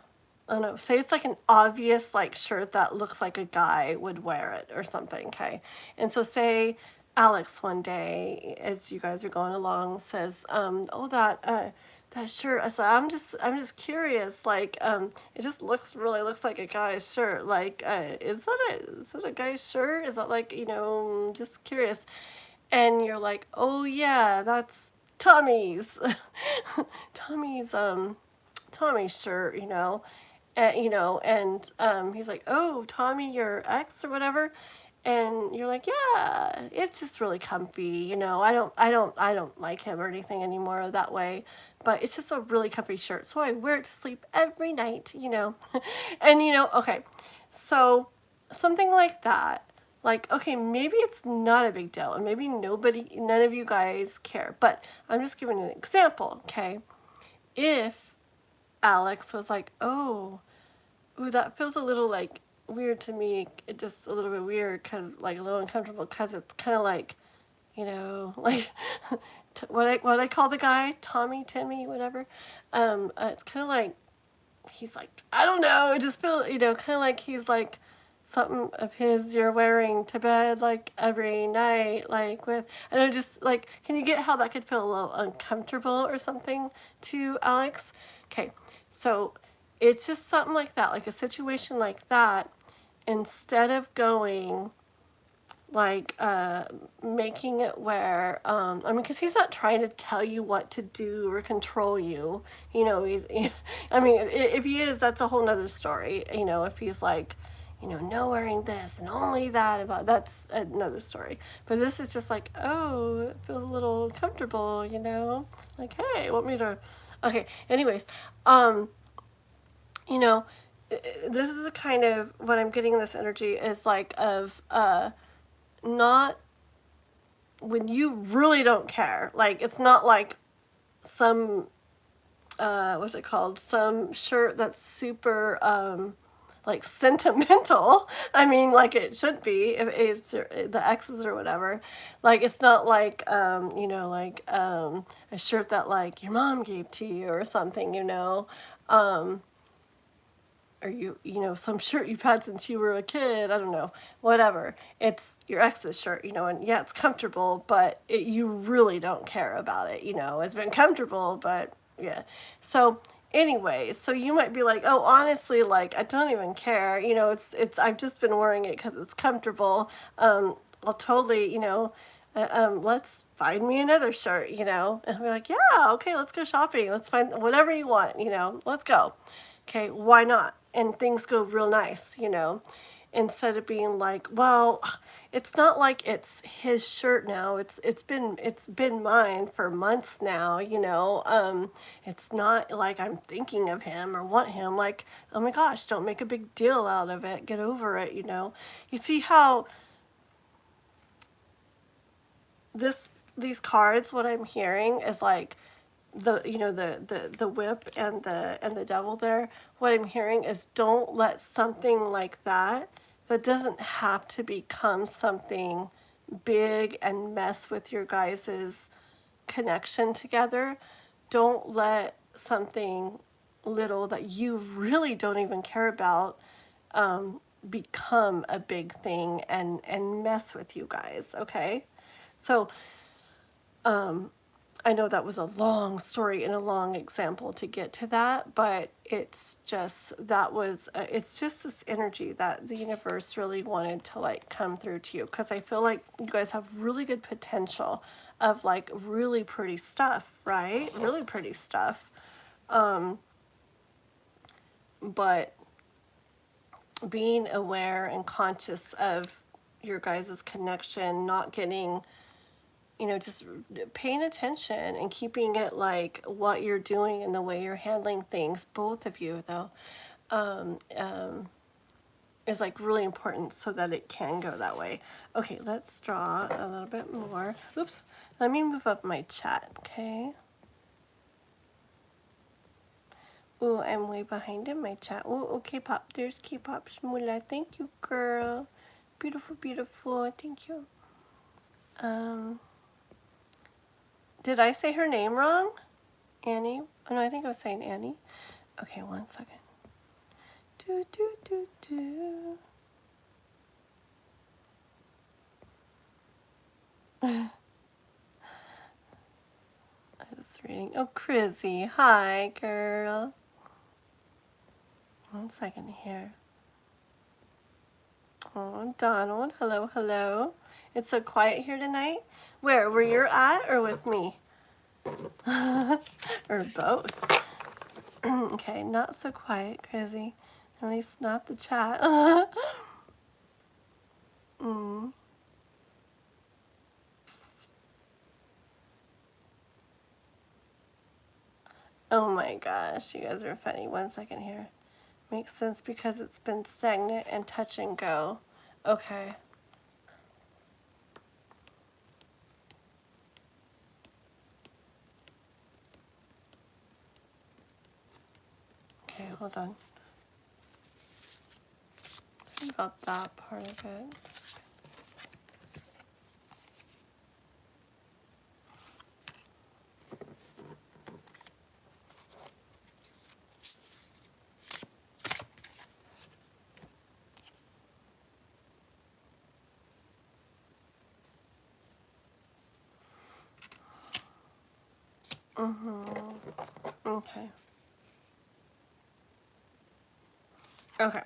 don't know, say it's like an obvious like shirt that looks like a guy would wear it or something, okay? And so say Alex one day, as you guys are going along, says, oh, that shirt. So I'm just curious, like, it just really looks like a guy's shirt. Like, is that a guy's shirt? Is that like, just curious. And you're like, oh yeah, that's Tommy's, Tommy's, Tommy's shirt, and he's like, oh, Tommy, your ex or whatever. And you're like, yeah, it's just really comfy, I don't like him or anything anymore that way, but it's just a really comfy shirt. So I wear it to sleep every night, and okay, so something like that. Like, okay, maybe it's not a big deal, and maybe none of you guys care, but I'm just giving an example, okay? If Alex was like, oh, ooh, that feels a little like weird to me. It just a little bit weird because like a little uncomfortable because it's kind of like, like what I call the guy, Tommy, Timmy, whatever. It's kind of like he's like, I don't know. It just feels, kind of like he's like something of his you're wearing to bed like every night, like with, I don't know, just like, can you get how that could feel a little uncomfortable or something to Alex? Okay, so it's just something like that, like a situation like that, instead of going like making it where because he's not trying to tell you what to do or control you, if he is, that's a whole nother story. If he's like, no wearing this and only that, that's another story. But this is just like, oh, it feels a little comfortable, like, hey, want me to, okay, anyways, this is a kind of what I'm getting, this energy is like of not when you really don't care. Like, it's not like some what's it called, some shirt that's super like sentimental. I mean, like it should be if it's the exes or whatever. Like, it's not like a shirt that like your mom gave to you or something, or some shirt you've had since you were a kid, I don't know, whatever. It's your ex's shirt, and yeah, it's comfortable, but you really don't care about it, it's been comfortable, but yeah. So anyway, so you might be like, oh, honestly, like, I don't even care, it's I've just been wearing it because it's comfortable. I'll totally, let's find me another shirt, and we're like, yeah, okay, let's go shopping, let's find whatever you want, let's go. Okay, why not? And things go real nice, instead of being like, well, it's not like it's his shirt now. It's been mine for months now, It's not like I'm thinking of him or want him. Like, oh my gosh, don't make a big deal out of it. Get over it, You see how these cards, what I'm hearing is like the whip and the devil there. What I'm hearing is, don't let something like that doesn't have to become something big and mess with your guys's connection together. don't let something little that you really don't even care about become a big thing and mess with you guys, okay? So I know that was a long story and a long example to get to that, but it's just it's just this energy that the universe really wanted to like come through to you, because I feel like you guys have really good potential of like really pretty stuff, right? Really pretty stuff. But being aware and conscious of your guys' connection, not getting, just paying attention and keeping it like what you're doing and the way you're handling things, both of you though, is like really important so that it can go that way. Okay, let's draw a little bit more. Oops, let me move up my chat, okay? Oh, I'm way behind in my chat. Oh, okay, Pop. There's K-Pop Shmula. Thank you, girl. Beautiful, beautiful. Thank you. Did I say her name wrong? Annie? Oh, no, I think I was saying Annie. Okay, one second. Do, do, do, do. I was reading. Oh, Chrissy. Hi, girl. One second here. Oh, Donald. Hello, hello. It's so quiet here tonight. Where you're at or with me? Or both. Okay, not so quiet, Chrissy. At least not the chat. Mm. Oh my gosh, you guys are funny. One second here. Makes sense because it's been stagnant and touch and go. Okay. Okay, hold on. Think about that part of it. Okay. Okay.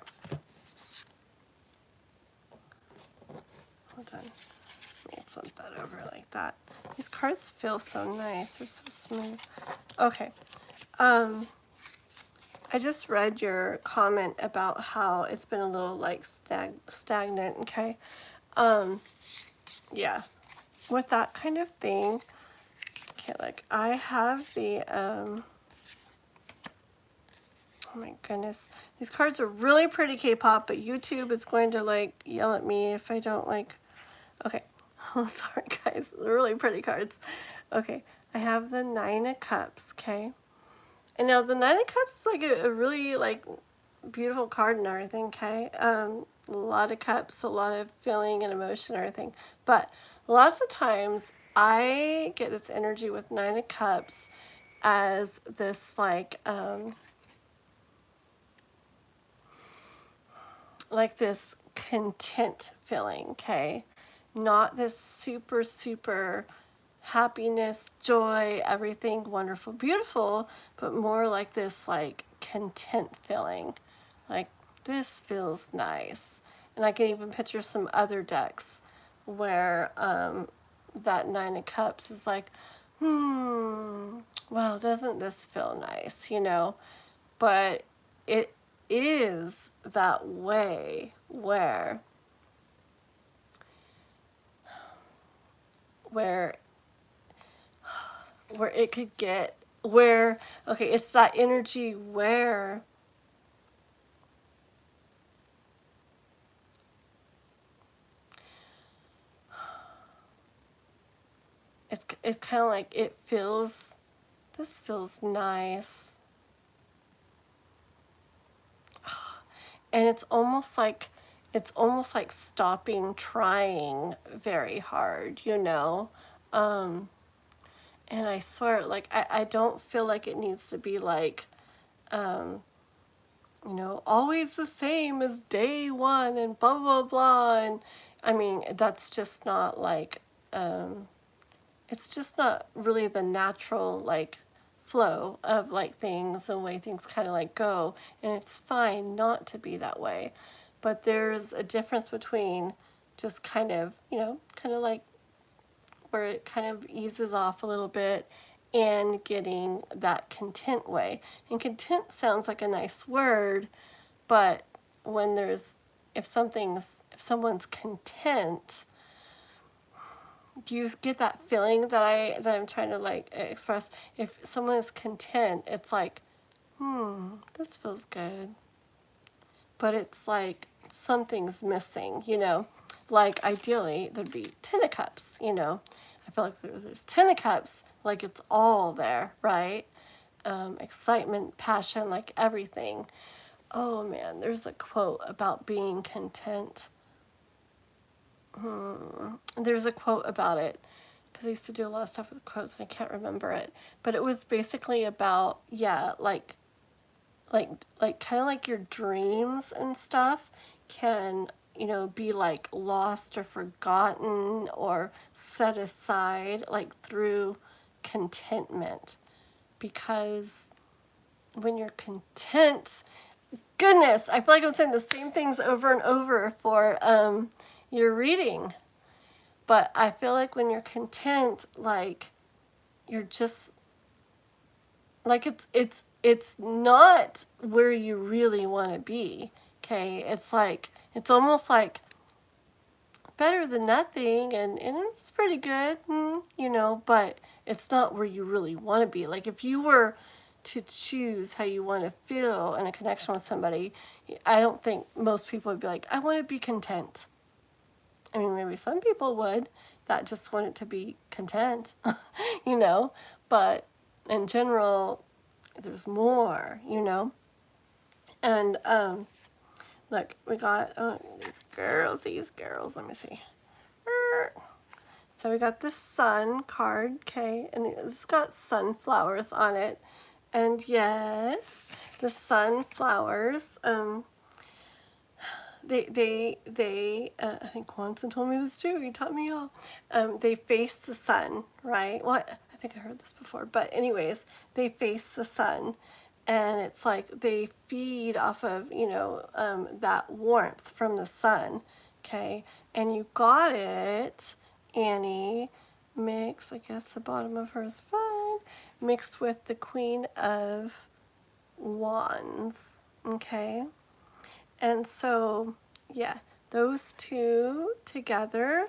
Hold on. Let me flip that over like that. These cards feel so nice. They're so smooth. Okay. I just read your comment about how it's been a little like stagnant, okay? Yeah. With that kind of thing, okay, like I have the oh my goodness. These cards are really pretty, K-pop, but YouTube is going to like yell at me if I don't like. Okay. Oh, sorry guys. They're really pretty cards. Okay. I have the Nine of Cups, okay? And now the Nine of Cups is like a really like beautiful card and everything, okay? A lot of cups, a lot of feeling and emotion and everything. But lots of times I get this energy with Nine of Cups as this like this content feeling, okay? Not this super, super happiness, joy, everything wonderful, beautiful, but more like this like content feeling. Like, this feels nice. And I can even picture some other decks where that Nine of Cups is like, well, doesn't this feel nice, But it is that way where it could get okay, it's that energy where it's kind of like this feels nice, and it's almost like stopping trying very hard, And I swear, like, I don't feel like it needs to be like, you know, always the same as day one and blah, blah, blah. And I mean, that's just not like, it's just not really the natural, like, flow of like things, the way things kind of like go. And it's fine not to be that way. But there's a difference between just kind of, you know, kind of like where it kind of eases off a little bit and getting that content way. And content sounds like a nice word, but when there's, if someone's content, do you get that feeling that I'm trying to like express? If someone is content, it's like, this feels good. But it's like something's missing, you know? Like ideally there'd be 10 of cups, you know? I feel like there's 10 of cups, like it's all there, right? Excitement, passion, like everything. Oh man, there's a quote about being content. There's a quote about it because I used to do a lot of stuff with quotes and I can't remember it. But it was basically about, yeah, like kind of like your dreams and stuff can, you know, be like lost or forgotten or set aside like through contentment. Because when you're content, goodness, I feel like I'm saying the same things over and over for your reading. But I feel like when you're content, like you're just like it's not where you really want to be. Okay, it's like it's almost like better than nothing, and it's pretty good, you know, but it's not where you really want to be. Like if you were to choose how you want to feel in a connection with somebody, I don't think most people would be like, I want to be content. I mean, maybe some people would that just want it to be content, you know, but in general, there's more, you know. And look, we got these girls, let me see. So we got this sun card, okay, and it's got sunflowers on it. And yes, the sunflowers, they I think Quanson told me this too, he taught me all. They face the sun, right? Well, I think I heard this before, but anyways, they face the sun. And it's like they feed off of, you know, that warmth from the sun, okay? And you got it, Annie, mixed, I guess the bottom of her is fine, mixed with the Queen of Wands, okay? And so, yeah, those two together,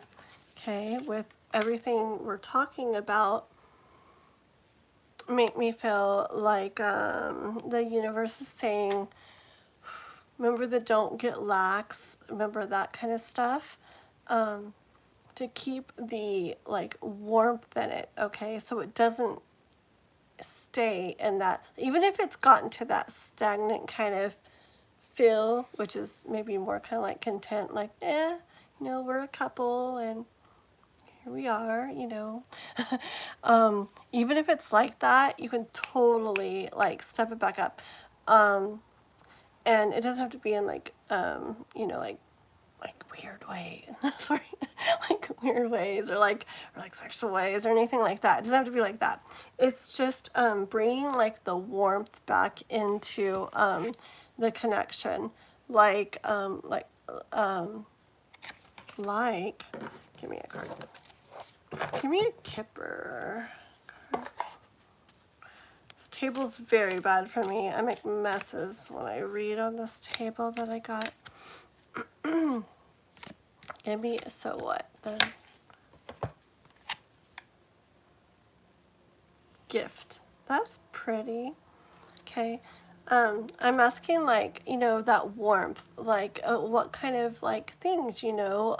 okay, with everything we're talking about, make me feel like the universe is saying, remember the don't get lax, remember that kind of stuff, to keep the like warmth in it, okay, so it doesn't stay in that, even if it's gotten to that stagnant kind of feel, which is maybe more kind of like content, like, you know, we're a couple and here we are, you know. Even if it's like that, you can totally like step it back up. And it doesn't have to be in like, you know, like weird ways, sorry, like weird ways or like sexual ways or anything like that. It doesn't have to be like that. It's just bringing like the warmth back into the connection, like, give me a card. Give me a kipper. This table's very bad for me. I make messes when I read on this table that I got. Give me, so what? The gift. That's pretty. Okay. I'm asking like, you know, that warmth, like what kind of like things, you know,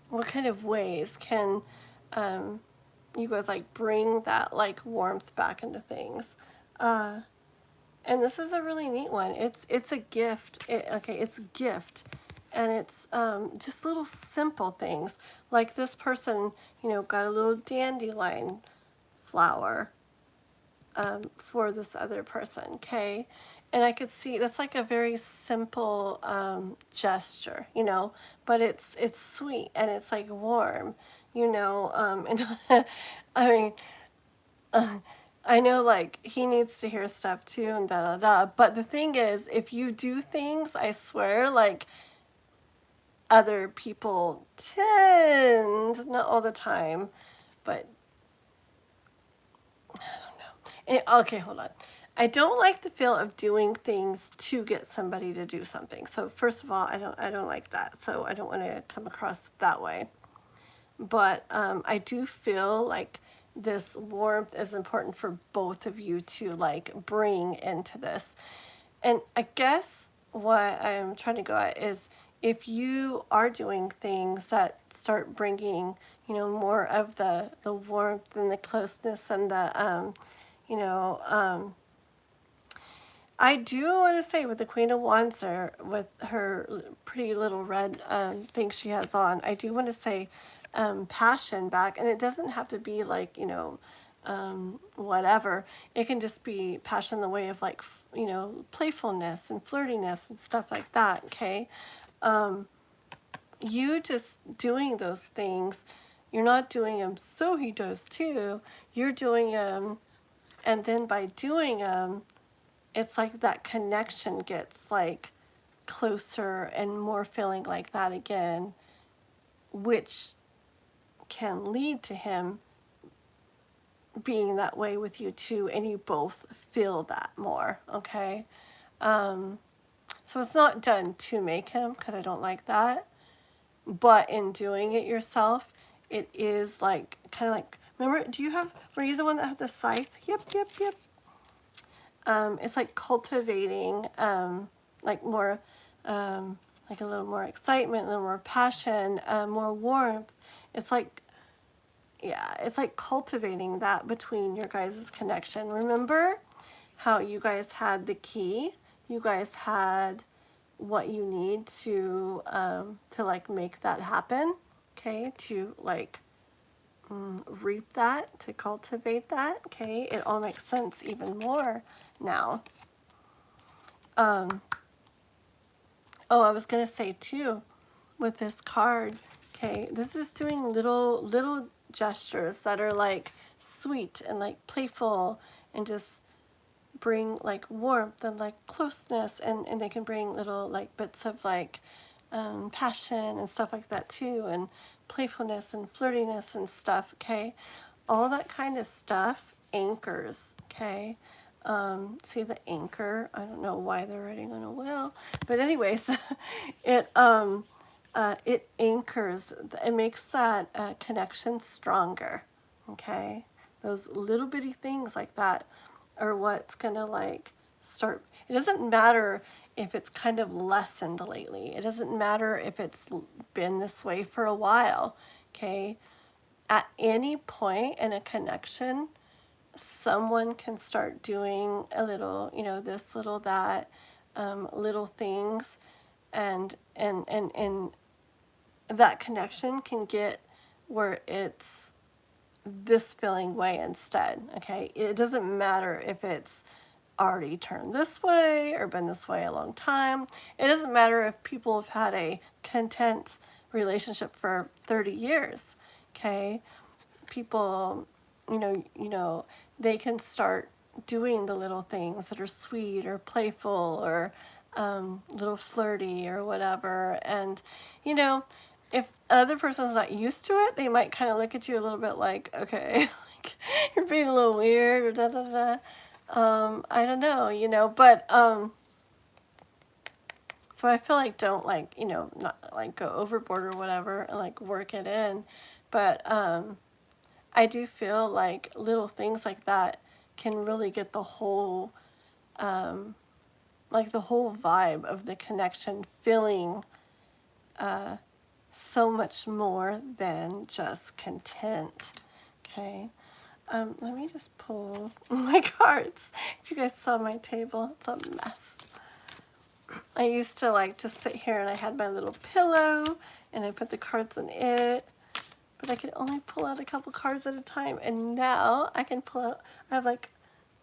what kind of ways can you guys like bring that like warmth back into things? And this is a really neat one. It's a gift. It's a gift. And it's just little simple things. Like this person, got a little dandelion flower for this other person, okay? And I could see that's like a very simple gesture, but it's sweet and it's like warm, and I mean, I know like he needs to hear stuff too and da da da. But the thing is, if you do things, I swear, like other people tend, not all the time, but I don't know. Okay, hold on. I don't like the feel of doing things to get somebody to do something. So first of all, I don't like that. So I don't want to come across that way. But I do feel like this warmth is important for both of you to like bring into this. And I guess what I'm trying to go at is if you are doing things that start bringing, more of the warmth and the closeness and the, I do want to say with the Queen of Wands there, with her pretty little red thing she has on, I do want to say passion back. And it doesn't have to be like, whatever. It can just be passion in the way of like, playfulness and flirtiness and stuff like that, okay? You just doing those things, you're not doing them so he does too. You're doing them, and then by doing them, it's like that connection gets like closer and more feeling like that again, which can lead to him being that way with you too, and you both feel that more, okay? So it's not done to make him, because I don't like that, but in doing it yourself, it is like, kind of like, remember, were you the one that had the scythe? Yep. It's like cultivating, like more, like a little more excitement, a little more passion, more warmth. It's like, yeah, it's like cultivating that between your guys' connection. Remember how you guys had the key? You guys had what you need to like make that happen, okay? To like reap that, to cultivate that, okay? It all makes sense even more now. Oh, I was gonna say too, with this card, okay, this is doing little gestures that are like sweet and like playful and just bring like warmth and like closeness, and they can bring little like bits of like passion and stuff like that too, and playfulness and flirtiness and stuff, okay? All that kind of stuff anchors, okay? See the anchor? I don't know why they're writing on a whale, but anyways, it anchors, it makes that connection stronger, okay? Those little bitty things like that are what's gonna like start. It doesn't matter if it's kind of lessened lately. It doesn't matter if it's been this way for a while, okay? At any point in a connection, someone can start doing a little, this little that, little things, and that connection can get where it's this feeling way instead, okay? It doesn't matter if it's already turned this way or been this way a long time. It doesn't matter if people have had a content relationship for 30 years, okay? People, they can start doing the little things that are sweet or playful or little flirty or whatever. And, if the other person's not used to it, they might kind of look at you a little bit like, okay, like you're being a little weird or da da da. I don't know, but so I feel like don't like, not like go overboard or whatever and like work it in. But I do feel like little things like that can really get the whole, like the whole vibe of the connection feeling so much more than just content, okay? Let me just pull my cards. If you guys saw my table, it's a mess. I used to like to sit here and I had my little pillow and I put the cards in it, but I could only pull out a couple cards at a time. And now I can pull out, I have like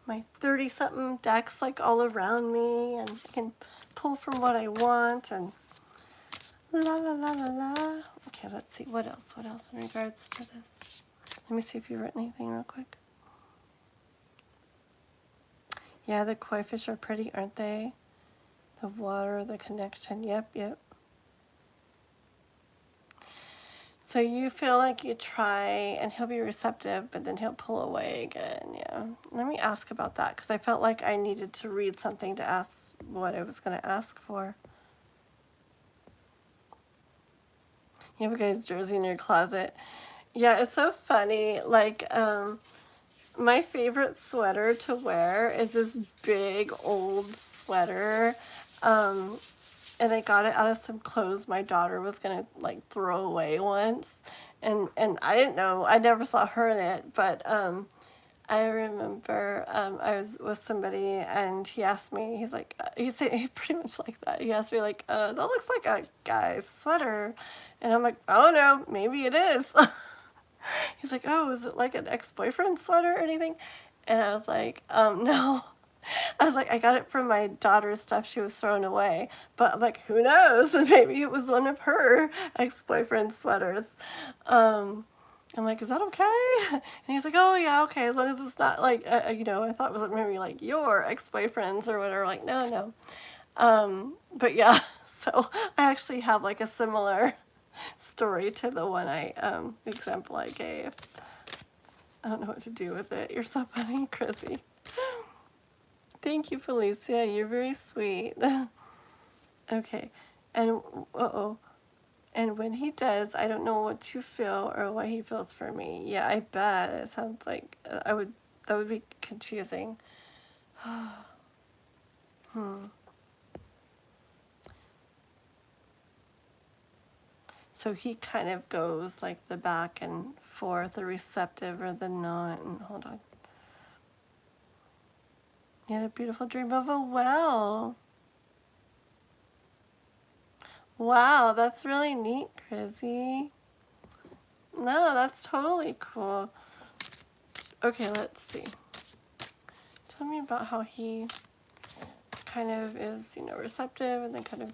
my 30-something decks like all around me, and I can pull from what I want, and la la la la la. Okay, let's see, what else in regards to this? Let me see if you wrote anything real quick. Yeah, the koi fish are pretty, aren't they? The water, the connection, yep. So you feel like you try and he'll be receptive, but then he'll pull away again, yeah. Let me ask about that, because I felt like I needed to read something to ask what I was going to ask for. You have a guy's jersey in your closet. Yeah, it's so funny. Like, my favorite sweater to wear is this big old sweater. And I got it out of some clothes my daughter was gonna like throw away once, and I didn't know, I never saw her in it, but I remember I was with somebody and he asked me, he's like, he said he pretty much like that. He asked me like, that looks like a guy's sweater, and I'm like, I don't know, maybe it is. He's like, oh, is it like an ex-boyfriend sweater or anything? And I was like, no. I was like, I got it from my daughter's stuff she was throwing away. But I'm like, who knows? Maybe it was one of her ex-boyfriend's sweaters. I'm like, is that okay? And he's like, oh yeah, okay, as long as it's not like, you know, I thought it was maybe like your ex-boyfriend's or whatever. Like, no. But yeah, so I actually have like a similar story to the one the example I gave. I don't know what to do with it. You're so funny, Chrissy. Thank you, Felicia. You're very sweet. Okay. And, and when he does, I don't know what to feel or what he feels for me. Yeah, I bet. It sounds like that would be confusing. So he kind of goes like the back and forth, the receptive or the not. And hold on. You had a beautiful dream of a well. Wow, that's really neat, Chrissy. No, that's totally cool. Okay, let's see. Tell me about how he kind of is, you know, receptive and then kind of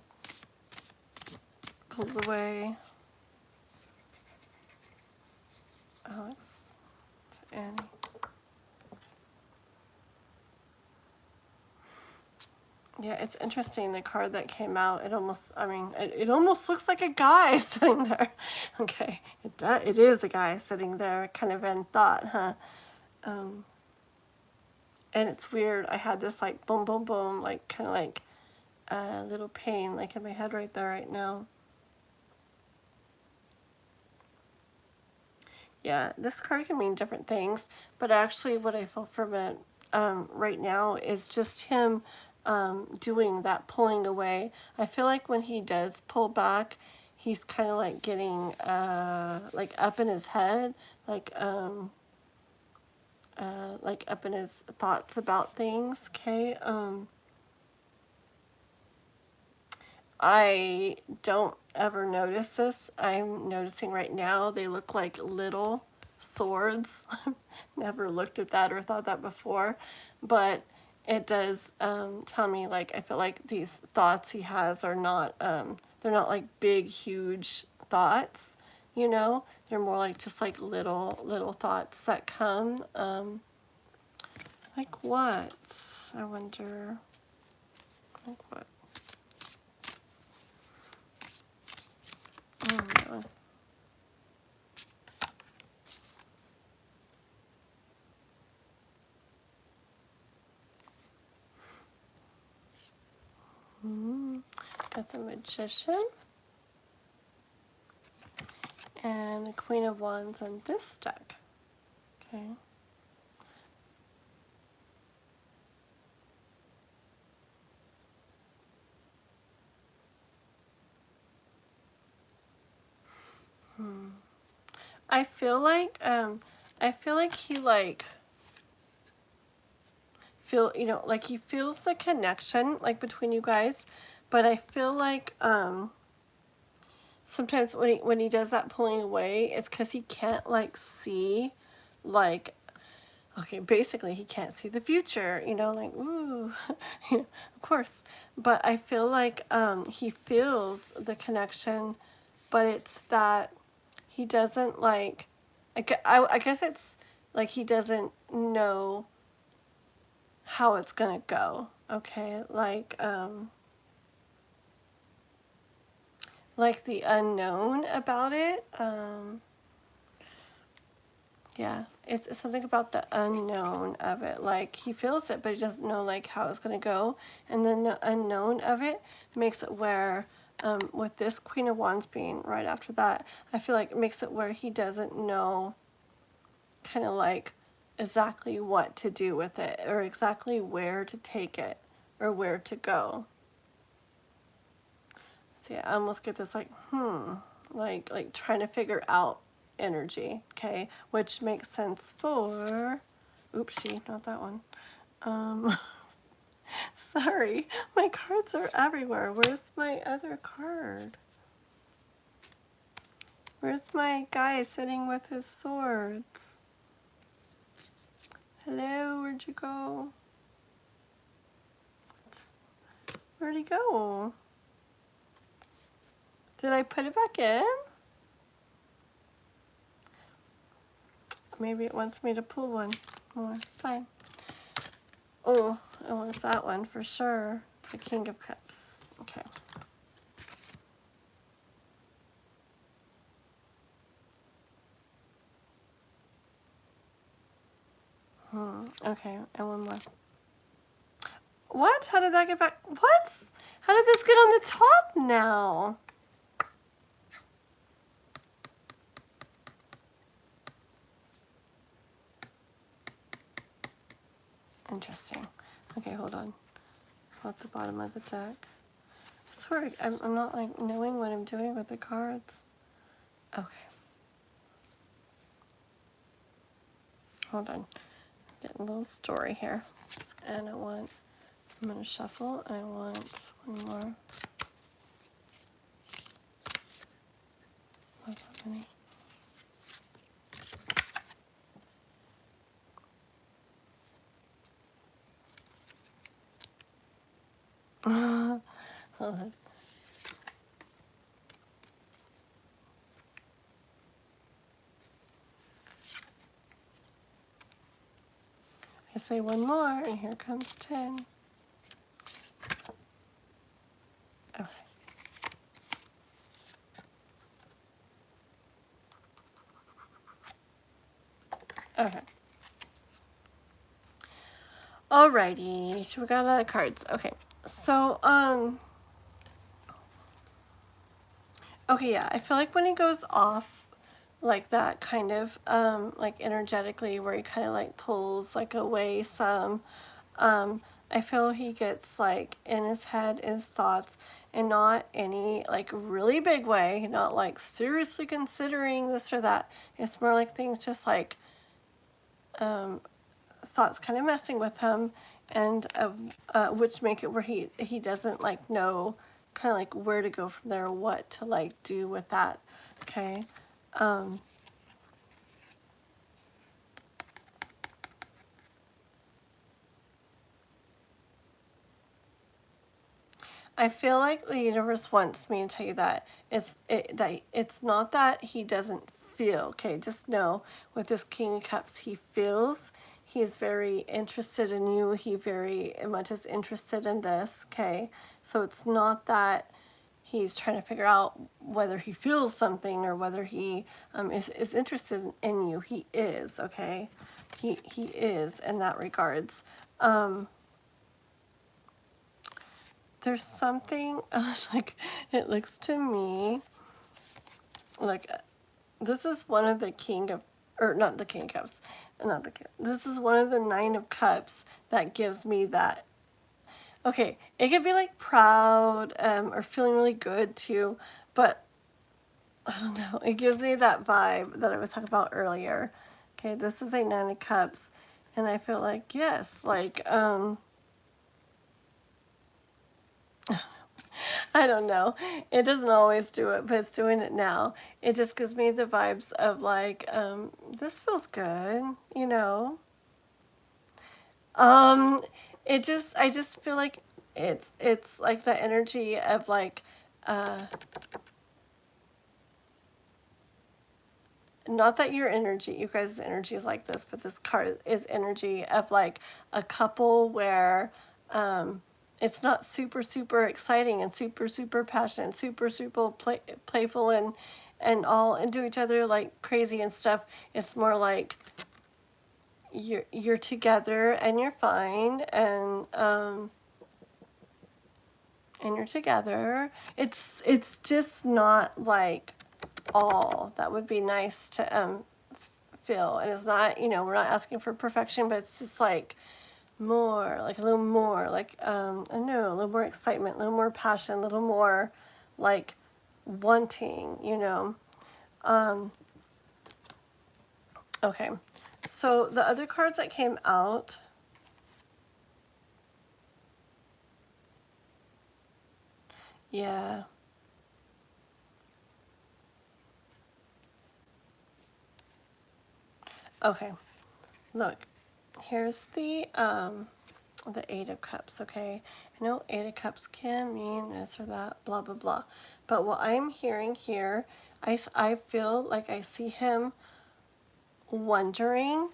pulls away. Alex, Annie. Yeah, it's interesting, the card that came out, it almost, I mean, it almost looks like a guy sitting there. Okay, it is a guy sitting there, kind of in thought, huh? And it's weird, I had this like boom, boom, boom, like kind of like a little pain like in my head right there right now. Yeah, this card can mean different things, but actually what I feel from it right now is just him doing that pulling away. I feel like when he does pull back, he's kind of like getting like up in his head, like up in his thoughts about things. Okay. I don't ever notice this. I'm noticing right now they look like little swords. Never looked at that or thought that before, but it does tell me, like, I feel like these thoughts he has are not, they're not like big, huge thoughts, you know? They're more like just like little thoughts that come. Like what? I wonder. Like what? Oh, no. Got the Magician and the Queen of Wands on this deck. Okay. I feel like he like you know, like he feels the connection like between you guys, but I feel like sometimes when he does that pulling away, it's because he can't like see, like, okay, basically he can't see the future, you know, like, ooh, of course. But I feel like he feels the connection, but it's that he doesn't like, I guess it's like he doesn't know how it's gonna go, okay? Like the unknown about it. Yeah, it's something about the unknown of it. Like he feels it, but he doesn't know like how it's gonna go. And then the unknown of it makes it where, with this Queen of Wands being right after that, I feel like it makes it where he doesn't know, kind of like exactly what to do with it, or exactly where to take it, or where to go. See, I almost get this like like trying to figure out energy, okay, which makes sense for, oopsie, not that one. Um, sorry, my cards are everywhere. Where's my other card? Where's my guy sitting with his swords? Hello, where'd you go? Where'd he go? Did I put it back in? Maybe it wants me to pull one more. Fine. Oh, it wants that one for sure. The King of Cups. Okay. Okay, and one more. What? How did that get back? What? How did this get on the top now? Interesting. Okay, hold on. It's at the bottom of the deck. I swear, I'm not like knowing what I'm doing with the cards. Okay. Hold on. Getting a little story here. And I'm going to shuffle, and I want one more. Not that many. Hold on. I say one more, and here comes 10. Okay. Okay. Alrighty, so we got a lot of cards. Okay, so, okay, yeah, I feel like when he goes off like that, kind of, like energetically, where he kind of like pulls like away some, I feel he gets like in his head, in his thoughts, and not any like really big way, not like seriously considering this or that. It's more like things just like, thoughts kind of messing with him, and which make it where he doesn't like know kind of like where to go from there, what to like do with that. Okay. I feel like the universe wants me to tell you that it's not that he doesn't feel. Okay, just know with this King of Cups, he feels. He's very interested in you. He very much is interested in this. Okay, so it's not that he's trying to figure out whether he feels something or whether he is interested in you. He is. Okay, he is in that regards. There's something like it looks to me like this is one of the King of, or not the King of Cups, not the King. This is one of the Nine of Cups that gives me that. Okay, it could be like proud, or feeling really good too, but I don't know. It gives me that vibe that I was talking about earlier. Okay, this is a Nine of Cups, and I feel like yes, like I don't know. It doesn't always do it, but it's doing it now. It just gives me the vibes of like, this feels good, you know. I just feel like it's like the energy of like, not that your energy, you guys' energy is like this, but this card is energy of like a couple where it's not super, super exciting and super, super passionate, super, super playful and all into each other like crazy and stuff. It's more like you're together and you're fine and you're together. It's just not like all that would be nice to feel, and it's not, you know, we're not asking for perfection, but it's just like more, like a little more, like I don't know, a little more excitement, a little more passion, a little more like wanting, you know. Okay, so the other cards that came out, yeah. Okay, look, here's the Eight of Cups, okay? I know Eight of Cups can mean this or that, blah, blah, blah. But what I'm hearing here, I feel like I see him wondering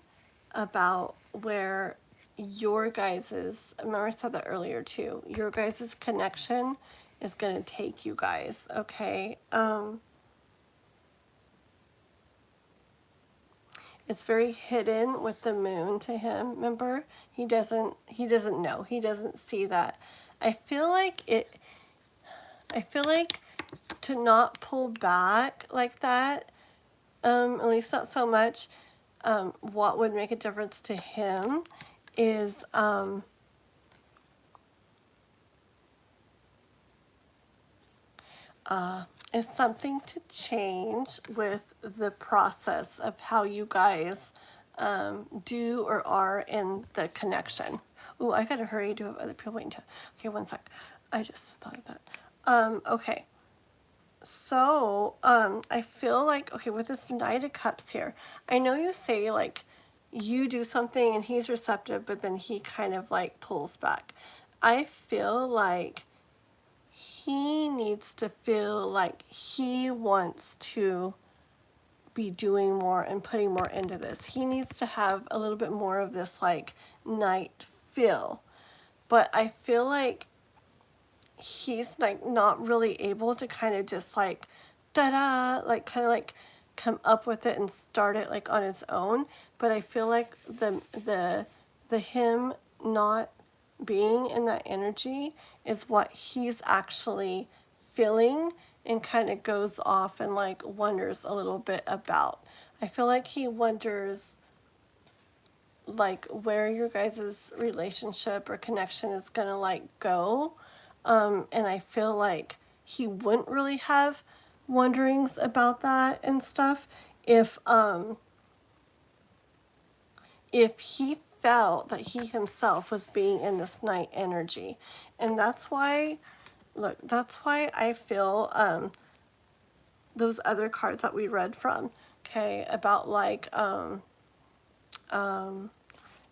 about where your guys's, remember I said that earlier too, your guys's connection is going to take you guys, okay? It's very hidden with the moon to him, remember? He doesn't know. He doesn't see that. I feel like to not pull back like that, at least not so much, what would make a difference to him is something to change with the process of how you guys do or are in the connection. Ooh, I gotta hurry. Do have other people waiting to. Okay, one sec. I just thought of that. Okay. So, I feel like, okay, with this Knight of Cups here, I know you say like you do something and he's receptive, but then he kind of like pulls back. I feel like he needs to feel like he wants to be doing more and putting more into this. He needs to have a little bit more of this like night feel. But I feel like he's like not really able to kind of just like da-da, like kind of like come up with it and start it like on his own. But I feel like the him not being in that energy is what he's actually feeling and kind of goes off and like wonders a little bit about. I feel like he wonders like where your guys' relationship or connection is gonna like go. And I feel like he wouldn't really have wonderings about that and stuff if he felt that he himself was being in this night energy. And that's why, look, that's why I feel those other cards that we read from, okay, about like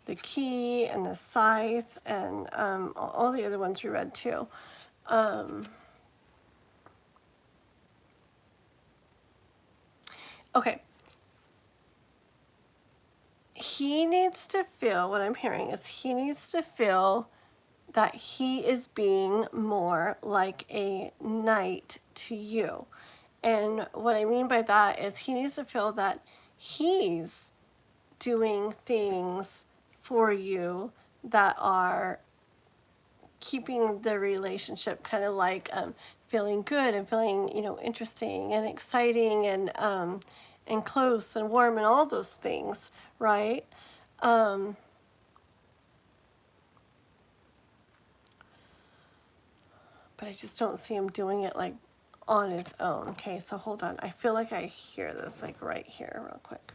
the key and the scythe and all the other ones we read too. Okay. He needs to feel, what I'm hearing is he needs to feel that he is being more like a knight to you. And what I mean by that is he needs to feel that he's doing things for you that are keeping the relationship kind of like feeling good and feeling, you know, interesting and exciting and close and warm and all those things, right? But I just don't see him doing it like on his own. Okay, so hold on. I feel like I hear this like right here real quick.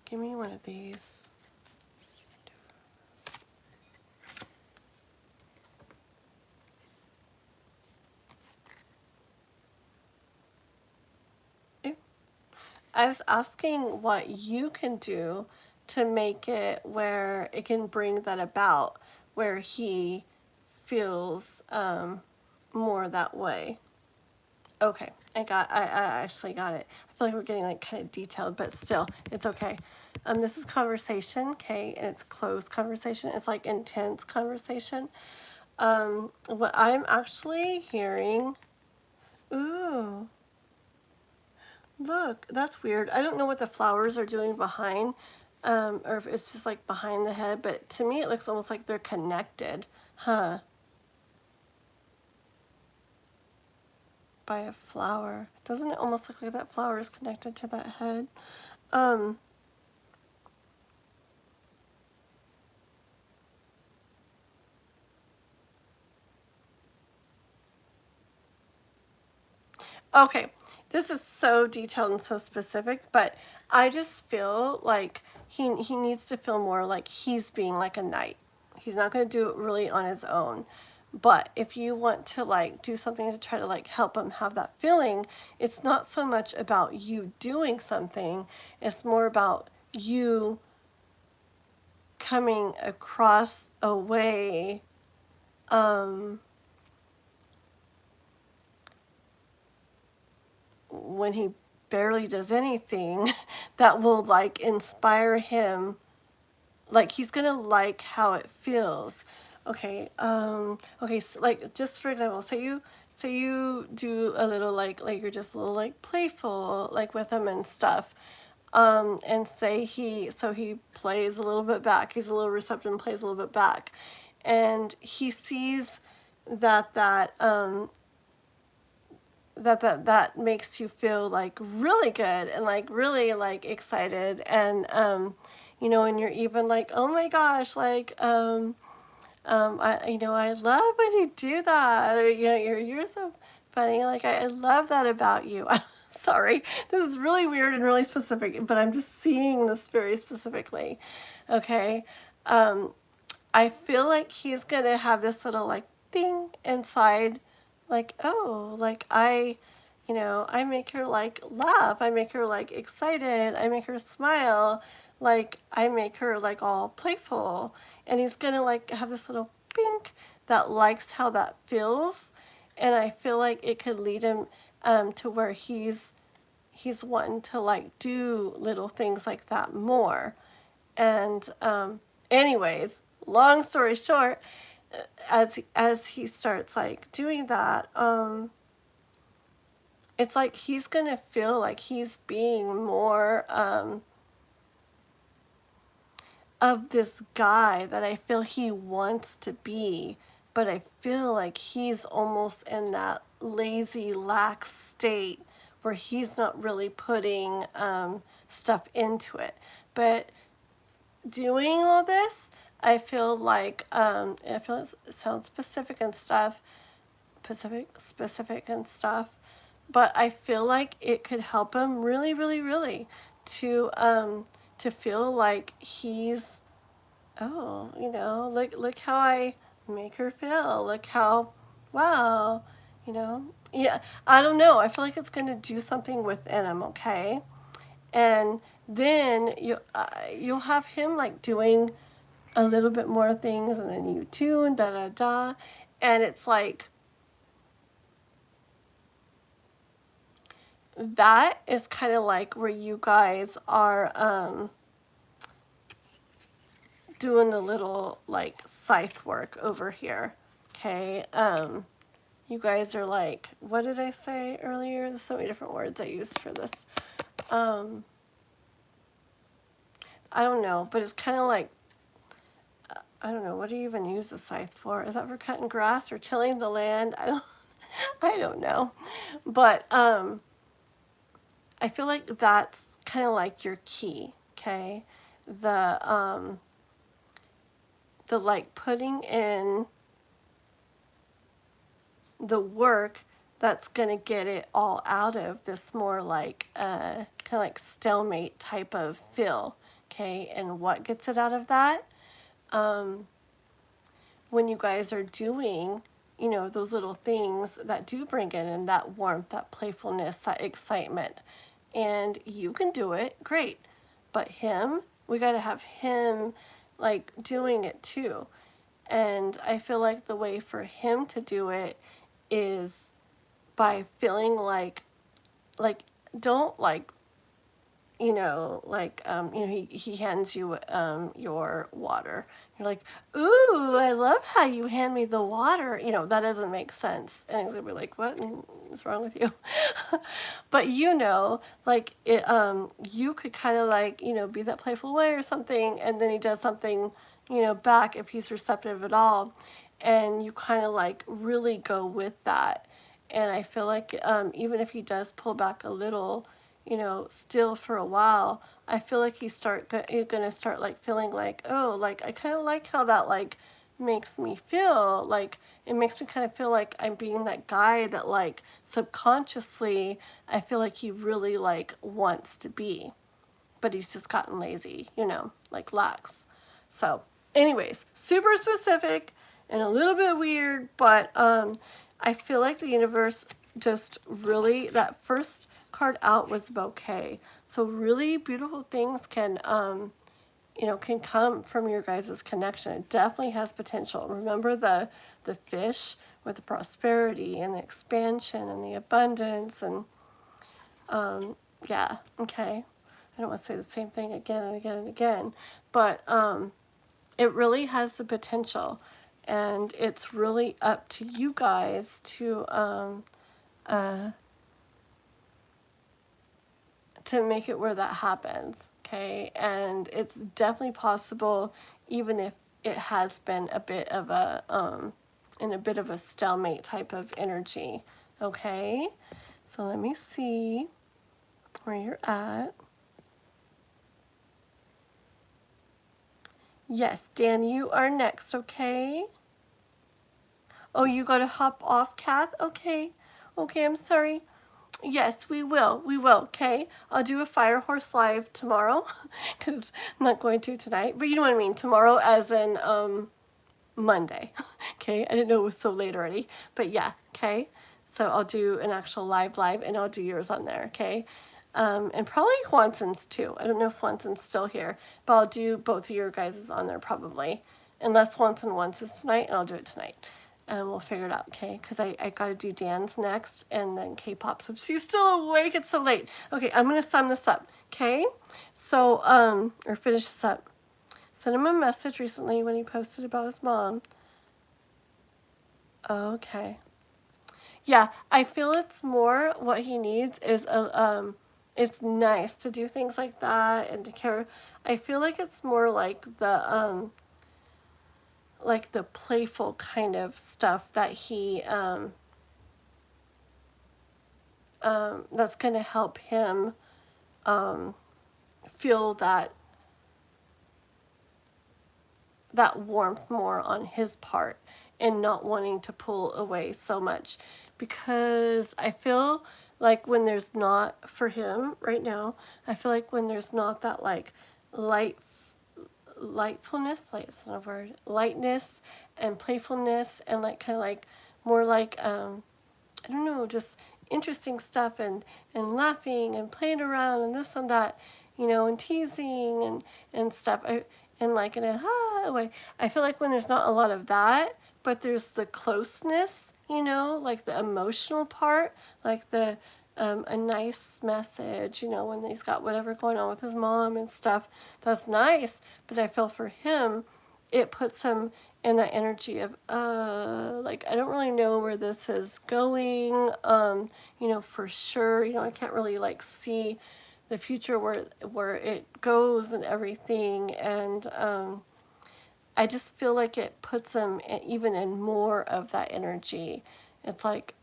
Give me one of these. I was asking what you can do to make it where it can bring that about, where he feels more that way. Okay, I actually got it. I feel like we're getting like kind of detailed, but still, it's okay. This is conversation, okay, and it's close conversation. It's like intense conversation. What I'm actually hearing, ooh, look, that's weird. I don't know what the flowers are doing behind, or if it's just like behind the head, but to me it looks almost like they're connected, huh? By a flower. Doesn't it almost look like that flower is connected to that head? Um, okay, this is so detailed and so specific, but I just feel like he needs to feel more like he's being like a knight. He's not going to do it really on his own. But if you want to like do something to try to like help him have that feeling, it's not so much about you doing something, it's more about you coming across a way when he barely does anything that will like inspire him, like he's gonna like how it feels. Okay, okay, so like just for example, say you do a little like you're just a little like playful like with him and stuff, and say he plays a little bit back, he's a little receptive and plays a little bit back, and he sees that makes you feel like really good and like really like excited, and you know, and you're even like, oh my gosh, like I love when you do that, or you know, you're so funny, like I love that about you. Sorry, this is really weird and really specific, but I'm just seeing this very specifically. Okay, I feel like he's gonna have this little like ding inside, like, oh, like I make her like laugh, I make her like excited, I make her smile, like I make her like all playful, and he's gonna like have this little pink that likes how that feels, and I feel like it could lead him to where he's wanting to like do little things like that more. And anyways, long story short, as he starts like doing that, it's like he's gonna feel like he's being more of this guy that I feel he wants to be, but I feel like he's almost in that lazy, lax state where he's not really putting stuff into it. But doing all this, I feel like it sounds specific and stuff, specific and stuff, but I feel like it could help him really, really, really to feel like he's, oh, look how I make her feel. Look how, wow, yeah. I don't know. I feel like it's going to do something within him. Okay, and then you'll have him like doing a little bit more things, and then you too, and da da da, and it's like that is kind of like where you guys are doing the little like scythe work over here. Okay, you guys are like, what did I say earlier? There's so many different words I used for this. I don't know, but it's kind of like, I don't know, what do you even use the scythe for? Is that for cutting grass or tilling the land? I don't know. But I feel like that's kind of like your key, okay? The like putting in the work that's going to get it all out of this more like kind of like stalemate type of feel, okay? And what gets it out of that? When you guys are doing, those little things that do bring in that warmth, that playfulness, that excitement, and you can do it, great. But him, we got to have him like doing it too. And I feel like the way for him to do it is by feeling like don't like, he hands you your water. You're like, ooh, I love how you hand me the water. That doesn't make sense. And he's gonna be like, what is wrong with you? But like it, you could kind of like, be that playful way or something, and then he does something, back if he's receptive at all, and you kind of like really go with that. And I feel like even if he does pull back a little, still for a while, I feel like you're gonna start like feeling like, oh, like I kind of like how that like makes me feel. Like it makes me kind of feel like I'm being that guy that like subconsciously I feel like he really like wants to be, but he's just gotten lazy, like lax. So anyways, super specific and a little bit weird, but I feel like the universe just really, that first card out was bouquet. So really beautiful things can can come from your guys' connection. It definitely has potential. Remember the fish with the prosperity and the expansion and the abundance, and yeah, okay. I don't want to say the same thing again and again and again, but it really has the potential, and it's really up to you guys to make it where that happens, okay? And it's definitely possible, even if it has been a bit of a in a bit of a stalemate type of energy, okay? So let me see where you're at. Yes, Dan, you are next, okay? Oh, you got to hop off, Kath? Okay. Okay, I'm sorry. Yes, we will. We will, okay? I'll do a Fire Horse Live tomorrow, because I'm not going to tonight. But you know what I mean. Tomorrow as in Monday, okay? I didn't know it was so late already. But yeah, okay? So I'll do an actual live, and I'll do yours on there, okay? And probably Juanson's too. I don't know if Juanson's still here, but I'll do both of your guys' on there probably. Unless Juanson wants us tonight, and I'll do it tonight. And we'll figure it out, okay? Because I got to do Dan's next, and then K-Pop's. If she's still awake, it's so late. Okay, I'm going to sum this up, okay? So, or finish this up. Sent him a message recently when he posted about his mom. Okay. Yeah, I feel it's more what he needs is it's nice to do things like that and to care. I feel like it's more like the playful kind of stuff that he that's going to help him feel that warmth more on his part, and not wanting to pull away so much, because I feel like when there's not, for him right now, I feel like when there's not that like lightfulness, light, it's not a word, lightness and playfulness, and like kind of like more like I don't know, just interesting stuff, and laughing and playing around and this and that, and teasing and stuff. And like in a way, I feel like when there's not a lot of that, but there's the closeness, like the emotional part, like the a nice message, when he's got whatever going on with his mom and stuff. That's nice, but I feel for him, it puts him in that energy of like, I don't really know where this is going, for sure, I can't really like see the future where it goes and everything, and I just feel like it puts him even in more of that energy. It's like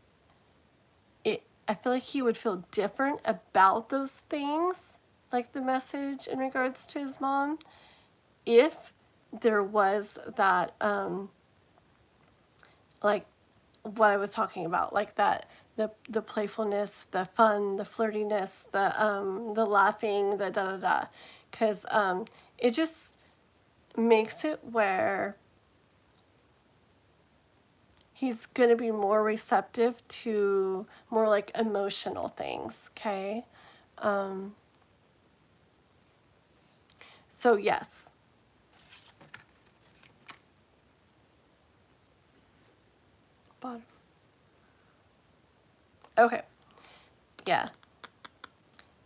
I feel like he would feel different about those things, like the message in regards to his mom, if there was that like what I was talking about, like that the playfulness, the fun, the flirtiness, the laughing, the da da da, because it just makes it where he's going to be more receptive to more like emotional things, okay? So yes. Bottom. Okay. Yeah.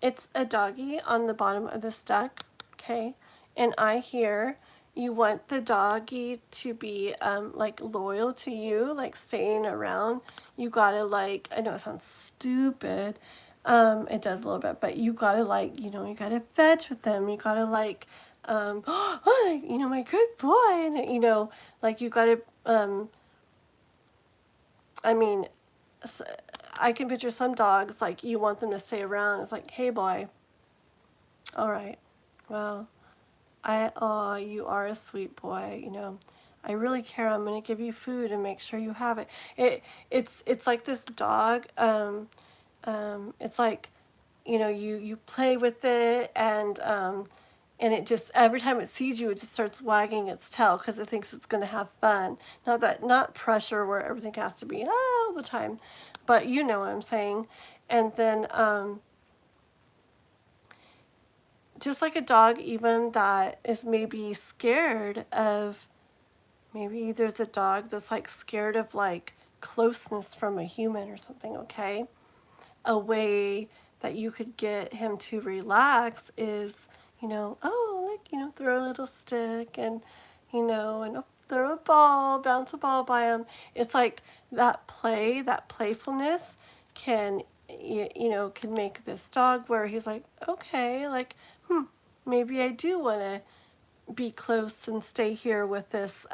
It's a doggy on the bottom of the stack. Okay. And I hear you want the doggy to be like loyal to you, like staying around. You gotta like, I know it sounds stupid. It does a little bit, but you gotta like, you know, you gotta fetch with them. You gotta like, oh, you know, my good boy. And, you know, like you gotta, I mean, I can picture some dogs, like you want them to stay around. It's like, hey boy, all right, well, oh, you are a sweet boy, you know. I really care. I'm gonna give you food and make sure you have it. It's like this dog. It's like, you know, you play with it and it just every time it sees you, it just starts wagging its tail because it thinks it's gonna have fun. Not pressure where everything has to be all the time, but you know what I'm saying. And then just like a dog even that is maybe scared of, maybe there's a dog that's like scared of like closeness from a human or something, okay? A way that you could get him to relax is, you know, oh, like, you know, throw a little stick and, you know, and throw a ball, bounce a ball by him. It's like that play, that playfulness can, you know, can make this dog where he's like, okay, like, maybe I do want to be close and stay here with this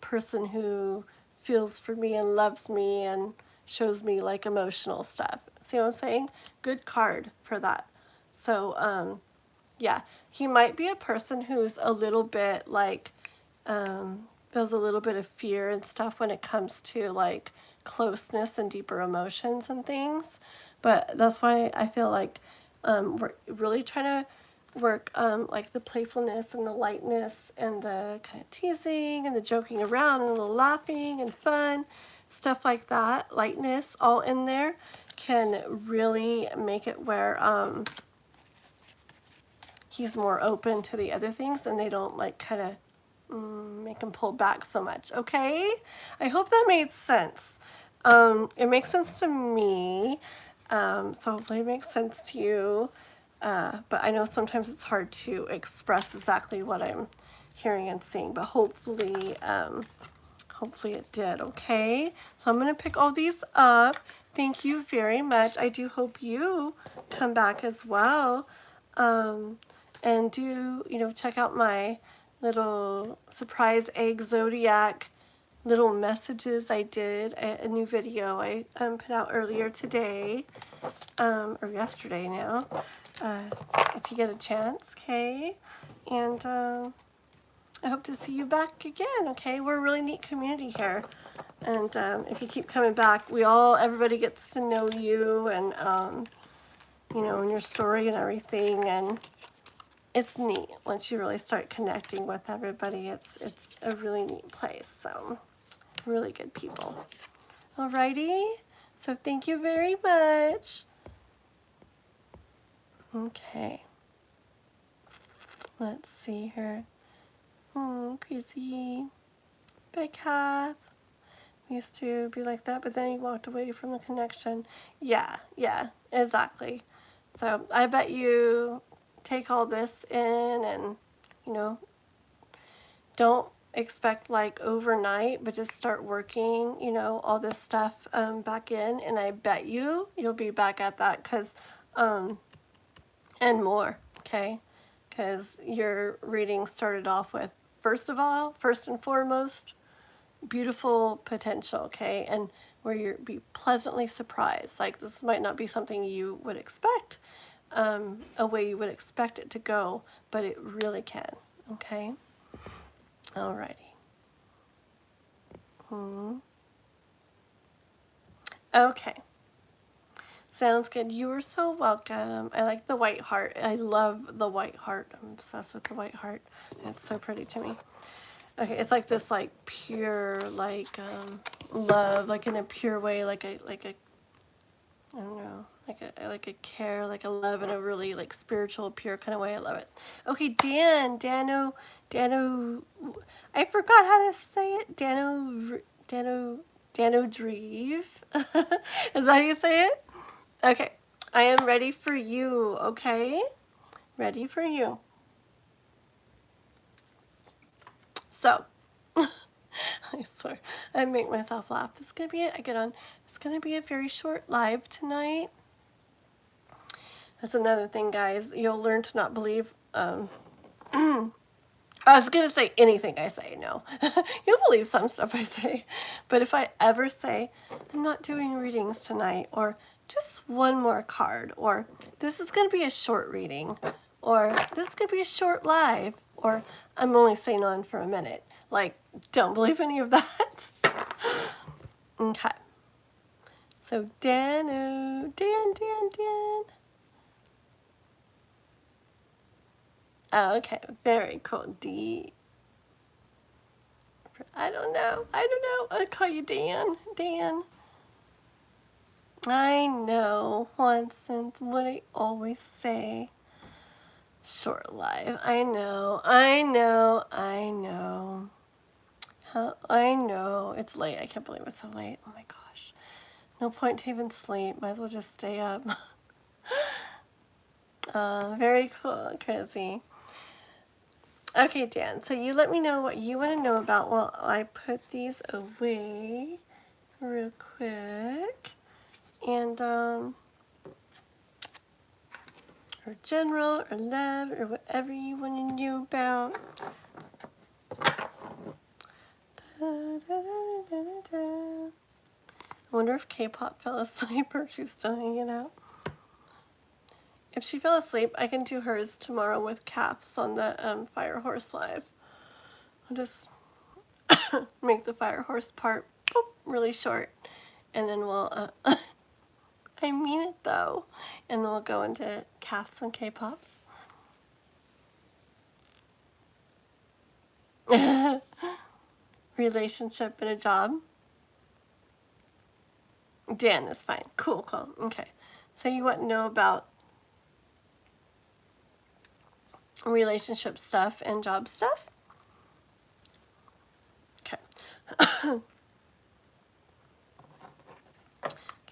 person who feels for me and loves me and shows me like emotional stuff. See what I'm saying? Good card for that. So yeah, he might be a person who's a little bit like feels a little bit of fear and stuff when it comes to like closeness and deeper emotions and things. But that's why I feel like we're really trying to work like the playfulness and the lightness and the kind of teasing and the joking around and a little laughing and fun, stuff like that, lightness all in there can really make it where he's more open to the other things and they don't like kind of make him pull back so much. Okay, I hope that made sense. It makes sense to me, so hopefully it makes sense to you. But I know sometimes it's hard to express exactly what I'm hearing and seeing, but hopefully it did. Okay, so I'm gonna pick all these up. Thank you very much. I do hope you come back as well, and do, you know, check out my little surprise egg zodiac little messages. I did a new video I put out earlier today, or yesterday now, if you get a chance, okay? And I hope to see you back again, okay? We're a really neat community here. And if you keep coming back, everybody gets to know you and, you know, and your story and everything. And it's neat once you really start connecting with everybody. It's a really neat place. So really good people. Alrighty. So thank you very much. Okay. Let's see here. Crazy. Bye, Kath. We used to be like that, but then he walked away from the connection. Yeah, exactly. So I bet you take all this in and, you know, don't expect like overnight, but just start working, you know, all this stuff back in. And I bet you'll be back at that and more, okay? Because your reading started off with, first and foremost, beautiful potential, okay? And where you'll be pleasantly surprised. Like this might not be something you would expect, a way you would expect it to go, but it really can, okay? Alrighty. Okay. Sounds good. You are so welcome. I like the white heart. I love the white heart. I'm obsessed with the white heart. It's so pretty to me. Okay, it's like this like pure like love, like in a pure way, like a I don't know, like a care, like a love in a really like spiritual, pure kind of way. I love it. Okay, Dano, I forgot how to say it. Dano Dreve. Is that how you say it? Okay, I am ready for you. Okay, ready for you. So, I swear, I make myself laugh. This is gonna be it. I get on. It's gonna be a very short live tonight. That's another thing, guys. You'll learn to not believe. I was going to say anything I say. No. You'll believe some stuff I say. But if I ever say, I'm not doing readings tonight, or just one more card, or this is going to be a short reading, or this is going to be a short live, or I'm only staying on for a minute. Like, don't believe any of that. Okay. So, Dan. Oh, okay, very cool. I don't know. I'll call you Dan. I know. Watson's what I always say. Short live. I know. I know. It's late. I can't believe it's so late. Oh my gosh. No point to even sleep. Might as well just stay up. Very cool, Chrissy. Okay, Dan, so you let me know what you want to know about while I put these away real quick. And, or general, or love, or whatever you want to know about. I wonder if K-pop fell asleep or if she's still hanging out. If she fell asleep, I can do hers tomorrow with Kath's on the Fire Horse Live. I'll just make the Fire Horse part really short, and then we'll, I mean it though, and then we'll go into Kath's and K-pops. Relationship and a job. Dan is fine. Cool. Okay. So you want to know about relationship stuff and job stuff? Okay.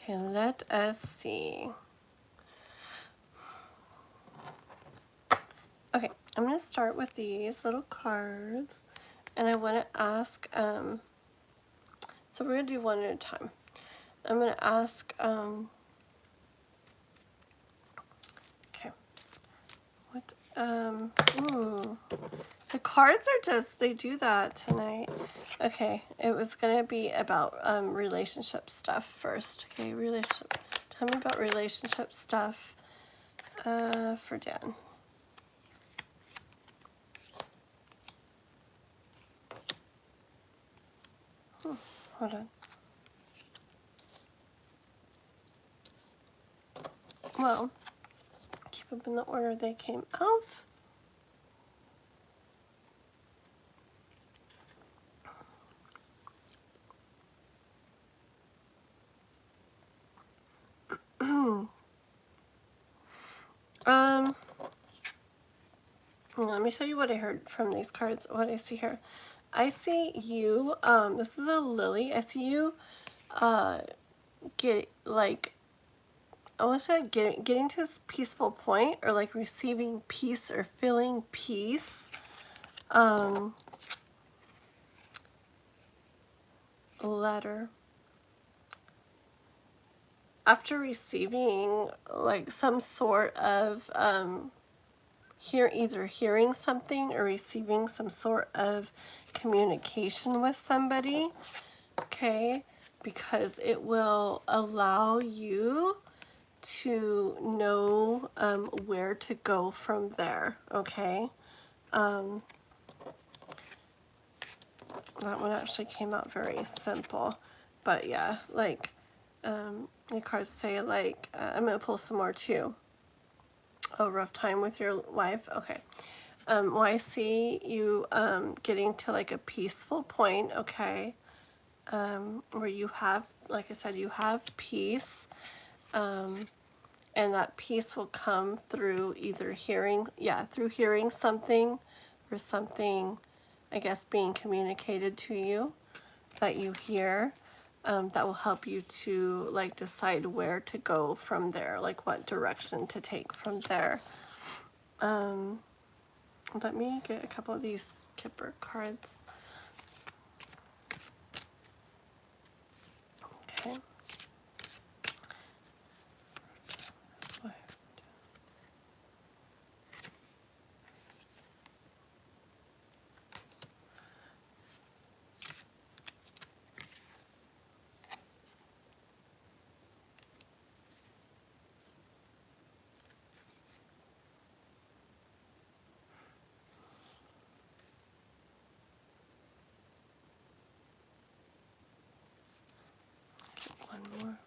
Okay, let us see. Okay, I'm going to start with these little cards, and I want to ask, so we're going to do one at a time. I'm going to ask, okay, what, ooh, the cards are just, they do that tonight. Okay, it was going to be about relationship stuff first. Okay, relationship, tell me about relationship stuff for Dan. Hold on. Well, keep them in the order they came out. Let me show you what I heard from these cards, what I see here. I see you, this is a lily. I see you get like, I want to say getting to this peaceful point, or like receiving peace or feeling peace. Letter. After receiving like some sort of either hearing something or receiving some sort of communication with somebody, okay, because it will allow you to know where to go from there, okay. That one actually came out very simple, but yeah, like the cards say, like, I'm gonna pull some more too. Oh, rough time with your wife. Okay. Well, I see you getting to like a peaceful point, okay, where you have, like I said, you have peace. And that peace will come through either through hearing something or something, I guess, being communicated to you that you hear. That will help you to like decide where to go from there, like what direction to take from there. Let me get a couple of these Kipper cards. Okay. This way. Get one more.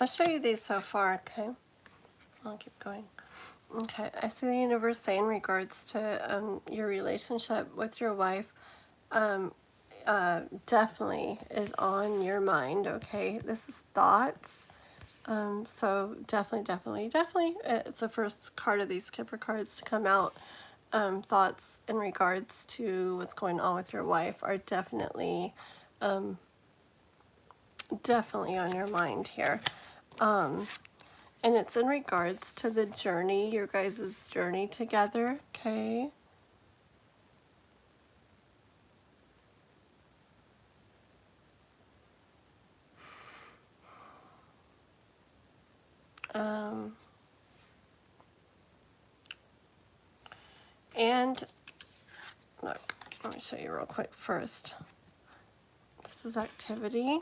I'll show you these so far, okay? I'll keep going. Okay, I see the universe saying in regards to your relationship with your wife, definitely is on your mind, okay? This is thoughts. So definitely, it's the first card of these Kipper cards to come out. Thoughts in regards to what's going on with your wife are definitely on your mind here. And it's in regards to the journey, your guys' journey together, okay? And look, let me show you real quick first. This is activity,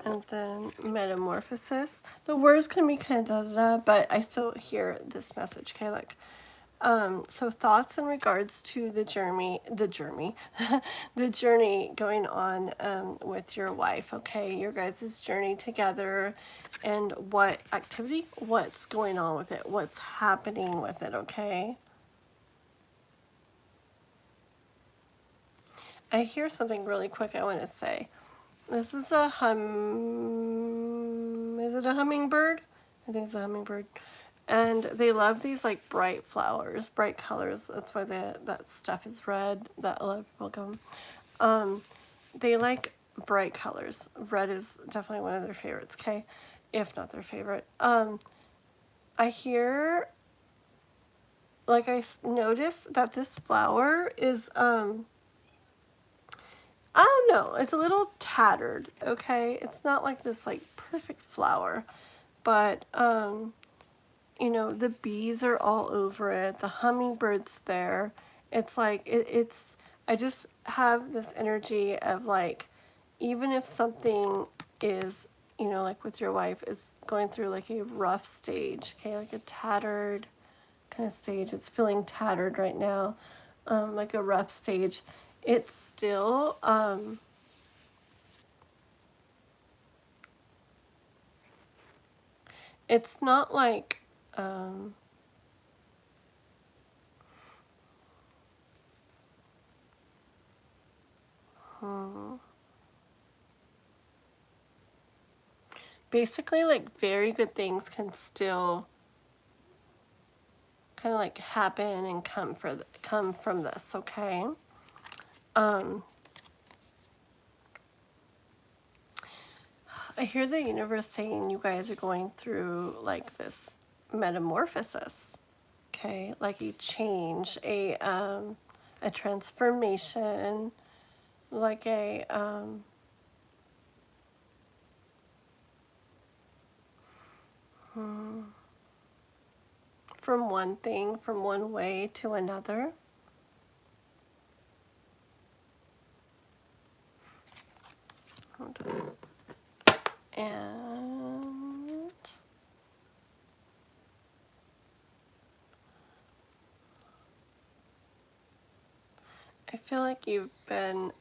and then metamorphosis. The words can be kind of but I still hear this message, okay? Like, so thoughts in regards to the journey, the journey going on with your wife, okay? Your guys' journey together, and what activity, what's going on with it, what's happening with it, okay? I hear something really quick I want to say. This is a is it a hummingbird? I think it's a hummingbird. And they love these like bright flowers, bright colors. That's why that stuff is red. That a lot of people go. They like bright colors. Red is definitely one of their favorites, okay? If not their favorite. I hear, like I noticed that this flower is, I don't know, it's a little tattered, okay? It's not like this like perfect flower, but you know, the bees are all over it, the hummingbird's there. It's like it's I just have this energy of like, even if something is, you know, like with your wife is going through like a rough stage, okay, like a tattered kind of stage, it's feeling tattered right now, like a rough stage, it's still it's not like basically like very good things can still kind of like happen and come from this, okay? I hear the universe saying you guys are going through like this metamorphosis, okay? Like a change, a transformation, like a from one thing, from one way to another. Hold on. And I feel like you've been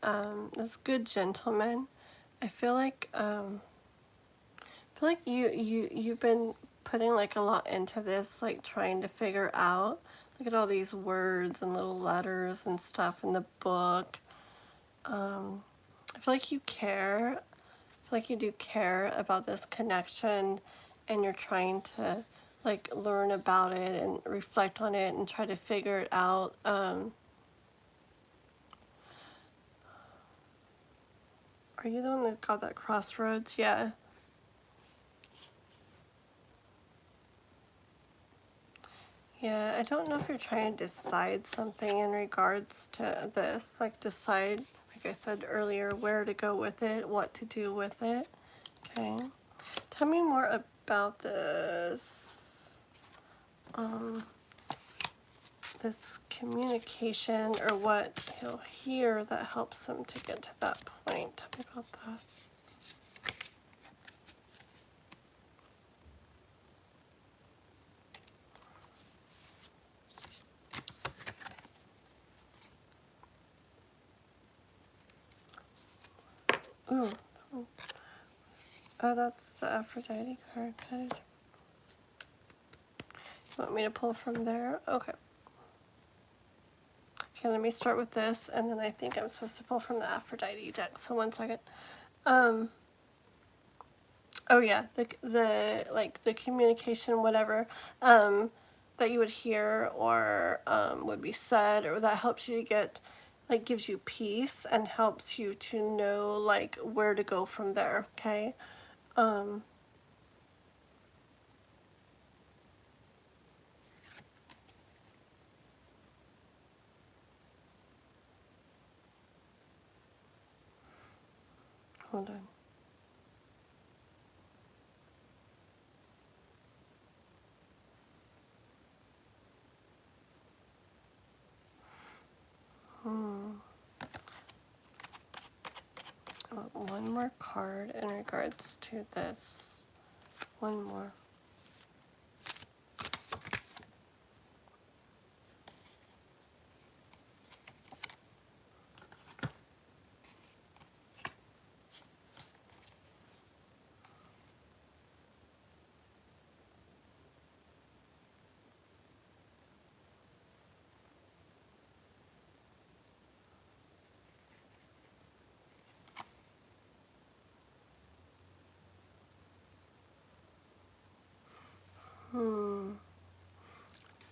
this good gentleman. I feel like you've been putting like a lot into this, like trying to figure out Look at all these words and little letters and stuff in the book. I feel like you care. I feel like you do care about this connection, and you're trying to like learn about it and reflect on it and try to figure it out. Are you the one that got that crossroads? Yeah. Yeah, I don't know if you're trying to decide something in regards to this. Like decide, like I said earlier, where to go with it, what to do with it. Okay. Tell me more about this. This communication, or what he'll hear that helps him to get to that point. Tell me about that. Ooh. Oh, that's the Aphrodite card. You want me to pull from there? Okay. Okay, let me start with this, and then I think I'm supposed to pull from the Aphrodite deck. So 1 second. Oh yeah, the like the communication, whatever, that you would hear or would be said, or that helps you to get, like, gives you peace and helps you to know like where to go from there. Okay. Hold on. I want one more card in regards to this. One more.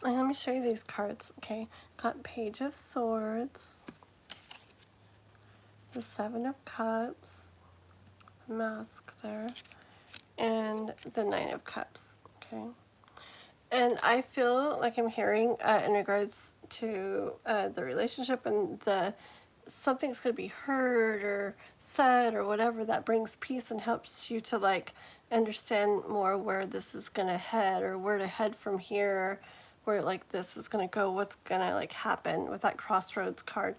And let me show you these cards. Okay, got Page of Swords, the Seven of Cups, the Mask there, and the Nine of Cups. Okay, and I feel like I'm hearing in regards to the relationship and the something's going to be heard or said or whatever that brings peace and helps you to like understand more where this is going to head, or where to head from here, where like this is going to go, what's going to like happen with that crossroads card.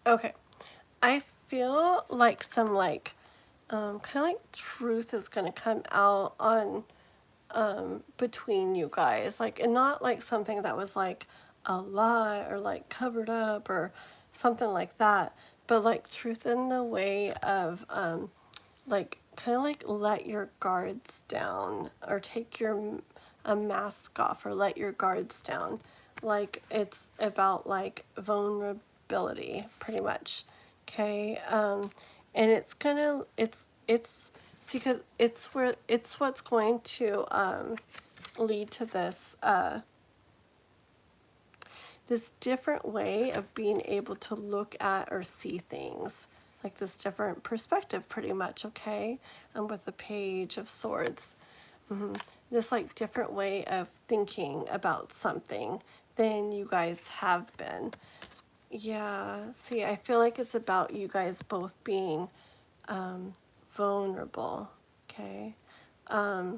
Okay, I feel like some like kind of like truth is going to come out on between you guys, like, and not like something that was like a lie or like covered up or something like that, but like truth in the way of like kind of like let your guards down, or take your a mask off, or let your guards down, like it's about like vulnerability pretty much. Okay. And it's gonna it's see, because it's where it's what's going to lead to this this different way of being able to look at or see things, like this different perspective pretty much. Okay. And with the Page of Swords, this like different way of thinking about something than you guys have been. Yeah, see, I feel like it's about you guys both being vulnerable. Okay. I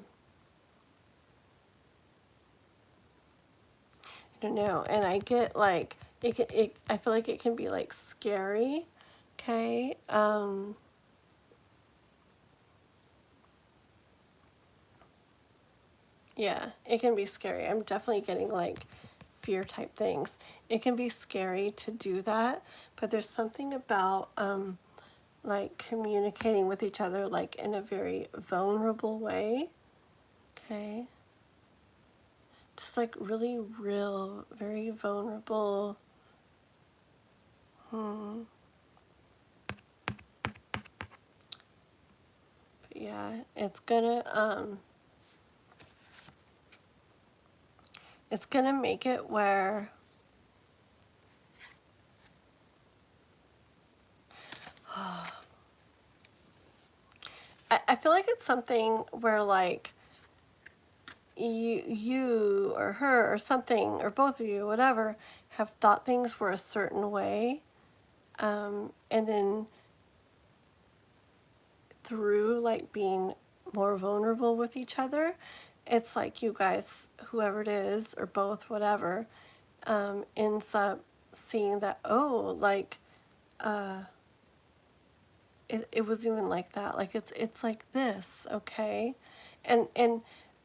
don't know, and I get like I feel like it can be like scary. Okay. Yeah, it can be scary. I'm definitely getting like fear type things. It can be scary to do that, but there's something about like communicating with each other like in a very vulnerable way. Okay. Just like really real, very vulnerable. But yeah, it's gonna make it where I feel like it's something where like you or her or something or both of you, whatever, have thought things were a certain way, and then through like being more vulnerable with each other, it's like you guys, whoever it is or both, whatever, ends up seeing that, oh, like it was even like that, like it's like this, okay, and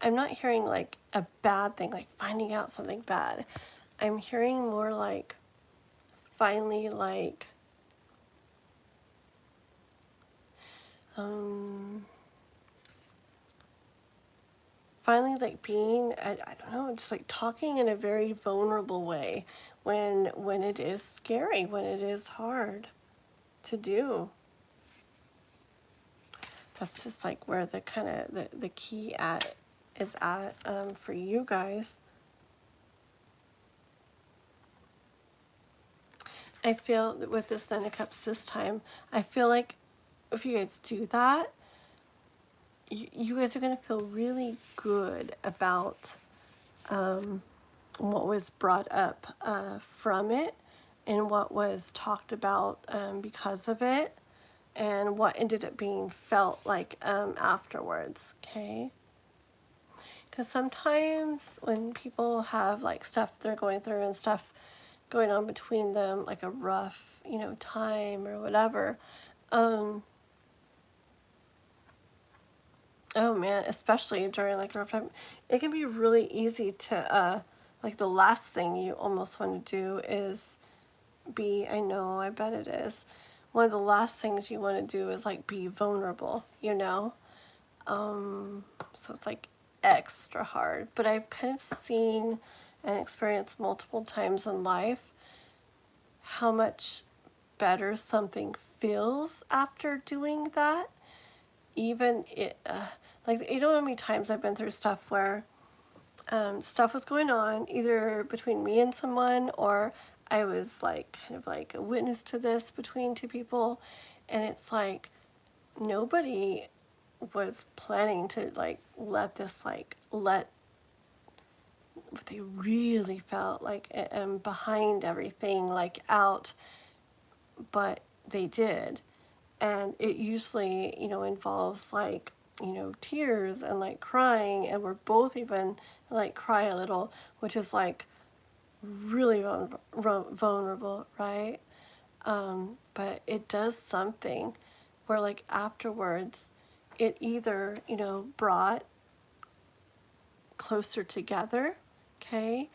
I'm not hearing like a bad thing, like finding out something bad. I'm hearing more like finally like um finally like being I don't know, just like talking in a very vulnerable way when it is scary, when it is hard to do. That's just like where the kind of the key at is at for you guys. I feel that with this Nine of Cups this time, I feel like if you guys do that, you guys are going to feel really good about what was brought up from it and what was talked about because of it and what ended up being felt like afterwards, okay? Because sometimes when people have like stuff they're going through and stuff going on between them, like a rough, time or whatever, oh man, especially during like a rough time, it can be really easy to, like the last thing you almost want to do is I know, I bet it is. One of the last things you want to do is like be vulnerable, So it's like extra hard. But I've kind of seen and experienced multiple times in life how much better something feels after doing that. Even like how many times I've been through stuff where stuff was going on either between me and someone, or I was like kind of like a witness to this between two people, and it's like nobody was planning to like let this like let what they really felt like behind everything like out, but they did. And it usually involves like tears and like crying, and we're both even like cry a little, which is like really vulnerable, right? But it does something where like afterwards it either brought closer together, okay,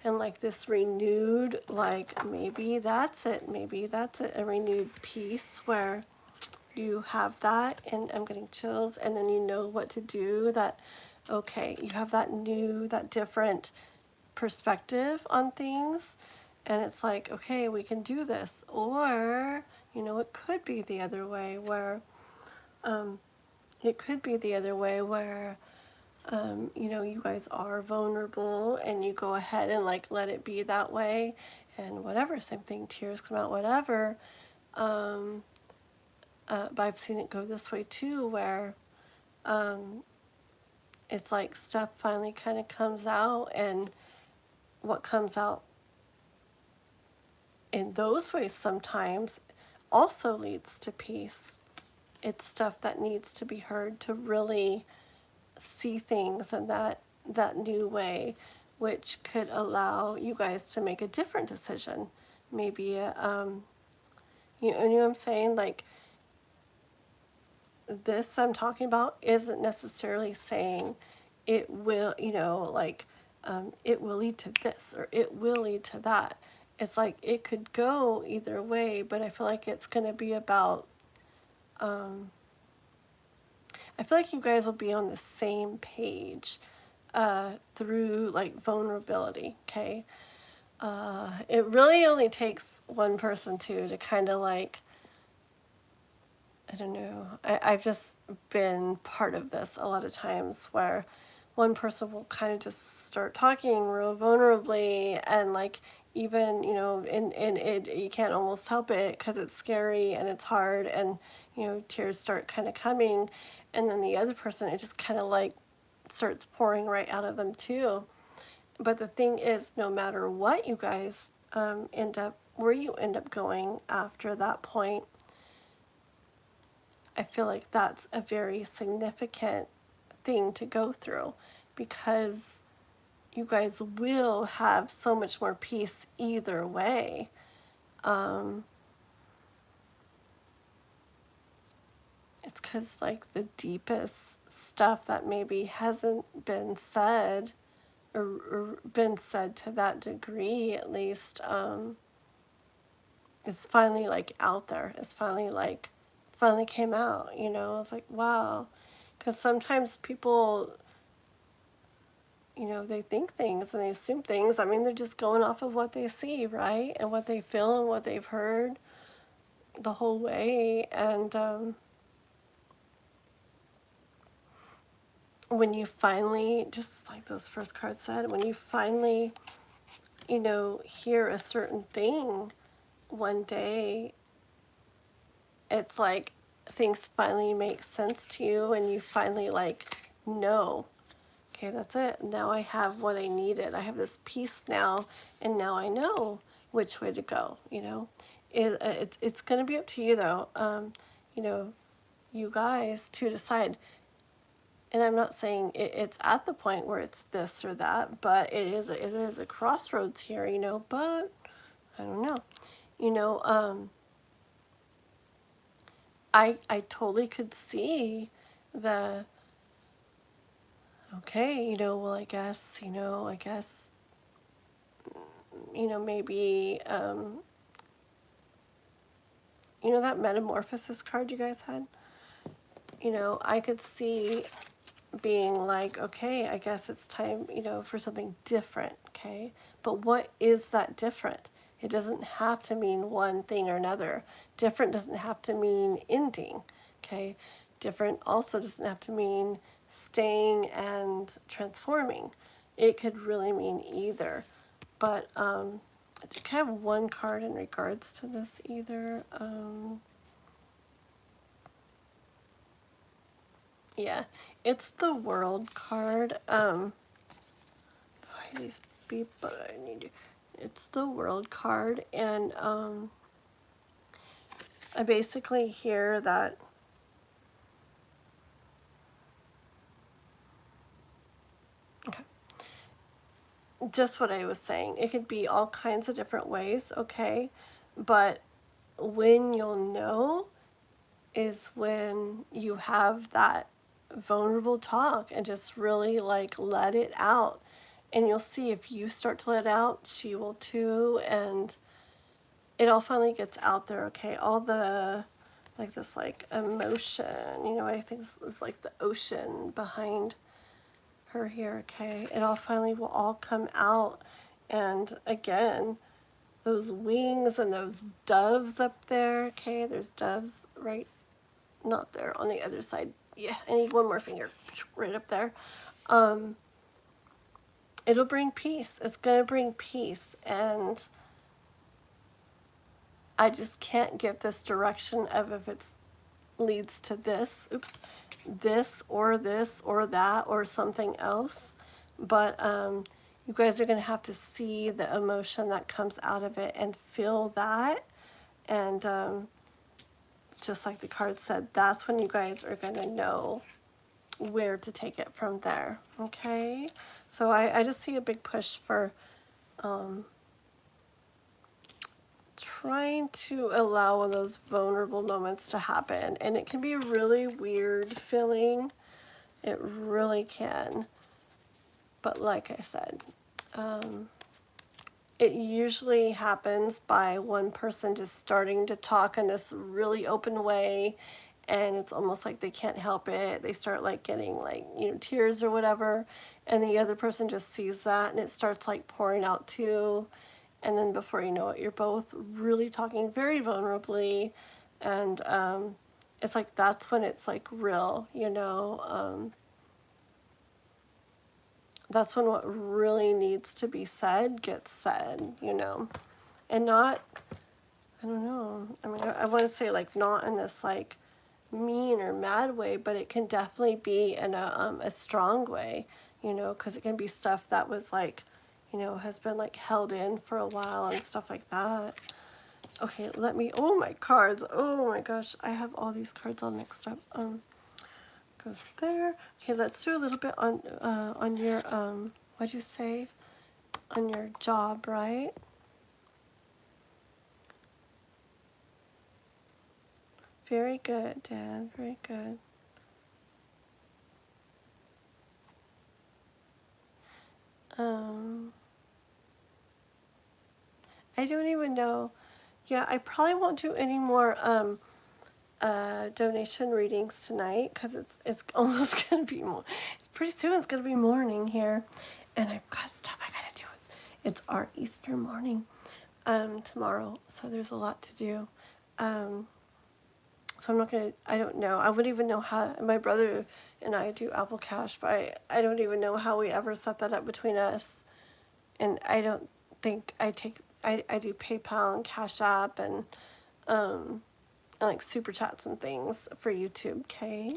and like this renewed, like maybe that's it, a renewed peace where you have that, and I'm getting chills, and then you know what to do, that okay, you have that different perspective on things, and it's like, okay, we can do this. Or it could be the other way where you guys are vulnerable and you go ahead and like let it be that way, and whatever, same thing, tears come out, whatever. But I've seen it go this way too, where it's like stuff finally kind of comes out, and what comes out in those ways sometimes also leads to peace. It's stuff that needs to be heard to really see things in that new way, which could allow you guys to make a different decision. Maybe you know what I'm saying? Like this I'm talking about isn't necessarily saying it will, like, it will lead to this or it will lead to that. It's like it could go either way, but I feel like it's going to be about, I feel like you guys will be on the same page through like vulnerability, okay? It really only takes one person to kind of like, I don't know, I've just been part of this a lot of times where one person will kind of just start talking real vulnerably and like even, and it, you can't almost help it because it's scary and it's hard and, tears start kind of coming. And then the other person, it just kind of like starts pouring right out of them too. But the thing is, no matter what you guys where you end up going after that point, I feel like that's a very significant thing to go through because you guys will have so much more peace either way. It's because like the deepest stuff that maybe hasn't been said or been said to that degree at least is finally like out there. It's finally came out, It's like, wow. Because sometimes people, they think things and they assume things. I mean, they're just going off of what they see, right? And what they feel and what they've heard the whole way. And when you finally, just like this first card said, when you finally, hear a certain thing one day, it's like things finally make sense to you and you finally like know, okay, that's it. Now I have what I needed. I have this peace now, and now I know which way to go, It's going to be up to you, though, you guys to decide. And I'm not saying it's at the point where it's this or that, but it is a crossroads here, but I don't know. I totally could see the, okay, well, I guess, maybe, that metamorphosis card you guys had? I could see being like, okay, I guess it's time, for something different, okay? But what is that different? It doesn't have to mean one thing or another. Different doesn't have to mean ending, okay? Different also doesn't have to mean staying and transforming. It could really mean either. But I think I have one card in regards to this either. Yeah, it's the World card. Why these people I need to, it's the World card, and I basically hear that okay, just what I was saying. It could be all kinds of different ways, okay? But when you'll know is when you have that vulnerable talk and just really like let it out. And you'll see if you start to let out, she will too. And it all finally gets out there, okay? All the, like this like emotion, I think this is like the ocean behind her here, okay? It all finally will all come out. And again, those wings and those doves up there, okay? There's doves right, not there, on the other side. Yeah, I need one more finger right up there. It'll bring peace. It's going to bring peace. And I just can't give this direction of if it leads to this or that or something else. But you guys are going to have to see the emotion that comes out of it and feel that. And just like the card said, that's when you guys are going to know where to take it from there. Okay? So I just see a big push for trying to allow one of those vulnerable moments to happen. And it can be a really weird feeling. It really can. But like I said, it usually happens by one person just starting to talk in this really open way, and it's almost like they can't help it. They start like getting like, tears or whatever, and the other person just sees that and it starts like pouring out too. And then before you know it, you're both really talking very vulnerably, and it's like that's when it's like real, that's when what really needs to be said gets said, and not, I don't know, I mean, I want to say like not in this like mean or mad way, but it can definitely be in a strong way, because it can be stuff that was like, has been like held in for a while and stuff like that. Okay, oh my cards, oh my gosh, I have all these cards all mixed up. Goes there. Okay, let's do a little bit on your what'd you say? On your job, right? Very good, Dan. Very good. I don't even know. Yeah, I probably won't do any more donation readings tonight because it's almost gonna be more. It's pretty soon. It's gonna be morning here, and I've got stuff I gotta do. It's our Easter morning tomorrow, so there's a lot to do. So I'm not gonna. I don't know. I wouldn't even know how. My brother and I do Apple Cash, but I don't even know how we ever set that up between us. And I don't think I do PayPal and Cash App and like super chats and things for YouTube, okay?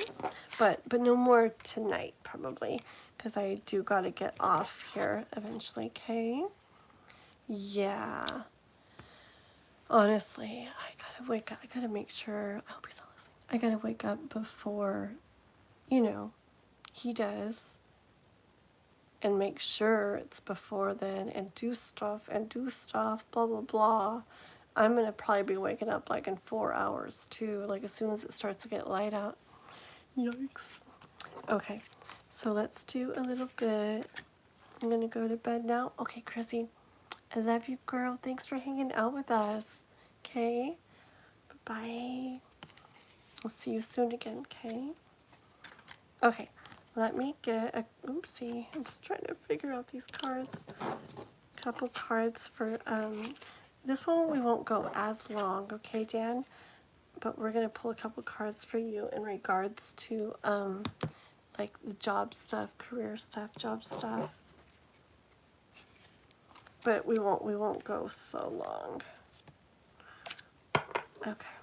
But no more tonight probably, because I do gotta get off here eventually, okay? Yeah. Honestly, I gotta wake up. I gotta make sure. I hope he's not listening. I gotta wake up before, he does, and make sure it's before then, and do stuff, blah, blah, blah. I'm gonna probably be waking up like in 4 hours too, like as soon as it starts to get light out. Yikes. Okay, so let's do a little bit. I'm gonna go to bed now. Okay, Chrissy, I love you, girl. Thanks for hanging out with us. Okay? Bye-bye. I'll see you soon again, okay? Okay, let me get a... Oopsie. I'm just trying to figure out these cards. Couple cards for... This one we won't go as long, okay, Dan? But we're going to pull a couple cards for you in regards to, like, the job stuff, career stuff, job stuff. But we won't go so long. Okay.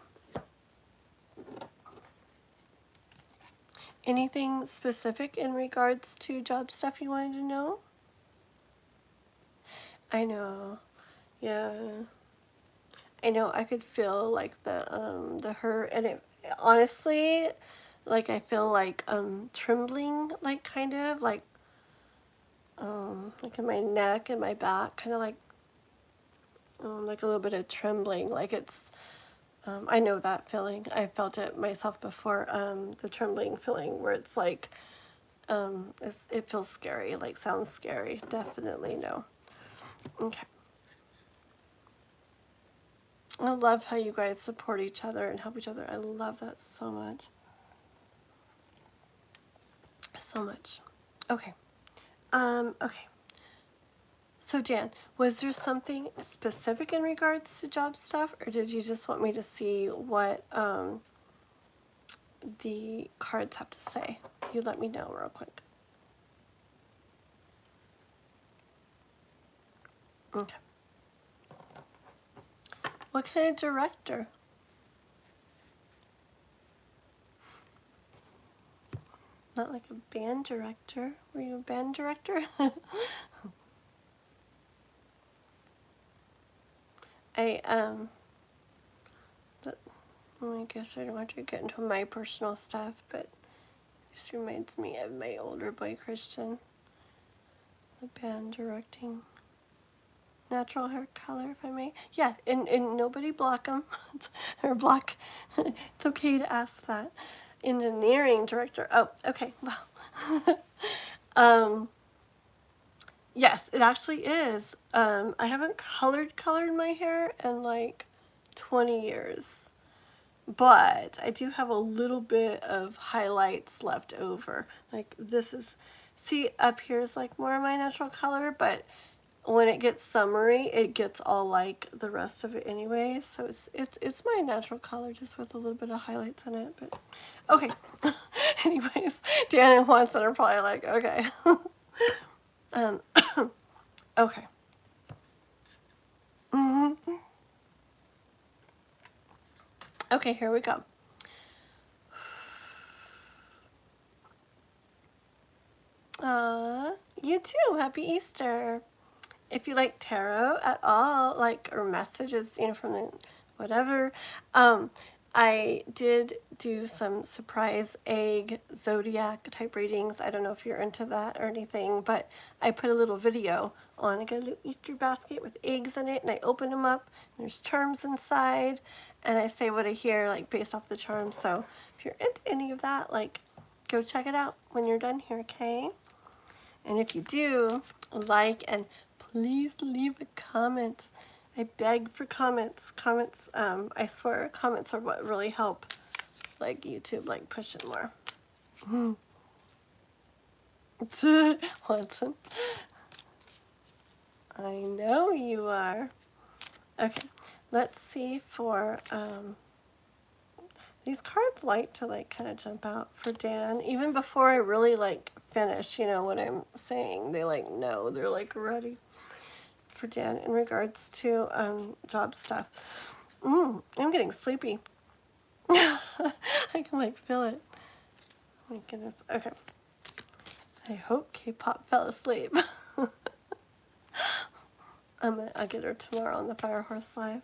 Anything specific in regards to job stuff you wanted to know? I know. Yeah. I know. I could feel like the hurt, and it honestly, like I feel like trembling, like kind of like in my neck and my back, kind of like a little bit of trembling, like it's. I know that feeling. I felt it myself before. The trembling feeling where it's like, it feels scary, like sounds scary. Definitely no. Okay. I love how you guys support each other and help each other. I love that so much. So much. Okay. Okay. So Dan, was there something specific in regards to job stuff, or did you just want me to see what the cards have to say? You let me know real quick. Okay. What kind of director? Not like a band director. Were you a band director? I guess I don't have to get into my personal stuff, but this reminds me of my older boy Christian. The band directing. Natural hair color, if I may. Yeah, and nobody block them. Or block. It's okay to ask that. Engineering director. Oh, okay. Well. Yes, it actually is. I haven't colored my hair in like 20 years, but I do have a little bit of highlights left over. Like this is, see up here is like more of my natural color, but when it gets summery, it gets all like the rest of it anyway. So it's my natural color just with a little bit of highlights in it. But okay. Anyways, Dan and Watson are probably like, okay. um, okay. Okay, here we go. You too. Happy Easter. If you like tarot at all, like, or messages, you know, from the whatever, I did do some surprise egg zodiac type readings. I don't know if you're into that or anything, but I put a little video on. I got a little Easter basket with eggs in it, and I open them up, and there's charms inside, and I say what I hear, like, based off the charms. So if you're into any of that, like, go check it out when you're done here, okay? And if you do, like, and please leave a comment. I beg for comments. Comments, I swear, comments are what really help, like, YouTube, like, push it more. Watson. I know you are. Okay, let's see for, these cards like to, like, kind of jump out for Dan. Even before I really, like, finish, you know, what I'm saying. They, like, know. They're, like, ready for Dan in regards to job stuff. I'm getting sleepy. I can like feel it. Oh my goodness. Okay. I hope K-pop fell asleep. I'll get her tomorrow on the Fire Horse Live.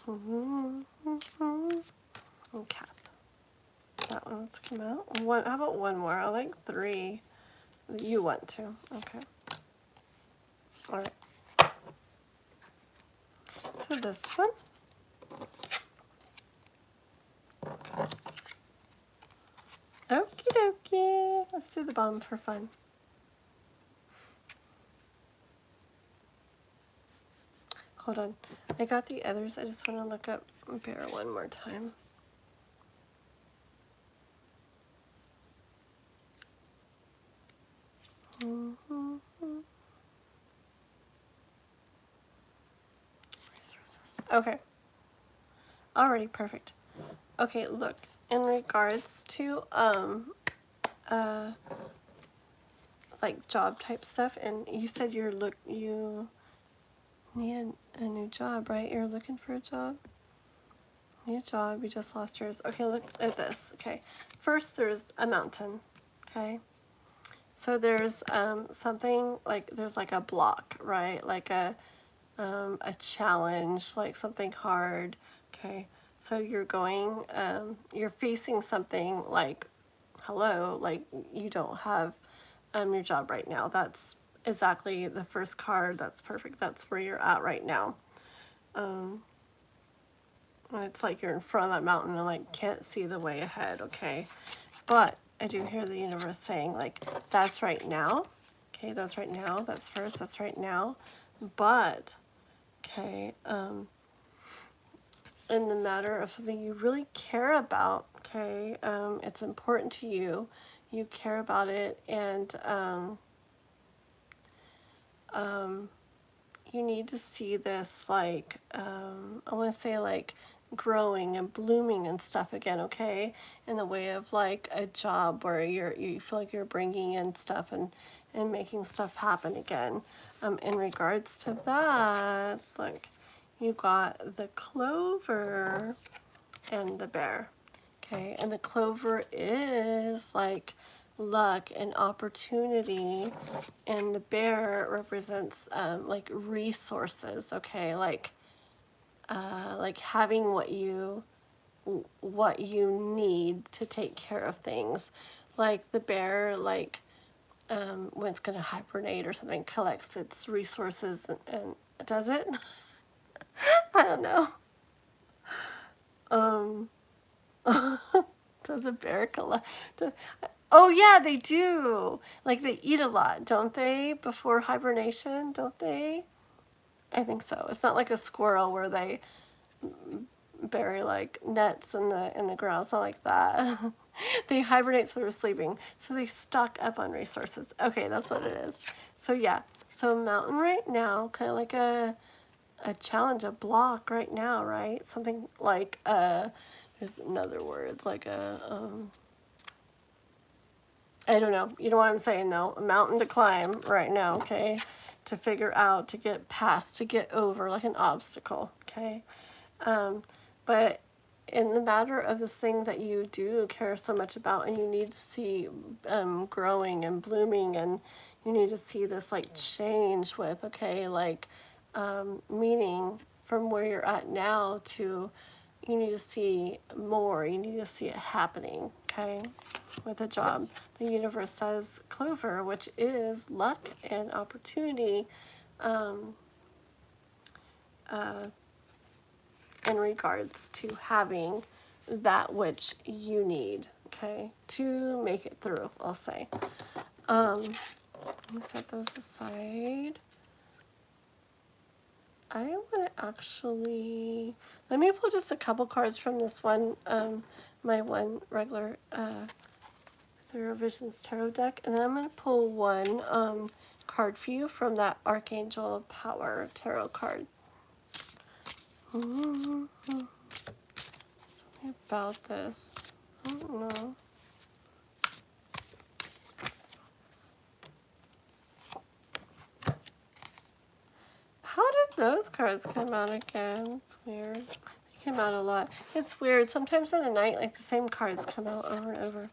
And cap. That one, let's come out. One. How about one more? I like 3. You want to? Okay. All right. So this one. Okie dokie. Let's do the bomb for fun. Hold on. I got the others. I just want to look up Bear one more time. Okay. Alrighty, perfect. Okay, look. In regards to like job type stuff, and you said you need a new job, right? You're looking for a job? New job, you just lost yours. Okay, look at this. Okay. First there's a mountain. Okay. So there's something like there's like a block, right? Like a challenge, like something hard. Okay. So you're going you're facing something like hello, like you don't have your job right now. That's exactly the first card. That's perfect. That's where you're at right now. It's like you're in front of that mountain and like can't see the way ahead, okay? But I do hear the universe saying like that's right now. Okay, that's right now. That's first. That's right now. But okay, in the matter of something you really care about, okay, it's important to you. You care about it, and you need to see this like I want to say like growing and blooming and stuff again, okay, in the way of like a job where you feel like you're bringing in stuff and making stuff happen again. In regards to that, like you got the clover and the bear, okay, and the clover is like luck and opportunity, and the bear represents like resources, okay, like having what you need to take care of things. Like the bear, like when it's going to hibernate or something, collects its resources and does it. I don't know. Does a bear collect? Oh yeah, they do. Like they eat a lot, don't they? Before hibernation, don't they? I think so. It's not like a squirrel where they bury like nuts in the ground. It's not like that. They hibernate so they're sleeping. So they stock up on resources. Okay, that's what it is. So yeah. So mountain right now, kind of like a challenge, a block right now, right? Something like there's another word. It's like I don't know. You know what I'm saying though? A mountain to climb right now, okay? To figure out, to get past, to get over, like an obstacle, okay? But in the matter of this thing that you do care so much about and you need to see growing and blooming, and you need to see this like change with, okay, like meaning from where you're at now to, you need to see more, you need to see it happening, okay, with a job. The universe says clover, which is luck and opportunity, in regards to having that which you need, okay, to make it through, I'll say. Let me set those aside. I want to actually, let me pull just a couple cards from this one, my one regular Thorough Visions Tarot deck, and then I'm going to pull one card for you from that Archangel Power Tarot card. Something about this. I don't know. How did those cards come out again? It's weird. They came out a lot. It's weird. Sometimes in a night, like the same cards come out over and over.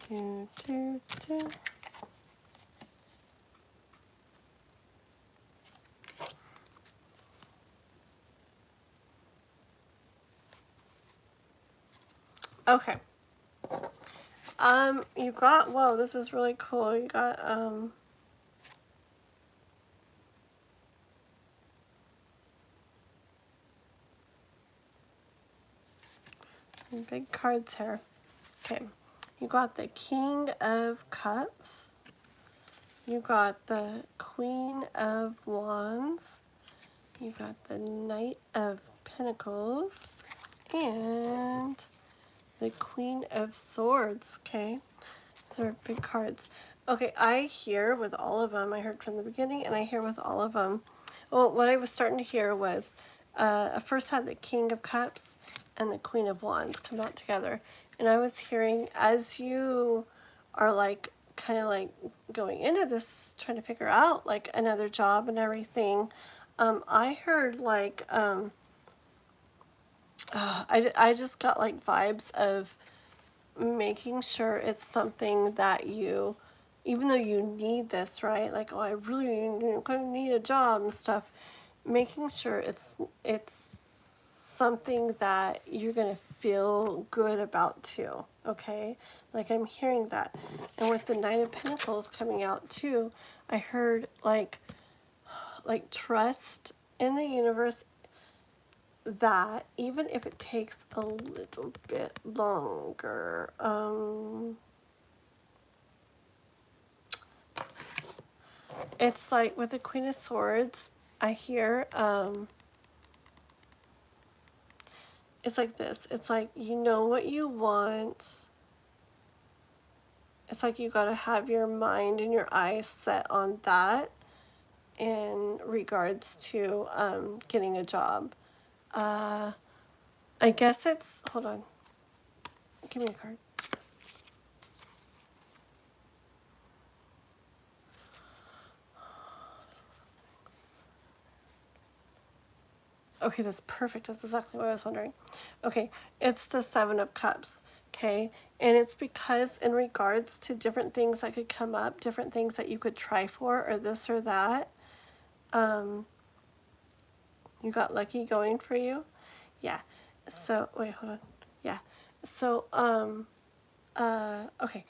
Do, do, do. Okay. You got, whoa, this is really cool. You got, some big cards here. Okay. You got the King of Cups. You got the Queen of Wands. You got the Knight of Pentacles. And the Queen of Swords, okay? These are big cards. Okay, I hear with all of them, I heard from the beginning, and I hear with all of them. Well, what I was starting to hear was, I first had the King of Cups and the Queen of Wands come out together. And I was hearing, as you are like, kind of like going into this, trying to figure out like another job and everything, I heard like, I just got like vibes of making sure it's something that you, even though you need this, right? Like, oh, I really gonna need a job and stuff. Making sure it's something that you're gonna feel good about too. Okay, like I'm hearing that, and with the Knight of Pentacles coming out too, I heard like trust in the universe, that even if it takes a little bit longer, it's like with the Queen of Swords, I hear, it's like this. It's like, you know what you want. It's like you gotta have your mind and your eyes set on that in regards to getting a job. I guess it's, hold on. Give me a card. Okay, that's perfect. That's exactly what I was wondering. Okay, it's the Seven of Cups. Okay, and it's because in regards to different things that could come up, different things that you could try for, or this or that, you got lucky going for you. Yeah. So wait, hold on. Yeah. So okay.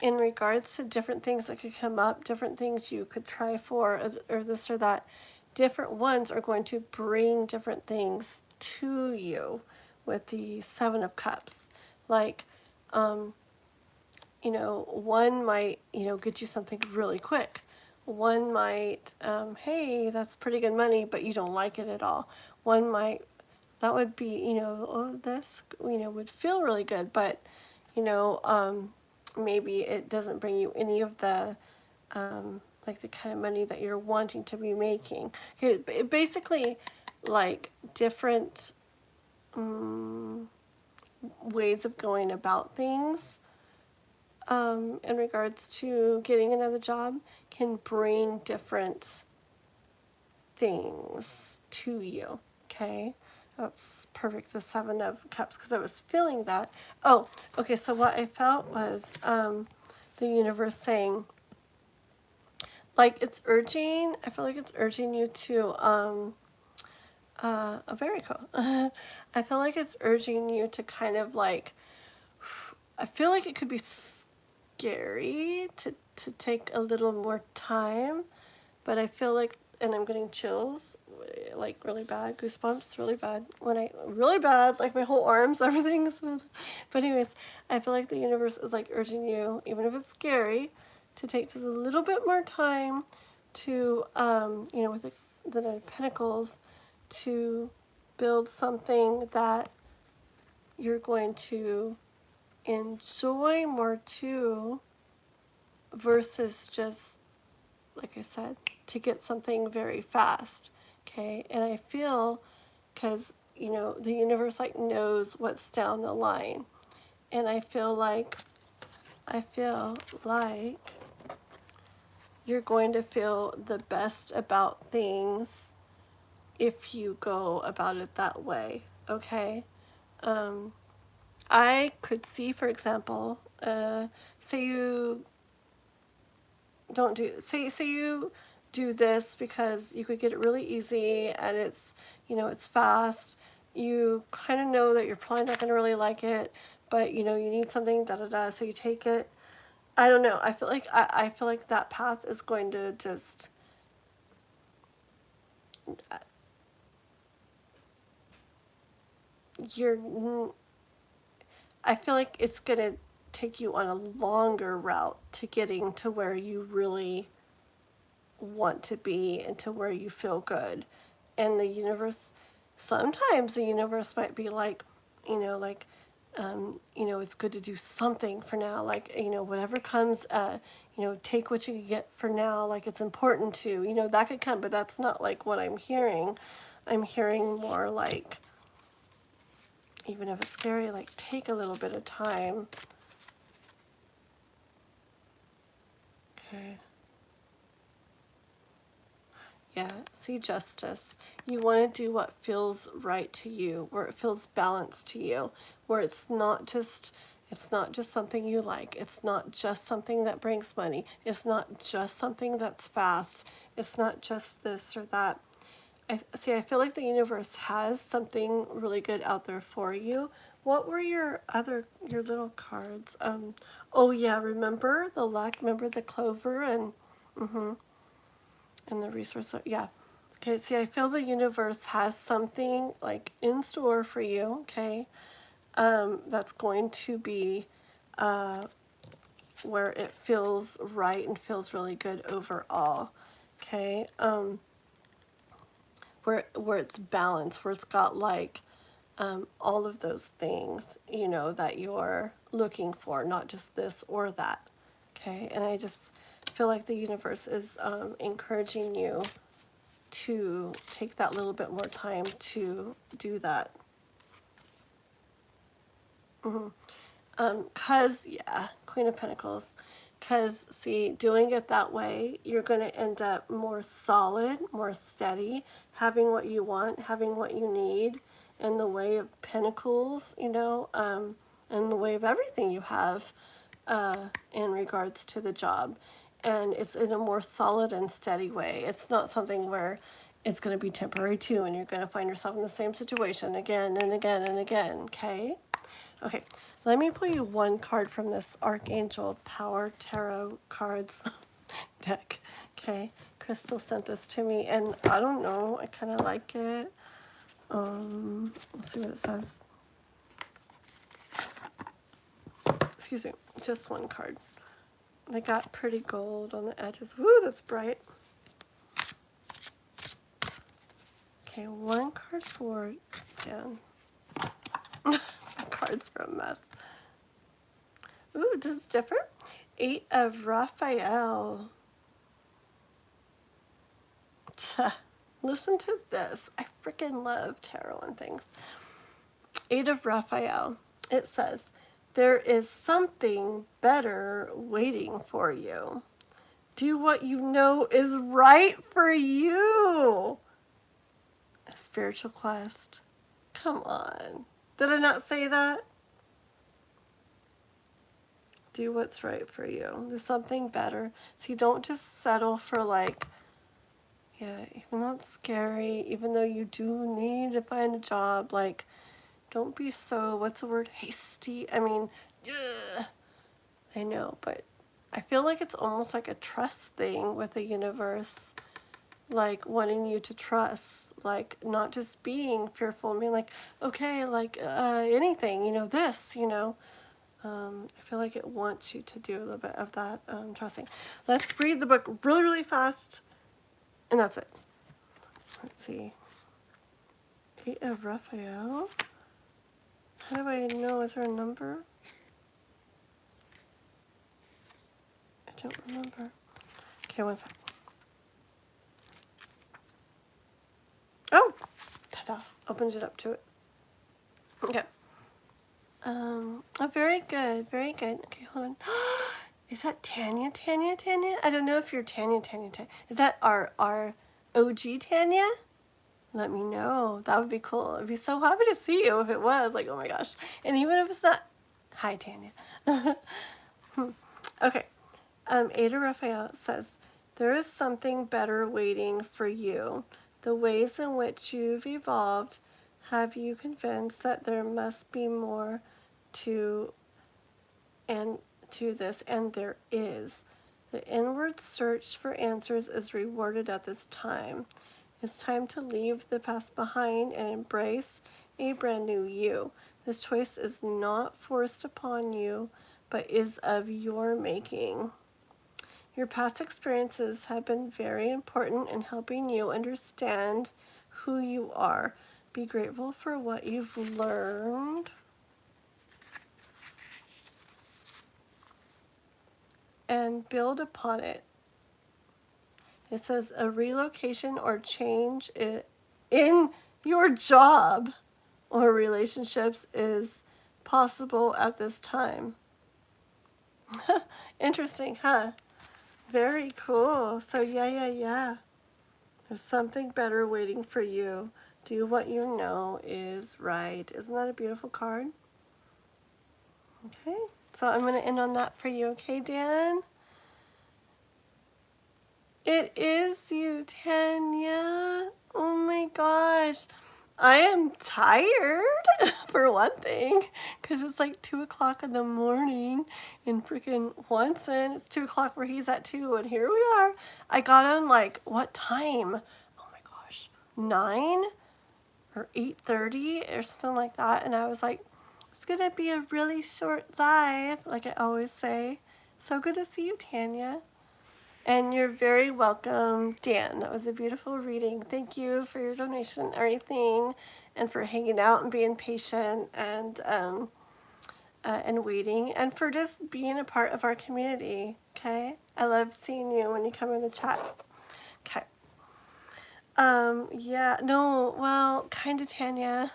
in regards to different things that could come up, different things you could try for, or this or that, different ones are going to bring different things to you with the Seven of Cups. Like, one might, get you something really quick. One might, hey, that's pretty good money, but you don't like it at all. One might, that would be, oh, this, would feel really good, but, maybe it doesn't bring you any of the, like the kind of money that you're wanting to be making. It basically, like different ways of going about things in regards to getting another job can bring different things to you. Okay, that's perfect. The Seven of Cups, because I was feeling that. Oh, okay. So what I felt was the universe saying, like it's urging. I feel like it's urging you to very cool. I feel like it's urging you to kind of like. I feel like it could be scary to take a little more time, but I feel like, and I'm getting chills, like really bad, goosebumps, really bad, really bad, like my whole arms, everything's, but anyways, I feel like the universe is like urging you, even if it's scary, to take just a little bit more time to, with the Nine of Pentacles, to build something that you're going to enjoy more too, versus just, like I said, to get something very fast. Okay, and I feel, because the universe like knows what's down the line, and I feel like you're going to feel the best about things if you go about it that way. Okay, I could see, for example, say you don't do, say you do this because you could get it really easy and it's, it's fast. You kind of know that you're probably not going to really like it, but you need something, so you take it. I don't know. I feel like I feel like that path is going to just I feel like it's going to take you on a longer route to getting to where you really want to be and to where you feel good. And the universe, sometimes the universe might be like, it's good to do something for now, like, whatever comes, take what you can get for now, like it's important to, that could come, but that's not like what I'm hearing. I'm hearing more like, even if it's scary, like take a little bit of time. Okay. Yeah, see, justice. You want to do what feels right to you, where it feels balanced to you, where it's not just something you like. It's not just something that brings money. It's not just something that's fast. It's not just this or that. I feel like the universe has something really good out there for you. What were your little cards? Oh yeah, remember the luck, remember the clover, and and the resource, yeah. Okay, see, I feel the universe has something like in store for you, okay, that's going to be where it feels right and feels really good overall, okay, where it's balanced, where it's got like all of those things, that you're looking for, not just this or that, okay, and I just feel like the universe is encouraging you to take that little bit more time to do that. Cause yeah, Queen of Pentacles. Cause see, doing it that way, you're gonna end up more solid, more steady, having what you want, having what you need in the way of Pentacles, in the way of everything you have in regards to the job. And it's in a more solid and steady way. It's not something where it's going to be temporary too, and you're going to find yourself in the same situation again and again and again, okay? Okay, Let me pull you one card from this Archangel Power Tarot cards deck. Okay, Crystal sent this to me, and I don't know, I kind of like it. Let's see what it says. Excuse me, just one card. They got pretty gold on the edges. Woo, that's bright. Okay, one card for Dan. My cards are a mess. Ooh, this is different. 8 of Raphael. Listen to this. I freaking love tarot and things. 8 of Raphael. It says, there is something better waiting for you. Do what you know is right for you. A spiritual quest. Come on. Did I not say that? Do what's right for you. There's something better. See, don't just settle for like, yeah, even though it's scary, even though you do need to find a job, like, don't be so, what's the word, hasty? I mean, ugh. I know, but I feel like it's almost like a trust thing with the universe, like wanting you to trust, like not just being fearful and being like, okay, like anything, you know, this, you know. I feel like it wants you to do a little bit of that trusting. Let's read the book really, really fast, and that's it. Let's see. 8 of Raphael. How do I know? Is there a number? I don't remember. Okay, one sec. Oh! Ta-da! Opens it up to it. Okay. Oh, very good, very good. Okay, hold on. Is that Tanya? I don't know if you're Tanya. Is that our OG Tanya? Let me know. That would be cool. I'd be so happy to see you if it was. Like, oh my gosh. And even if it's not, hi Tanya. Okay. Ada Raphael says, there is something better waiting for you. The ways in which you've evolved have you convinced that there must be more to this, and there is. The inward search for answers is rewarded at this time. It's time to leave the past behind and embrace a brand new you. This choice is not forced upon you, but is of your making. Your past experiences have been very important in helping you understand who you are. Be grateful for what you've learned and build upon it. It says a relocation or change in your job or relationships is possible at this time. Interesting, huh? Very cool. So yeah. There's something better waiting for you. Do what you know is right. Isn't that a beautiful card? Okay. So I'm going to end on that for you, okay, Dan? It is you, Tanya. Oh my gosh. I am tired, for one thing, because it's like 2 o'clock in the morning in freaking Swanson. It's 2 o'clock where he's at too, and here we are. I got on like, what time? Oh my gosh, 9 or 8:30 or something like that, and I was like, it's gonna be a really short live, like I always say. So good to see you, Tanya. And you're very welcome, Dan. That was a beautiful reading. Thank you for your donation and everything, and for hanging out and being patient and waiting, and for just being a part of our community. Okay, I love seeing you when you come in the chat. Okay. Yeah. No. Well, kind of, Tanya.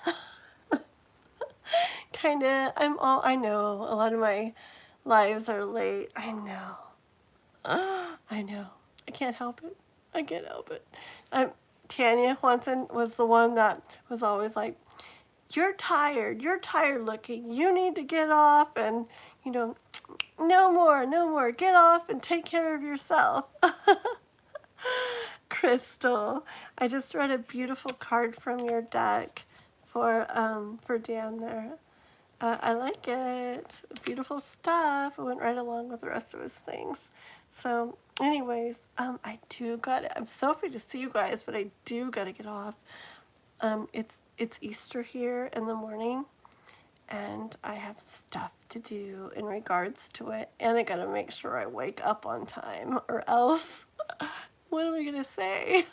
Kind of. I know. A lot of my lives are late. I know. I know. I can't help it. Tanya Swanson was the one that was always like, you're tired looking. You need to get off and, you know, no more. Get off and take care of yourself. Crystal, I just read a beautiful card from your deck for Dan there. I like it. Beautiful stuff. It went right along with the rest of his things. So anyways, I do got, I'm so happy to see you guys, but I do got to get off. It's Easter here in the morning, and I have stuff to do in regards to it, and I gotta make sure I wake up on time, or else what am I gonna say?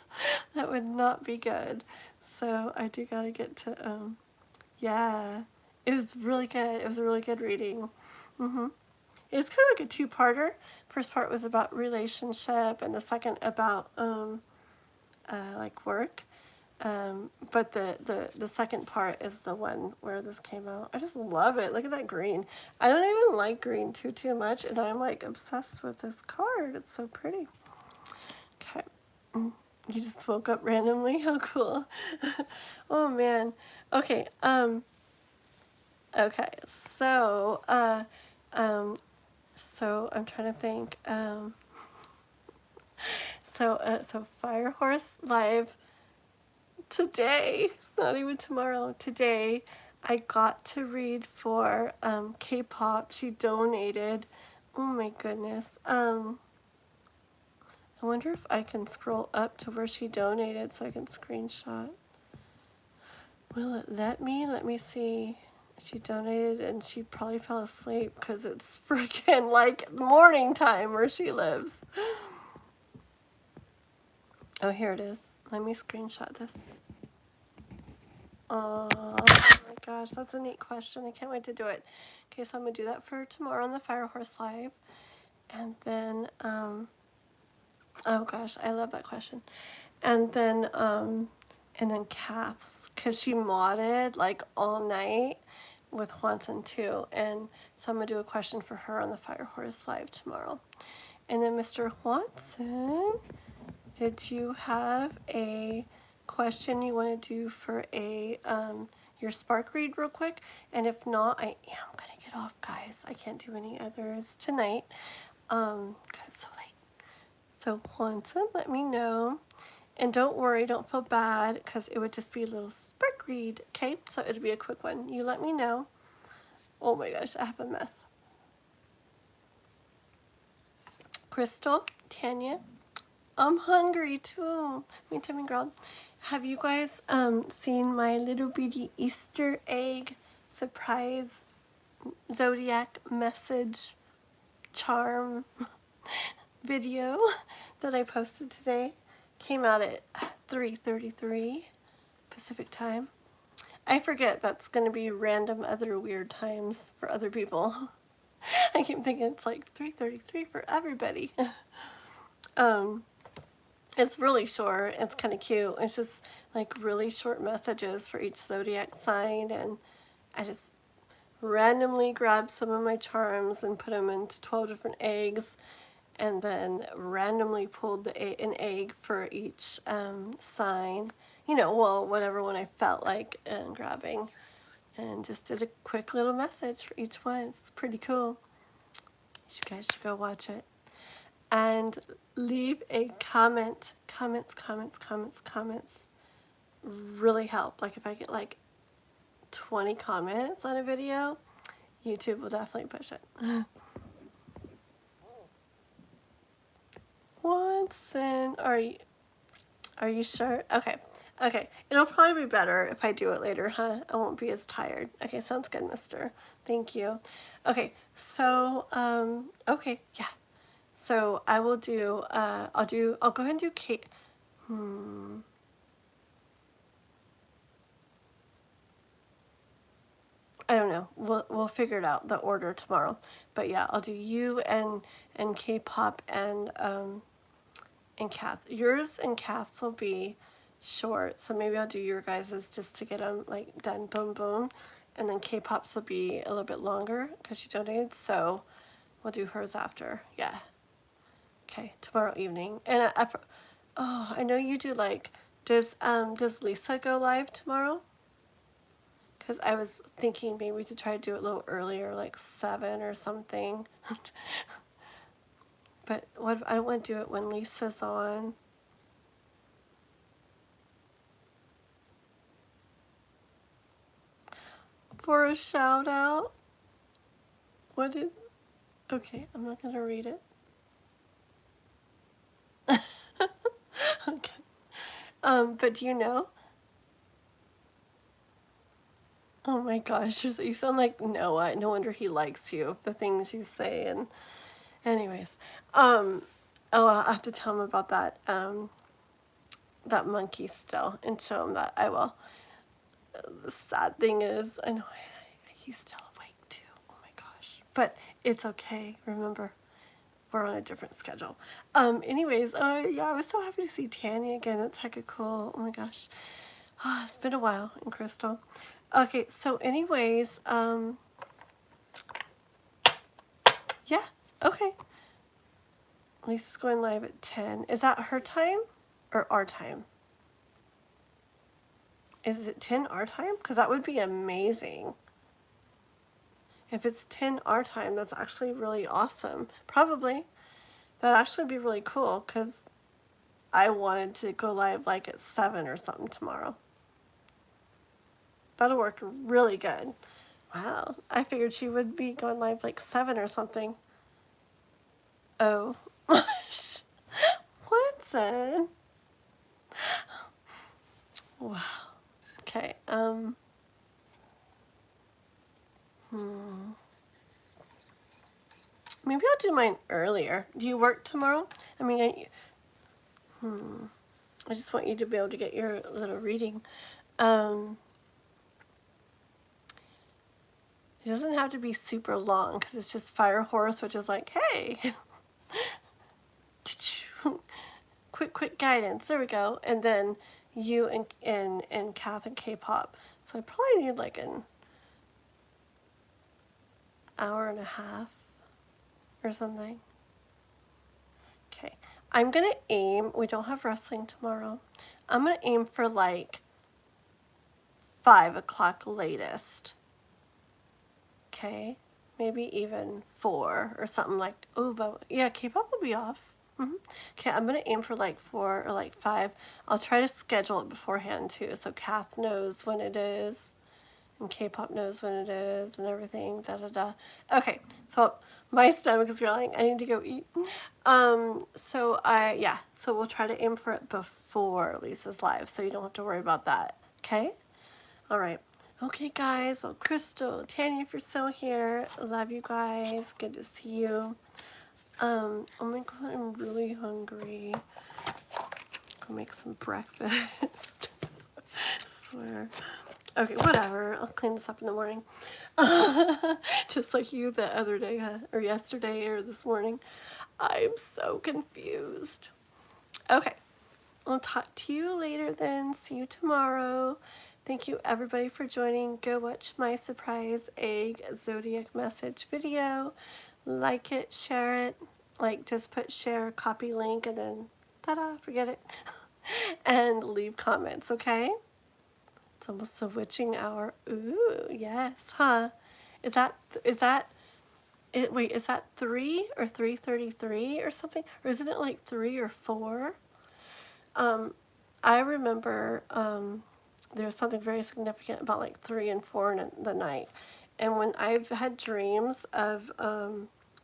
That would not be good. So I do gotta get to yeah, it was really good. It was a really good reading. It was kind of like a two-parter. First part was about relationship, and the second about like work. But the second part is the one where this came out. I just love it. Look at that green. I don't even like green too much, and I'm like obsessed with this card. It's so pretty. Okay. You just woke up randomly? How cool. Oh man. Okay. Okay. So so I'm trying to think. So Fire Horse Live today, it's not even tomorrow, today I got to read for K-pop. She donated. Oh my goodness. I wonder if I can scroll up to where she donated so I can screenshot. Will it let me? Let me see. She donated and she probably fell asleep because it's freaking like morning time where she lives. Oh, here it is. Let me screenshot this. Oh my gosh, that's a neat question. I can't wait to do it. Okay, so I'm gonna do that for tomorrow on the Fire Horse Live. And then, oh gosh, I love that question. And then Kath's, because she modded like all night with Juanson too. And so I'm gonna do a question for her on the Fire Horse Live tomorrow. And then Mr. Juanson, did you have a question you want to do for a your spark read real quick? And if not, I am gonna get off, guys. I can't do any others tonight because it's so late. So Juanson, let me know, and don't worry, don't feel bad, because it would just be a little spark read. Okay, so it'll be a quick one. You let me know. Oh my gosh, I have a mess. Crystal, Tanya, I'm hungry too. Me too, girl. Have you guys seen my little bitty Easter egg surprise zodiac message charm video that I posted today? Came out at 3:33 Pacific time. I forget that's going to be random other weird times for other people. I keep thinking it's like 3:33 for everybody. It's really short. It's kind of cute. It's just like really short messages for each zodiac sign, and I just randomly grabbed some of my charms and put them into 12 different eggs, and then randomly pulled an egg for each sign. You know, well, whatever one I felt like grabbing, and just did a quick little message for each one. It's pretty cool. You guys should go watch it. And leave a comment. Comments really help. Like if I get like 20 comments on a video, YouTube will definitely push it. Watson, are you sure? Okay, it'll probably be better if I do it later, huh? I won't be as tired. Okay, sounds good, mister. Thank you. Okay, so okay, yeah. So I will do, I'll go ahead and do Kate. I don't know. We'll figure it out, the order tomorrow. But yeah, I'll do you and K-pop and Kath. Yours and Kath's will be short, so maybe I'll do your guys's just to get them like done, boom, boom. And then K-pop's will be a little bit longer because she donated, so we'll do hers after. Yeah. Okay, tomorrow evening. And I know you do like, does Lisa go live tomorrow? Because I was thinking maybe to try to do it a little earlier, like 7 or something. But what I don't want to do it when Lisa's on. for a shout out? What did... Okay, I'm not going to read it. Okay. But do you know? Oh my gosh, you sound like Noah. No wonder he likes you. The things you say. And anyways, oh, I'll have to tell him about that, that monkey still, and show him that I will. The sad thing is, I know he's still awake too. Oh my gosh. But it's okay. Remember, we're on a different schedule. Anyways, yeah, I was so happy to see Tanya again. That's hecka cool. Oh my gosh. Oh, it's been a while. And Crystal. Okay, so anyways, yeah, okay. Lisa's going live at 10. Is that her time or our time? Is it 10 our time? Because that would be amazing. If it's 10 our time, that's actually really awesome. Probably. That'd actually be really cool because I wanted to go live like at 7 or something tomorrow. That'll work really good. Wow. I figured she would be going live like 7 or something. Oh. Watson. Wow. Okay. Maybe I'll do mine earlier. Do you work tomorrow? I mean, I just want you to be able to get your little reading. It doesn't have to be super long because it's just Fire Horse, which is like, hey, quick guidance. There we go. And then you and Kath and K-pop. So I probably need like an hour and a half or something. Okay. I'm going to aim, we don't have wrestling tomorrow. I'm going to aim for like 5 o'clock latest. Okay. Maybe even 4 or something like, oh, but yeah, K-pop will be off. Okay, I'm going to aim for like 4 or like 5. I'll try to schedule it beforehand too, so Kath knows when it is, and K-pop knows when it is, and everything, Okay, so my stomach is growling. I need to go eat. So we'll try to aim for it before Lisa's live, so you don't have to worry about that, okay? All right. Okay, guys. Well, Crystal, Tanya, if you're still here, love you guys. Good to see you. Oh my god, I'm really hungry. Go make some breakfast. I swear. Okay, whatever. I'll clean this up in the morning. Just like you the other day, or yesterday, or this morning. I'm so confused. Okay. I'll talk to you later then. See you tomorrow. Thank you everybody for joining. Go watch my surprise egg zodiac message video. Like it, share it. Like, just put share, copy link, and then ta-da, forget it. And leave comments, okay? It's almost the witching hour. Ooh, yes, huh? Is that 3 or 3:33 or something? Or isn't it like 3 or 4? I remember there's something very significant about like 3 and 4 in the night. And when I've had dreams of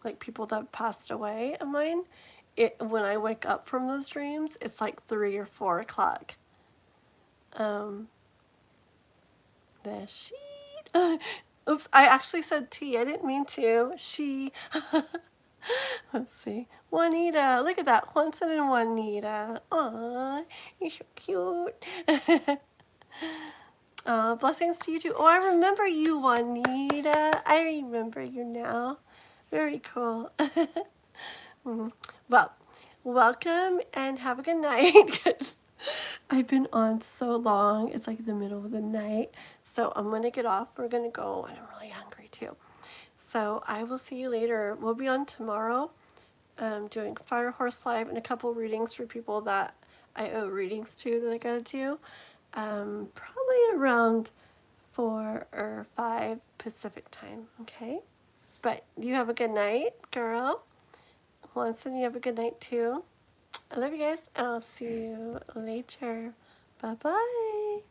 like people that have passed away of mine, when I wake up from those dreams, it's like 3 or 4 o'clock. The sheet. Oops, I actually said T. I didn't mean to. She. Let's see. Juanita, look at that. Juanson and Juanita. Aw, you're so cute. Blessings to you too. Oh, I remember you, Juanita. I remember you now. Very cool. Well, welcome and have a good night, because I've been on so long. It's like the middle of the night. So I'm going to get off. We're going to go, and I'm really hungry too. So I will see you later. We'll be on tomorrow doing Fire Horse Live and a couple readings for people that I owe readings to that I got to do. Probably around 4 or 5 Pacific time, okay? But you have a good night, girl. Lonson, you have a good night too. I love you guys, and I'll see you later. Bye-bye.